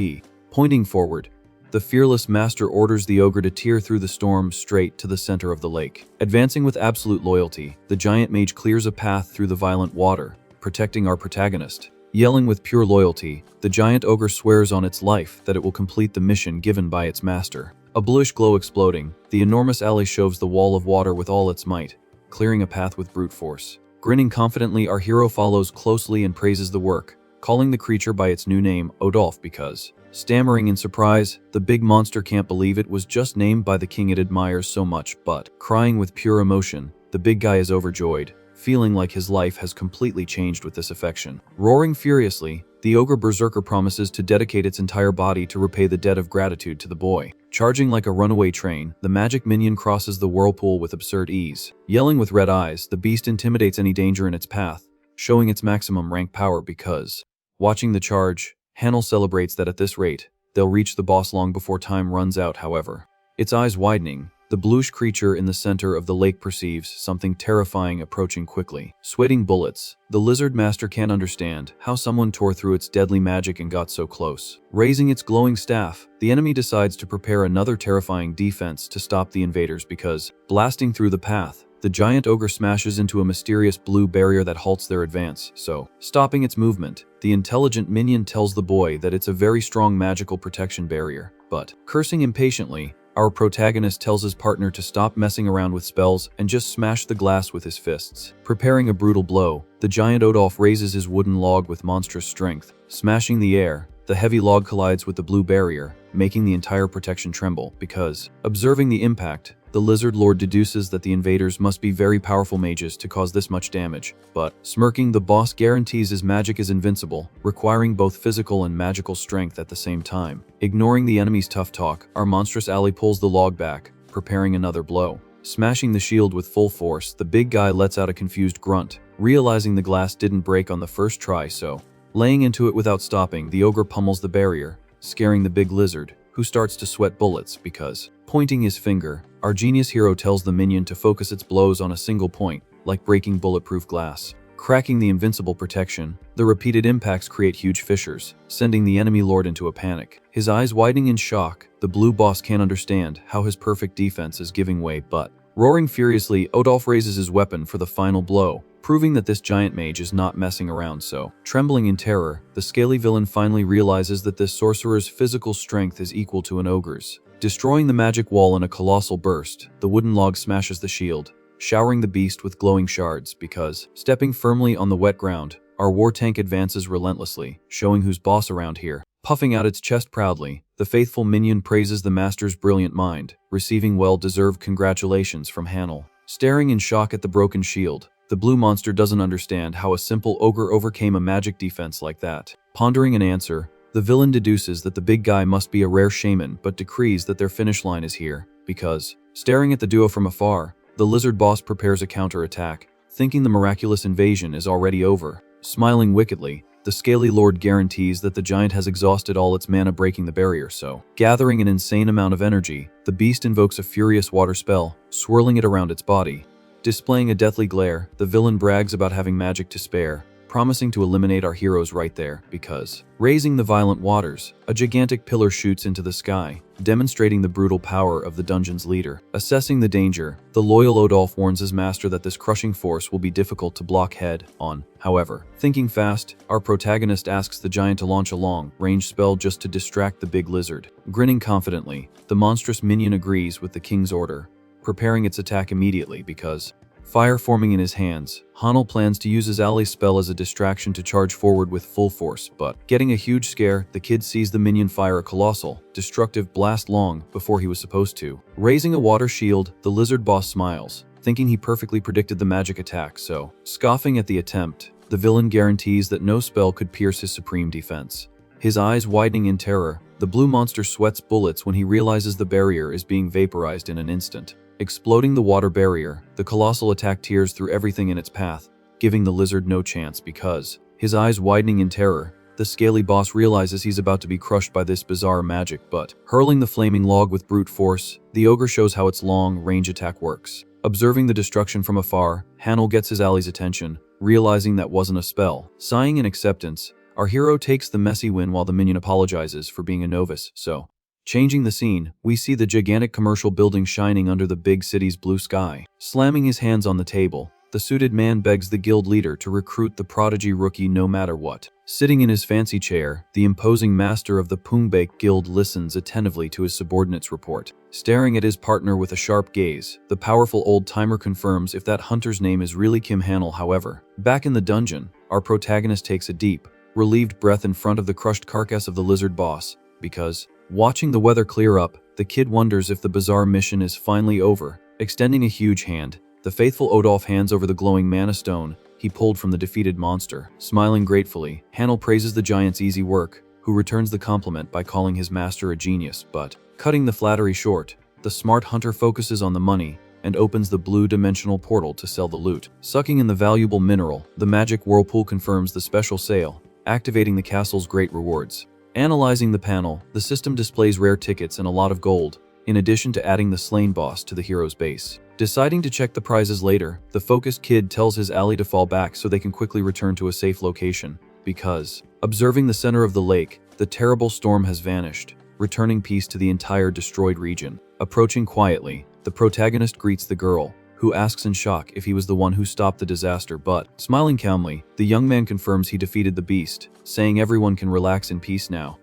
Pointing forward, the fearless master orders the ogre to tear through the storm straight to the center of the lake. Advancing with absolute loyalty, the giant mage clears a path through the violent water, protecting our protagonist. Yelling with pure loyalty, the giant ogre swears on its life that it will complete the mission given by its master. A bluish glow exploding, the enormous alley shoves the wall of water with all its might, clearing a path with brute force. Grinning confidently, our hero follows closely and praises the work, calling the creature by its new name, Odolph, because, stammering in surprise, the big monster can't believe it was just named by the king it admires so much, but, crying with pure emotion, the big guy is overjoyed, feeling like his life has completely changed with this affection. Roaring furiously, the ogre berserker promises to dedicate its entire body to repay the debt of gratitude to the boy. Charging like a runaway train, the magic minion crosses the whirlpool with absurd ease. Yelling with red eyes, the beast intimidates any danger in its path, showing its maximum rank power because, watching the charge, Hanel celebrates that at this rate, they'll reach the boss long before time runs out. However, its eyes widening, the bluish creature in the center of the lake perceives something terrifying approaching quickly. Sweating bullets, the lizard master can't understand how someone tore through its deadly magic and got so close. Raising its glowing staff, the enemy decides to prepare another terrifying defense to stop the invaders because, blasting through the path, the giant ogre smashes into a mysterious blue barrier that halts their advance, so, stopping its movement, the intelligent minion tells the boy that it's a very strong magical protection barrier. But, cursing impatiently, our protagonist tells his partner to stop messing around with spells and just smash the glass with his fists. Preparing a brutal blow, the giant Odolph raises his wooden log with monstrous strength. Smashing the air, the heavy log collides with the blue barrier, making the entire protection tremble because, observing the impact, the lizard lord deduces that the invaders must be very powerful mages to cause this much damage. But, smirking, the boss guarantees his magic is invincible, requiring both physical and magical strength at the same time. Ignoring the enemy's tough talk, our monstrous ally pulls the log back, preparing another blow. Smashing the shield with full force, the big guy lets out a confused grunt, realizing the glass didn't break on the first try, so, laying into it without stopping, the ogre pummels the barrier, scaring the big lizard, who starts to sweat bullets because, pointing his finger, our genius hero tells the minion to focus its blows on a single point, like breaking bulletproof glass. Cracking the invincible protection, the repeated impacts create huge fissures, sending the enemy lord into a panic. His eyes widening in shock, the blue boss can't understand how his perfect defense is giving way, but, roaring furiously, Odolph raises his weapon for the final blow, proving that this giant mage is not messing around. So, trembling in terror, the scaly villain finally realizes that this sorcerer's physical strength is equal to an ogre's. Destroying the magic wall in a colossal burst, the wooden log smashes the shield, showering the beast with glowing shards because, stepping firmly on the wet ground, our war tank advances relentlessly, showing who's boss around here. Puffing out its chest proudly, the faithful minion praises the master's brilliant mind, receiving well-deserved congratulations from Hanel. Staring in shock at the broken shield, the blue monster doesn't understand how a simple ogre overcame a magic defense like that. Pondering an answer, the villain deduces that the big guy must be a rare shaman but decrees that their finish line is here, because, staring at the duo from afar, the lizard boss prepares a counterattack, thinking the miraculous invasion is already over. Smiling wickedly, the scaly lord guarantees that the giant has exhausted all its mana breaking the barrier, so, gathering an insane amount of energy, the beast invokes a furious water spell, swirling it around its body. Displaying a deathly glare, the villain brags about having magic to spare, promising to eliminate our heroes right there, because, raising the violent waters, a gigantic pillar shoots into the sky, demonstrating the brutal power of the dungeon's leader. Assessing the danger, the loyal Odolph warns his master that this crushing force will be difficult to block head on. However, thinking fast, our protagonist asks the giant to launch a long-range spell just to distract the big lizard. Grinning confidently, the monstrous minion agrees with the king's order, preparing its attack immediately because, fire forming in his hands, Hanel plans to use his ally's spell as a distraction to charge forward with full force, but, getting a huge scare, the kid sees the minion fire a colossal, destructive blast long before he was supposed to. Raising a water shield, the lizard boss smiles, thinking he perfectly predicted the magic attack, so, scoffing at the attempt, the villain guarantees that no spell could pierce his supreme defense. His eyes widening in terror, the blue monster sweats bullets when he realizes the barrier is being vaporized in an instant. Exploding the water barrier, the colossal attack tears through everything in its path, giving the lizard no chance because, his eyes widening in terror, the scaly boss realizes he's about to be crushed by this bizarre magic, but, hurling the flaming log with brute force, the ogre shows how its long-range attack works. Observing the destruction from afar, Hanel gets his ally's attention, realizing that wasn't a spell. Sighing in acceptance, our hero takes the messy win while the minion apologizes for being a novice, so, changing the scene, we see the gigantic commercial building shining under the big city's blue sky. Slamming his hands on the table, the suited man begs the guild leader to recruit the prodigy rookie no matter what. Sitting in his fancy chair, the imposing master of the Pungbaek guild listens attentively to his subordinate's report. Staring at his partner with a sharp gaze, the powerful old-timer confirms if that hunter's name is really Kim Hanel. However, back in the dungeon, our protagonist takes a deep, relieved breath in front of the crushed carcass of the lizard boss, because, watching the weather clear up, the kid wonders if the bizarre mission is finally over. Extending a huge hand, the faithful Odolph hands over the glowing mana stone he pulled from the defeated monster. Smiling gratefully, Hanel praises the giant's easy work, who returns the compliment by calling his master a genius, but, cutting the flattery short, the smart hunter focuses on the money and opens the blue dimensional portal to sell the loot. Sucking in the valuable mineral, the magic whirlpool confirms the special sale, activating the castle's great rewards. Analyzing the panel, the system displays rare tickets and a lot of gold, in addition to adding the slain boss to the hero's base. Deciding to check the prizes later, the focused kid tells his ally to fall back so they can quickly return to a safe location, because, observing the center of the lake, the terrible storm has vanished, returning peace to the entire destroyed region. Approaching quietly, the protagonist greets the girl, who asks in shock if he was the one who stopped the disaster, but, smiling calmly, the young man confirms he defeated the beast, saying everyone can relax in peace now.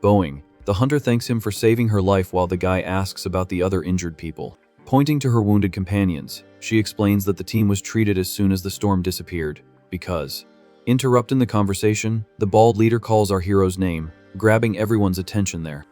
Bowing, the hunter thanks him for saving her life while the guy asks about the other injured people. Pointing to her wounded companions, she explains that the team was treated as soon as the storm disappeared, because, interrupting the conversation, the bald leader calls our hero's name, grabbing everyone's attention there.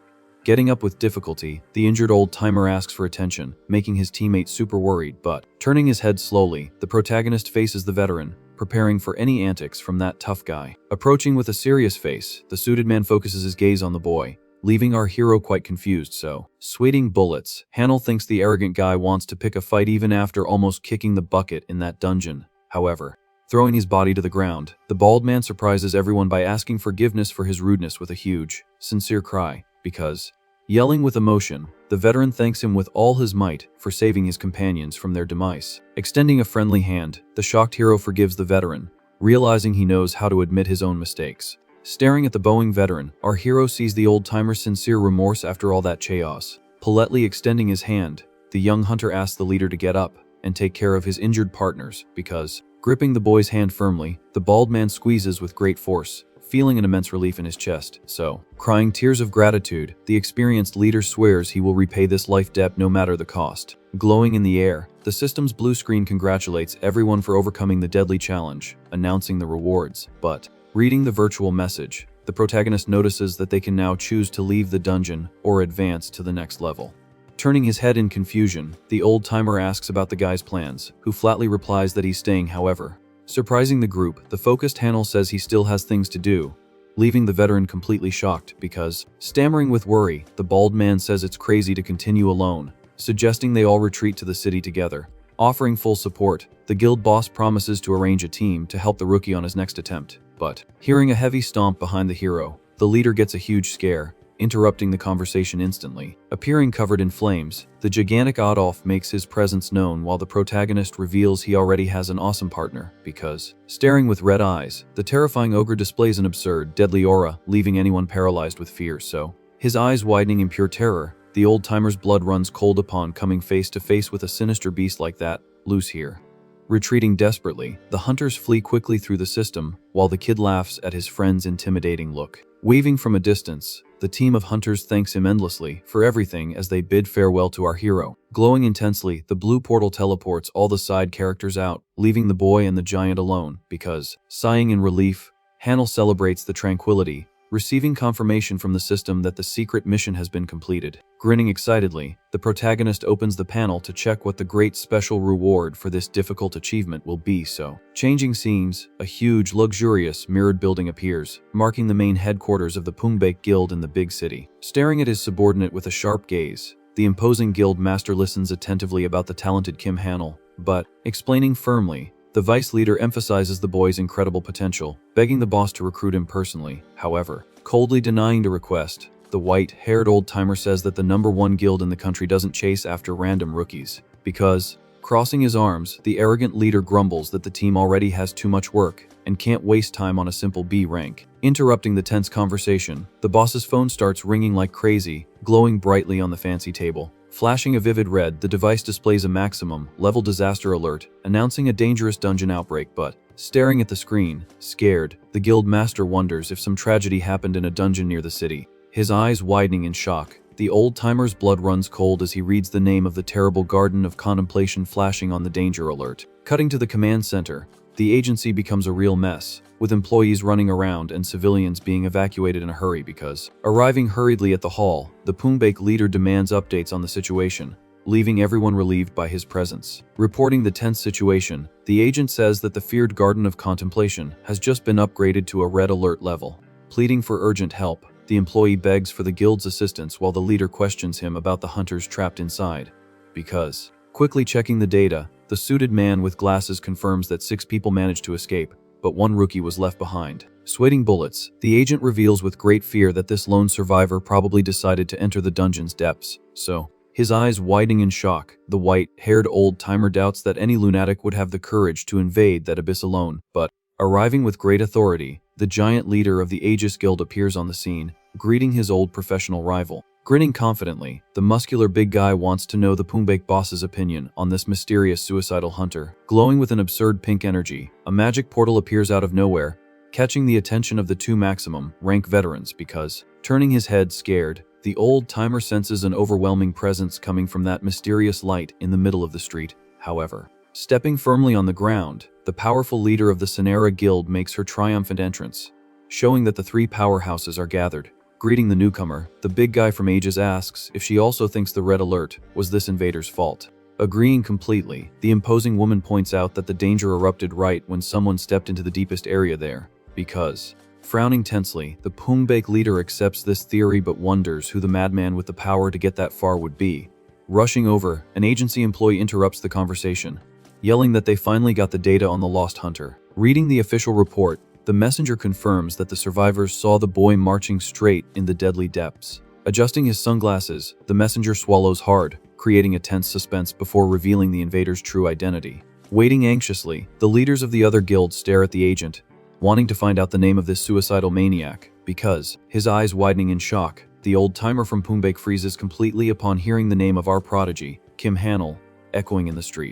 Getting up with difficulty, the injured old-timer asks for attention, making his teammate super worried, but, turning his head slowly, the protagonist faces the veteran, preparing for any antics from that tough guy. Approaching with a serious face, the suited man focuses his gaze on the boy, leaving our hero quite confused, so, sweating bullets, Hanel thinks the arrogant guy wants to pick a fight even after almost kicking the bucket in that dungeon. However, throwing his body to the ground, the bald man surprises everyone by asking forgiveness for his rudeness with a huge, sincere cry, because, yelling with emotion, the veteran thanks him with all his might for saving his companions from their demise. Extending a friendly hand, the shocked hero forgives the veteran, realizing he knows how to admit his own mistakes. Staring at the bowing veteran, our hero sees the old-timer's sincere remorse after all that chaos. Politely extending his hand, the young hunter asks the leader to get up and take care of his injured partners, because, gripping the boy's hand firmly, the bald man squeezes with great force, feeling an immense relief in his chest. So, crying tears of gratitude, the experienced leader swears he will repay this life debt no matter the cost. Glowing in the air, the system's blue screen congratulates everyone for overcoming the deadly challenge, announcing the rewards, but, reading the virtual message, the protagonist notices that they can now choose to leave the dungeon or advance to the next level. Turning his head in confusion, the old-timer asks about the guy's plans, who flatly replies that he's staying. However, surprising the group, the focused Hanel says he still has things to do, leaving the veteran completely shocked because, stammering with worry, the bald man says it's crazy to continue alone, suggesting they all retreat to the city together. Offering full support, the guild boss promises to arrange a team to help the rookie on his next attempt. But, hearing a heavy stomp behind the hero, the leader gets a huge scare, interrupting the conversation instantly. Appearing covered in flames, the gigantic Odolph makes his presence known while the protagonist reveals he already has an awesome partner, because, staring with red eyes, the terrifying ogre displays an absurd, deadly aura, leaving anyone paralyzed with fear. So, his eyes widening in pure terror, the old-timer's blood runs cold upon coming face to face with a sinister beast like that. Loose here. Retreating desperately, the hunters flee quickly through the system, while the kid laughs at his friend's intimidating look. Waving from a distance, the team of hunters thanks him endlessly for everything as they bid farewell to our hero. Glowing intensely, the blue portal teleports all the side characters out, leaving the boy and the giant alone, because, sighing in relief, Hanel celebrates the tranquility, receiving confirmation from the system that the secret mission has been completed. Grinning excitedly, the protagonist opens the panel to check what the great special reward for this difficult achievement will be. So, changing scenes, a huge, luxurious, mirrored building appears, marking the main headquarters of the Pungbaek guild in the big city. Staring at his subordinate with a sharp gaze, the imposing guild master listens attentively about the talented Kim Hanel, but, explaining firmly, the vice leader emphasizes the boy's incredible potential, begging the boss to recruit him personally. However, coldly denying the request, the white-haired old-timer says that the #1 guild in the country doesn't chase after random rookies, because, crossing his arms, the arrogant leader grumbles that the team already has too much work and can't waste time on a simple B rank. Interrupting the tense conversation, the boss's phone starts ringing like crazy, glowing brightly on the fancy table. Flashing a vivid red, the device displays a maximum level disaster alert, announcing a dangerous dungeon outbreak. But, staring at the screen, scared, the guild master wonders if some tragedy happened in a dungeon near the city. His eyes widening in shock, the old-timer's blood runs cold as he reads the name of the terrible Garden of Contemplation flashing on the danger alert. Cutting to the command center, the agency becomes a real mess, with employees running around and civilians being evacuated in a hurry because, arriving hurriedly at the hall, the Pungbaek leader demands updates on the situation, leaving everyone relieved by his presence. Reporting the tense situation, the agent says that the feared Garden of Contemplation has just been upgraded to a red alert level. Pleading for urgent help, the employee begs for the guild's assistance while the leader questions him about the hunters trapped inside. Because, quickly checking the data, the suited man with glasses confirms that 6 people managed to escape, but 1 rookie was left behind. Sweating bullets, the agent reveals with great fear that this lone survivor probably decided to enter the dungeon's depths, so, his eyes widening in shock, the white-haired old-timer doubts that any lunatic would have the courage to invade that abyss alone, but, arriving with great authority, the giant leader of the Aegis Guild appears on the scene, greeting his old professional rival. Grinning confidently, the muscular big guy wants to know the Pungbaek boss's opinion on this mysterious suicidal hunter. Glowing with an absurd pink energy, a magic portal appears out of nowhere, catching the attention of the 2 maximum rank veterans because, turning his head scared, the old-timer senses an overwhelming presence coming from that mysterious light in the middle of the street. However, stepping firmly on the ground, the powerful leader of the Sonera Guild makes her triumphant entrance, showing that the 3 powerhouses are gathered. Greeting the newcomer, the big guy from Aegis asks if she also thinks the red alert was this invader's fault. Agreeing completely, the imposing woman points out that the danger erupted right when someone stepped into the deepest area there, because, frowning tensely, the Pungbaek leader accepts this theory but wonders who the madman with the power to get that far would be. Rushing over, an agency employee interrupts the conversation, yelling that they finally got the data on the lost hunter. Reading the official report, the messenger confirms that the survivors saw the boy marching straight in the deadly depths. Adjusting his sunglasses, the messenger swallows hard, creating a tense suspense before revealing the invader's true identity. Waiting anxiously, the leaders of the other guilds stare at the agent, wanting to find out the name of this suicidal maniac, because, his eyes widening in shock, the old-timer from Pungbaek freezes completely upon hearing the name of our prodigy, Kim Hannel, echoing in the street.